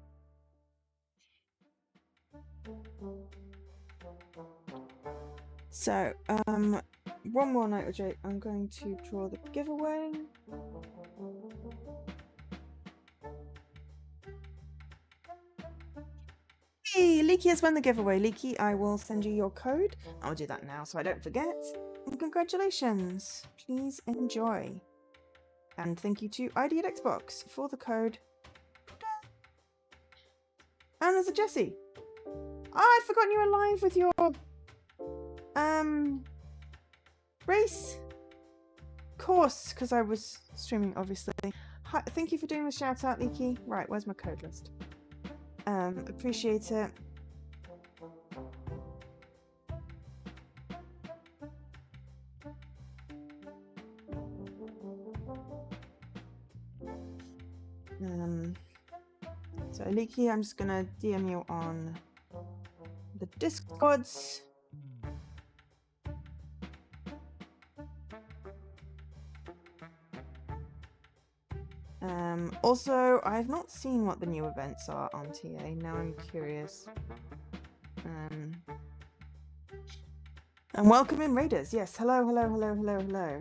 So, one more night with Jake. I'm going to draw the giveaway. Hey, Leaky has won the giveaway. Leaky, I will send you your code. I'll do that now so I don't forget. And congratulations. Please enjoy. And thank you to ID at Xbox for the code. And there's a Jessie. Oh, I'd forgotten you were live with your race course, because I was streaming, obviously. Hi, thank you for doing the shout out, Leaky. Right, where's my code list? Appreciate it. So Leaky, I'm just gonna DM you on the Discords. Also, I've not seen what the new events are on TA. Now I'm curious. And welcome in, Raiders. Yes, hello, hello, hello, hello, hello.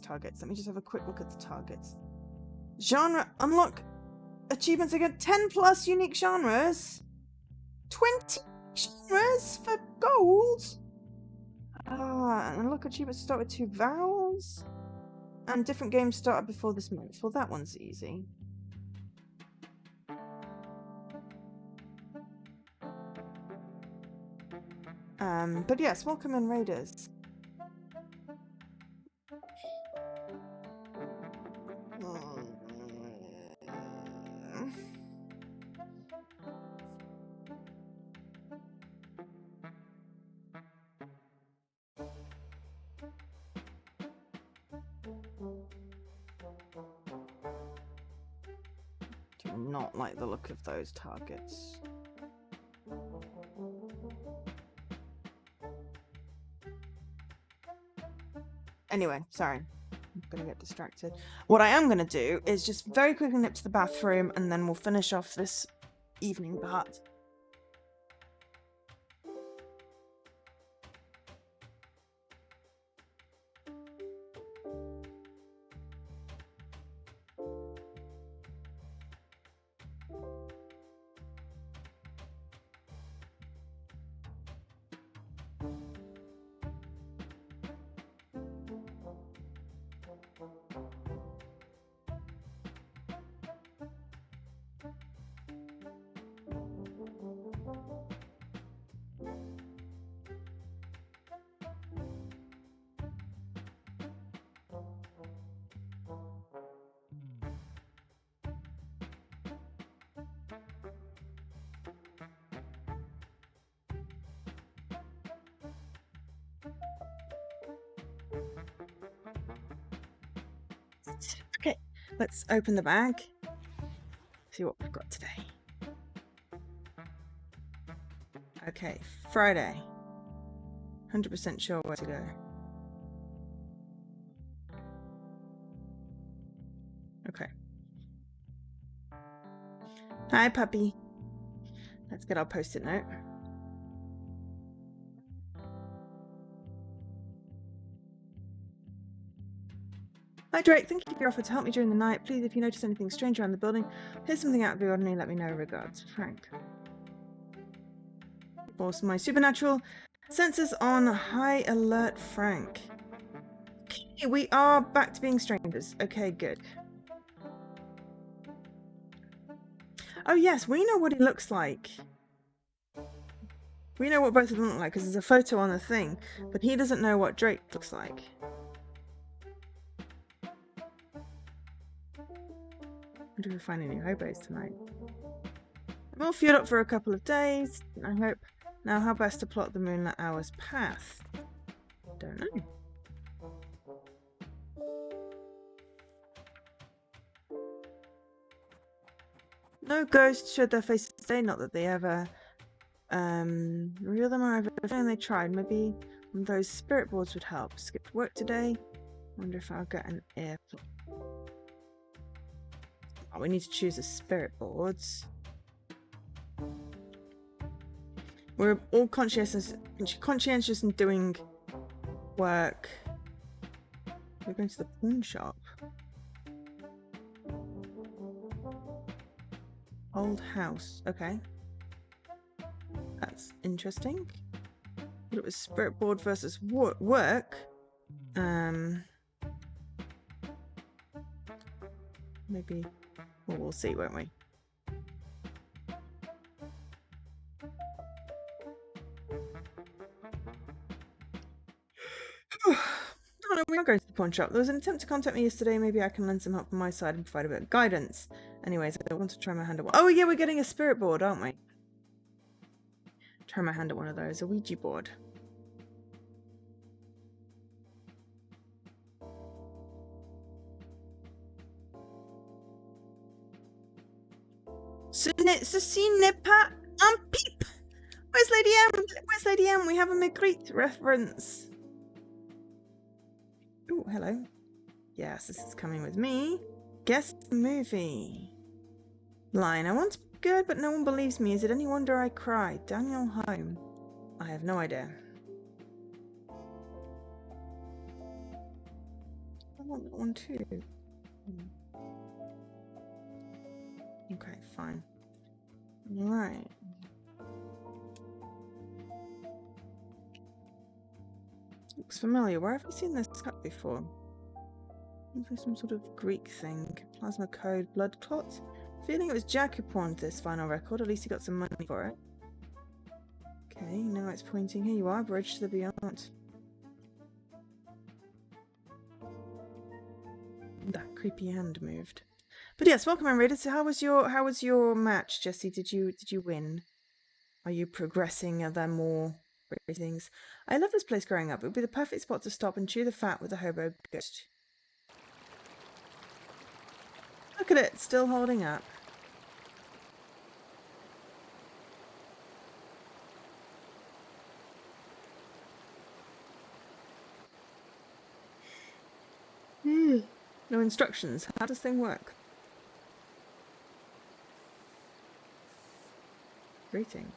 Targets. Let me just have a quick look at the targets. Genre unlock achievements again. 10 plus unique genres. 20 genres for gold. And unlock achievements start with 2 vowels. And different games started before this month. Well, that one's easy. But yes, welcome in, Raiders. do not like the look of those targets. Anyway, sorry. I'm gonna get distracted. What I am gonna do is just very quickly nip to the bathroom and then we'll finish off this evening part. Okay, let's open the bag. See what we've got today. Okay, Friday. 100% sure where to go. Okay. Hi, puppy. Let's get our post-it note. Hi, Drake. Thank you for your offer to help me during the night. Please, if you notice anything strange around the building, here's something out of the ordinary, let me know. Regards, Frank. Also, my supernatural senses on high alert, Frank. Okay, we are back to being strangers. Okay, good. Oh, yes, we know what he looks like. We know what both of them look like because there's a photo on the thing, but he doesn't know what Drake looks like. Do we find any hobos tonight? I'm all fueled up for a couple of days, I hope. Now, how best to plot the moonlit hour's path? Don't know. No ghosts showed their faces today, not that they ever reveal them or everything they tried. Maybe one of those spirit boards would help. Skipped work today. Wonder if I'll get an earplug. Oh, we need to choose the spirit boards. We're all conscientious and doing work. We're going to the pawn shop. Old house. Okay. That's interesting. But it was spirit board versus work. Maybe. Well, we'll see, won't we? Oh no, we are going to the pawn shop. There was an attempt to contact me yesterday. Maybe I can lend some help on my side and provide a bit of guidance. Anyways, I want to try my hand at one. Oh yeah, we're getting a spirit board, aren't we? Try my hand at one of those. A Ouija board. Pas un peep. Where's Lady M? Where's Lady M? We have a Magritte reference. Oh, hello. Yes, this is coming with me. Guess the movie. Line. I want to be good, but no one believes me. Is it any wonder I cry? Daniel Home. I have no idea. I want that one too. Okay, fine. Right. Looks familiar. Where have I seen this cut before? Looks like some sort of Greek thing. Plasma code, blood clot. Feeling it was Jack who pawned this final record. At least he got some money for it. Okay, now it's pointing. Here you are, bridge to the beyond. That creepy hand moved. But yes, welcome, Reader. So how was your match, Jesse? Did you win? Are you progressing? Are there more things? I love this place growing up. It would be the perfect spot to stop and chew the fat with a hobo ghost. Look at it, still holding up. No instructions. How does thing work? Greetings.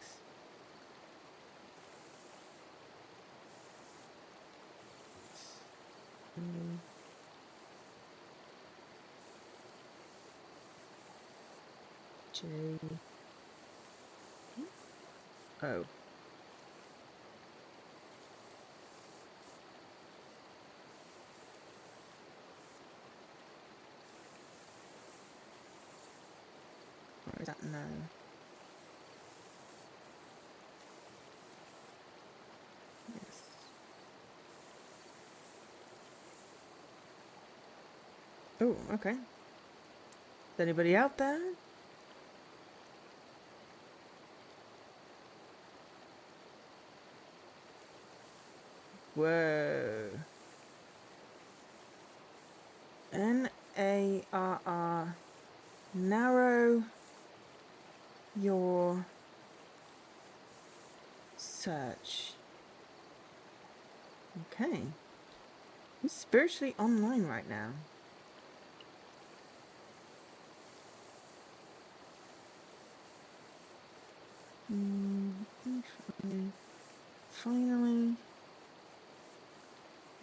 J. O. Or is that no? Yes. Oh, okay. Is anybody out there? Whoa. NARR. Narrow your search. Okay. I'm spiritually online right now. Finally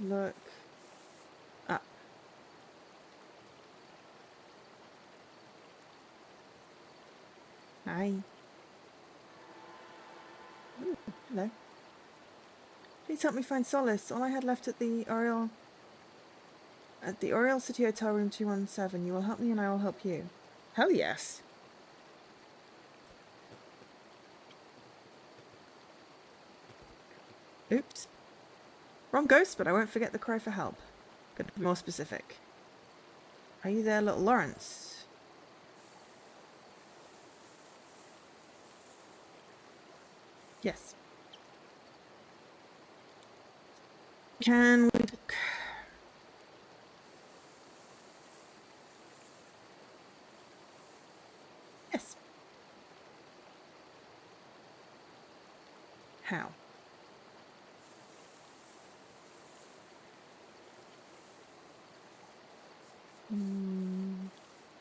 look up. Hi. Ooh, hello. Please help me find solace. All I had left at the Oriole City Hotel Room 217. You will help me and I will help you. Hell yes. Oops. Wrong ghost, but I won't forget the cry for help. Gotta be more specific. Are you there, little Lawrence? Yes. Can we... Yes. How?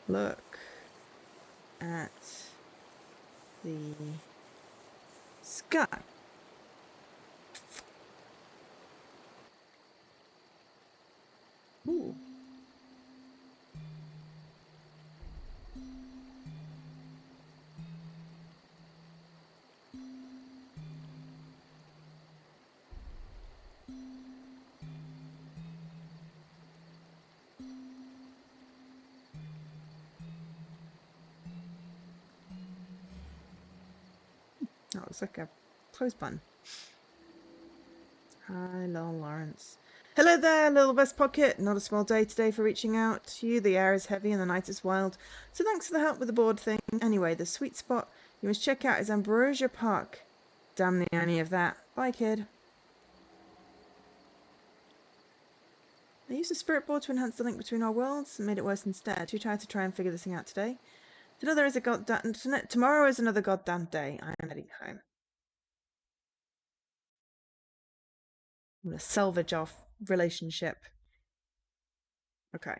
Look at the sky. Ooh. Oh, it's like a close button. Hi, little Lawrence. Hello there, little West Pocket. Not a small day today for reaching out to you. The air is heavy and the night is wild. So thanks for the help with the board thing. Anyway, the sweet spot you must check out is Ambrosia Park. Damn the irony of that. Bye, kid. I used a spirit board to enhance the link between our worlds and made it worse instead. Too tired to try and figure this thing out today. Tomorrow is another goddamn day. I am heading home. I'm gonna salvage our relationship. Okay.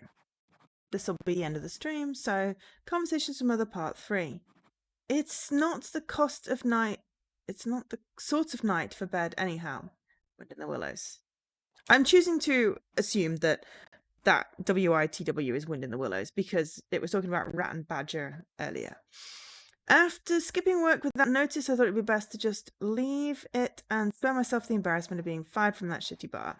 This will be the end of the stream, so Conversations with Mother Part 3. It's not the cost of night. It's not the sort of night for bed anyhow. Wind in the Willows. I'm choosing to assume that WITW is Wind in the Willows because it was talking about Rat and Badger earlier. After skipping work with that notice, I thought it would be best to just leave it and spare myself the embarrassment of being fired from that shitty bar.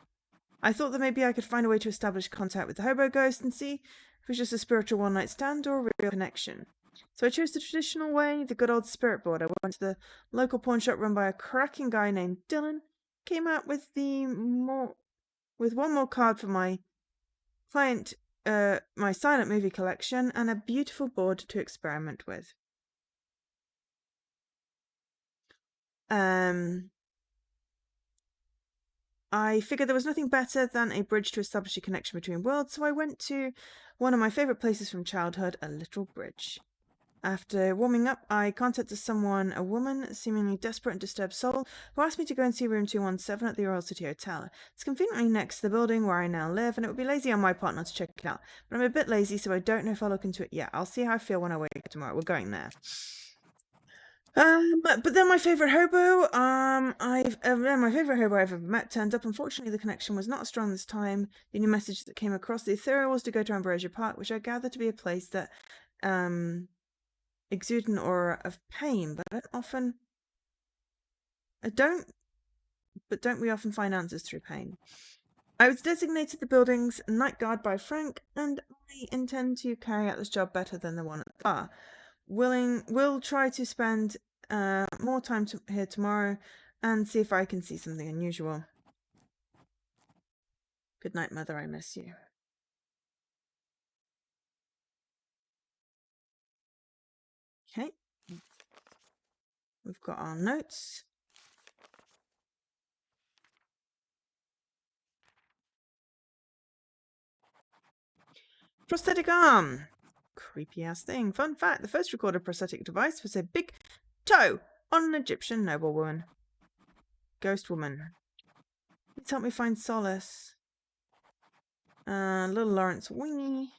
I thought that maybe I could find a way to establish contact with the hobo ghost and see if it was just a spiritual one-night stand or a real connection. So I chose the traditional way, the good old spirit board. I went to the local pawn shop run by a cracking guy named Dylan, came out with one more card for my client, my silent movie collection, and a beautiful board to experiment with. I figured there was nothing better than a bridge to establish a connection between worlds, so I went to one of my favourite places from childhood, a little bridge. After warming up, I contacted someone, a woman, seemingly desperate and disturbed soul, who asked me to go and see room 217 at the Royal City Hotel. It's conveniently next to the building where I now live, and it would be lazy on my part not to check it out. But I'm a bit lazy, so I don't know if I'll look into it yet. I'll see how I feel when I wake up tomorrow. We're going there. But then my favorite hobo, my favorite hobo I've ever met turned up. Unfortunately, the connection was not as strong this time. The new message that came across the ethereal was to go to Ambrosia Park, which I gather to be a place that, exude an aura of pain, but don't we often find answers through pain? I was designated the building's night guard by Frank, and I intend to carry out this job better than the one at the bar. We'll try to spend more time here tomorrow and see if I can see something unusual. Good night, Mother. I miss you. Okay. We've got our notes. Prosthetic arm. Creepy ass thing. Fun fact, the first recorded prosthetic device was a big toe on an Egyptian noblewoman. Ghost woman. Please help me find solace. Little Lawrence Wingy.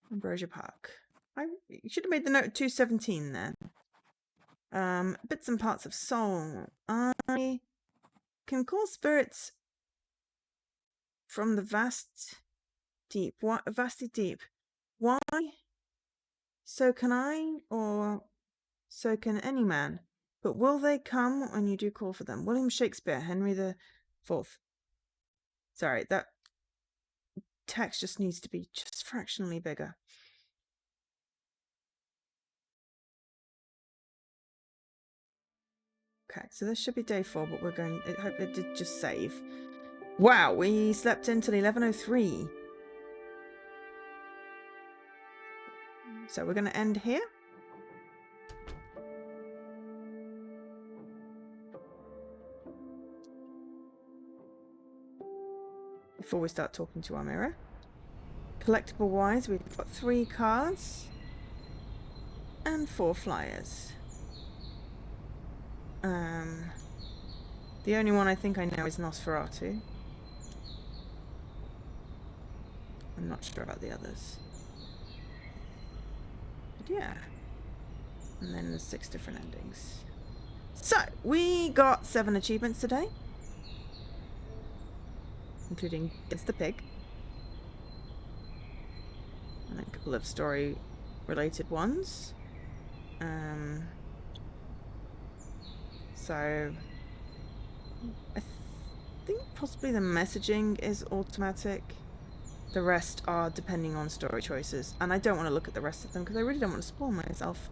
Ambrosia Park. You should have made the note 217 then. Bits and parts of soul. I can call spirits from the vast deep. What? Vasty deep. Why? So can I, or so can any man. But will they come when you do call for them? William Shakespeare, Henry the Fourth. Sorry, that text just needs to be just fractionally bigger. Okay, so this should be day 4, but I hope it did just save. Wow, we slept until 11:03. So we're going to end here. Before we start talking to our mirror. Collectible wise, we've got 3 cards and 4 flyers. The only one I think I know is Nosferatu. I'm not sure about the others. But yeah. And then there's 6 different endings. So, we got 7 achievements today. Including It's the Pig. And a couple of story-related ones. So, I think possibly the messaging is automatic. The rest are depending on story choices. And I don't want to look at the rest of them because I really don't want to spoil myself.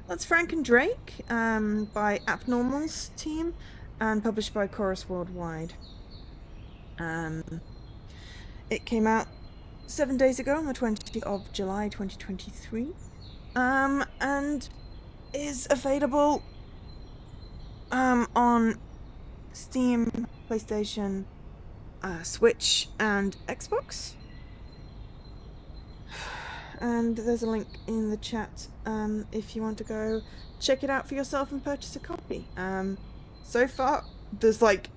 That's Frank and Drake by Abnormal's team and published by Chorus Worldwide. It came out 7 days ago on the 20th of July 2023 and is available on Steam, PlayStation, Switch and Xbox. And there's a link in the chat if you want to go check it out for yourself and purchase a copy. So far there's like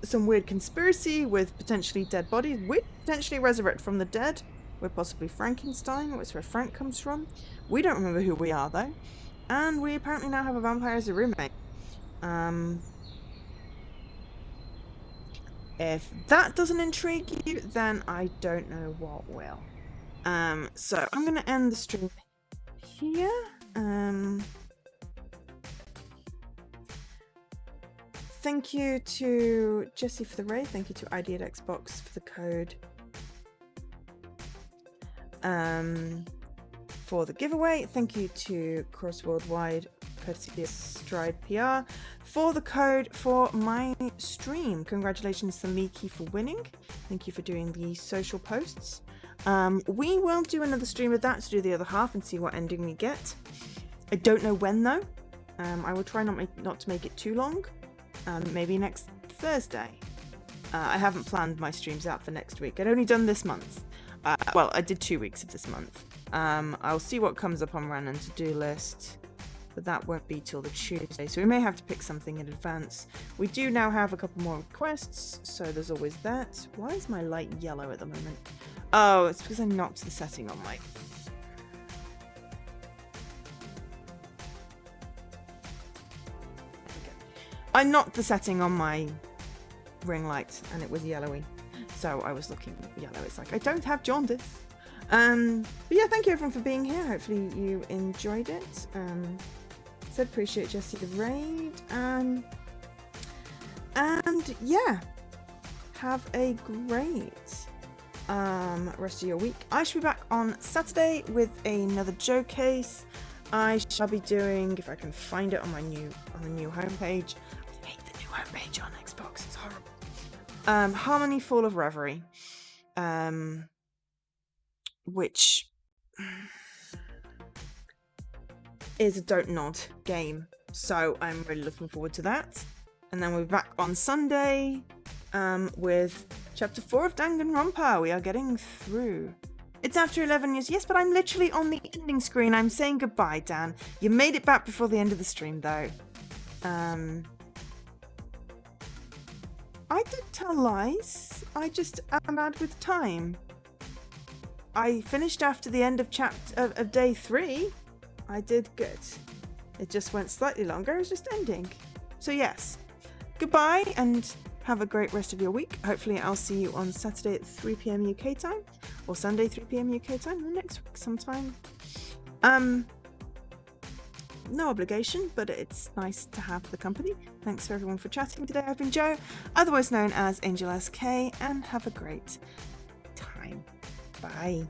some weird conspiracy with potentially dead bodies. We potentially resurrect from the dead. We're possibly Frankenstein, which is where Frank comes from. We don't remember who we are though. And we apparently now have a vampire as a roommate. If that doesn't intrigue you, then I don't know what will. So I'm gonna end the stream here. Thank you to Jesse for the raid. Thank you to ID at Xbox for the code. For the giveaway. Thank you to Cross Worldwide, courtesy of Stride PR, for the code for my stream. Congratulations to Leaky for winning. Thank you for doing the social posts. We will do another stream of that to do the other half and see what ending we get. I don't know when though. I will try not to make it too long. Maybe next Thursday. I haven't planned my streams out for next week. I'd only done this month. Well, I did 2 weeks of this month. I'll see what comes up on random to-do list, but that won't be till the Tuesday, so we may have to pick something in advance. We do now have a couple more requests, so there's always that. Why is my light yellow at the moment? Oh, it's because I knocked the setting on my... I knocked the setting on my ring light and it was yellowy, so I was looking yellow. It's like, I don't have jaundice. But yeah, thank you everyone for being here. Hopefully you enjoyed it. Said appreciate Jessie the raid. And yeah, have a great rest of your week. I shall be back on Saturday with another Joe case. I shall be doing, if I can find it on my new homepage. I hate the new homepage on Xbox. It's horrible. Harmony Fall of Reverie, which is a Don't Nod game. So I'm really looking forward to that. And then we're back on Sunday with Chapter 4 of Danganronpa. We are getting through. It's after 11 years. Yes, but I'm literally on the ending screen. I'm saying goodbye, Dan. You made it back before the end of the stream, though. I did tell lies. I just am bad with time. I finished after the end of of day 3. I did good. It just went slightly longer. It was just ending. So yes, goodbye and have a great rest of your week. Hopefully I'll see you on Saturday at 3 PM UK time, or Sunday 3 PM UK time, or next week sometime. No obligation, but it's nice to have the company. Thanks for everyone for chatting today. I've been Joe, otherwise known as Angel SK, and have a great time. Bye.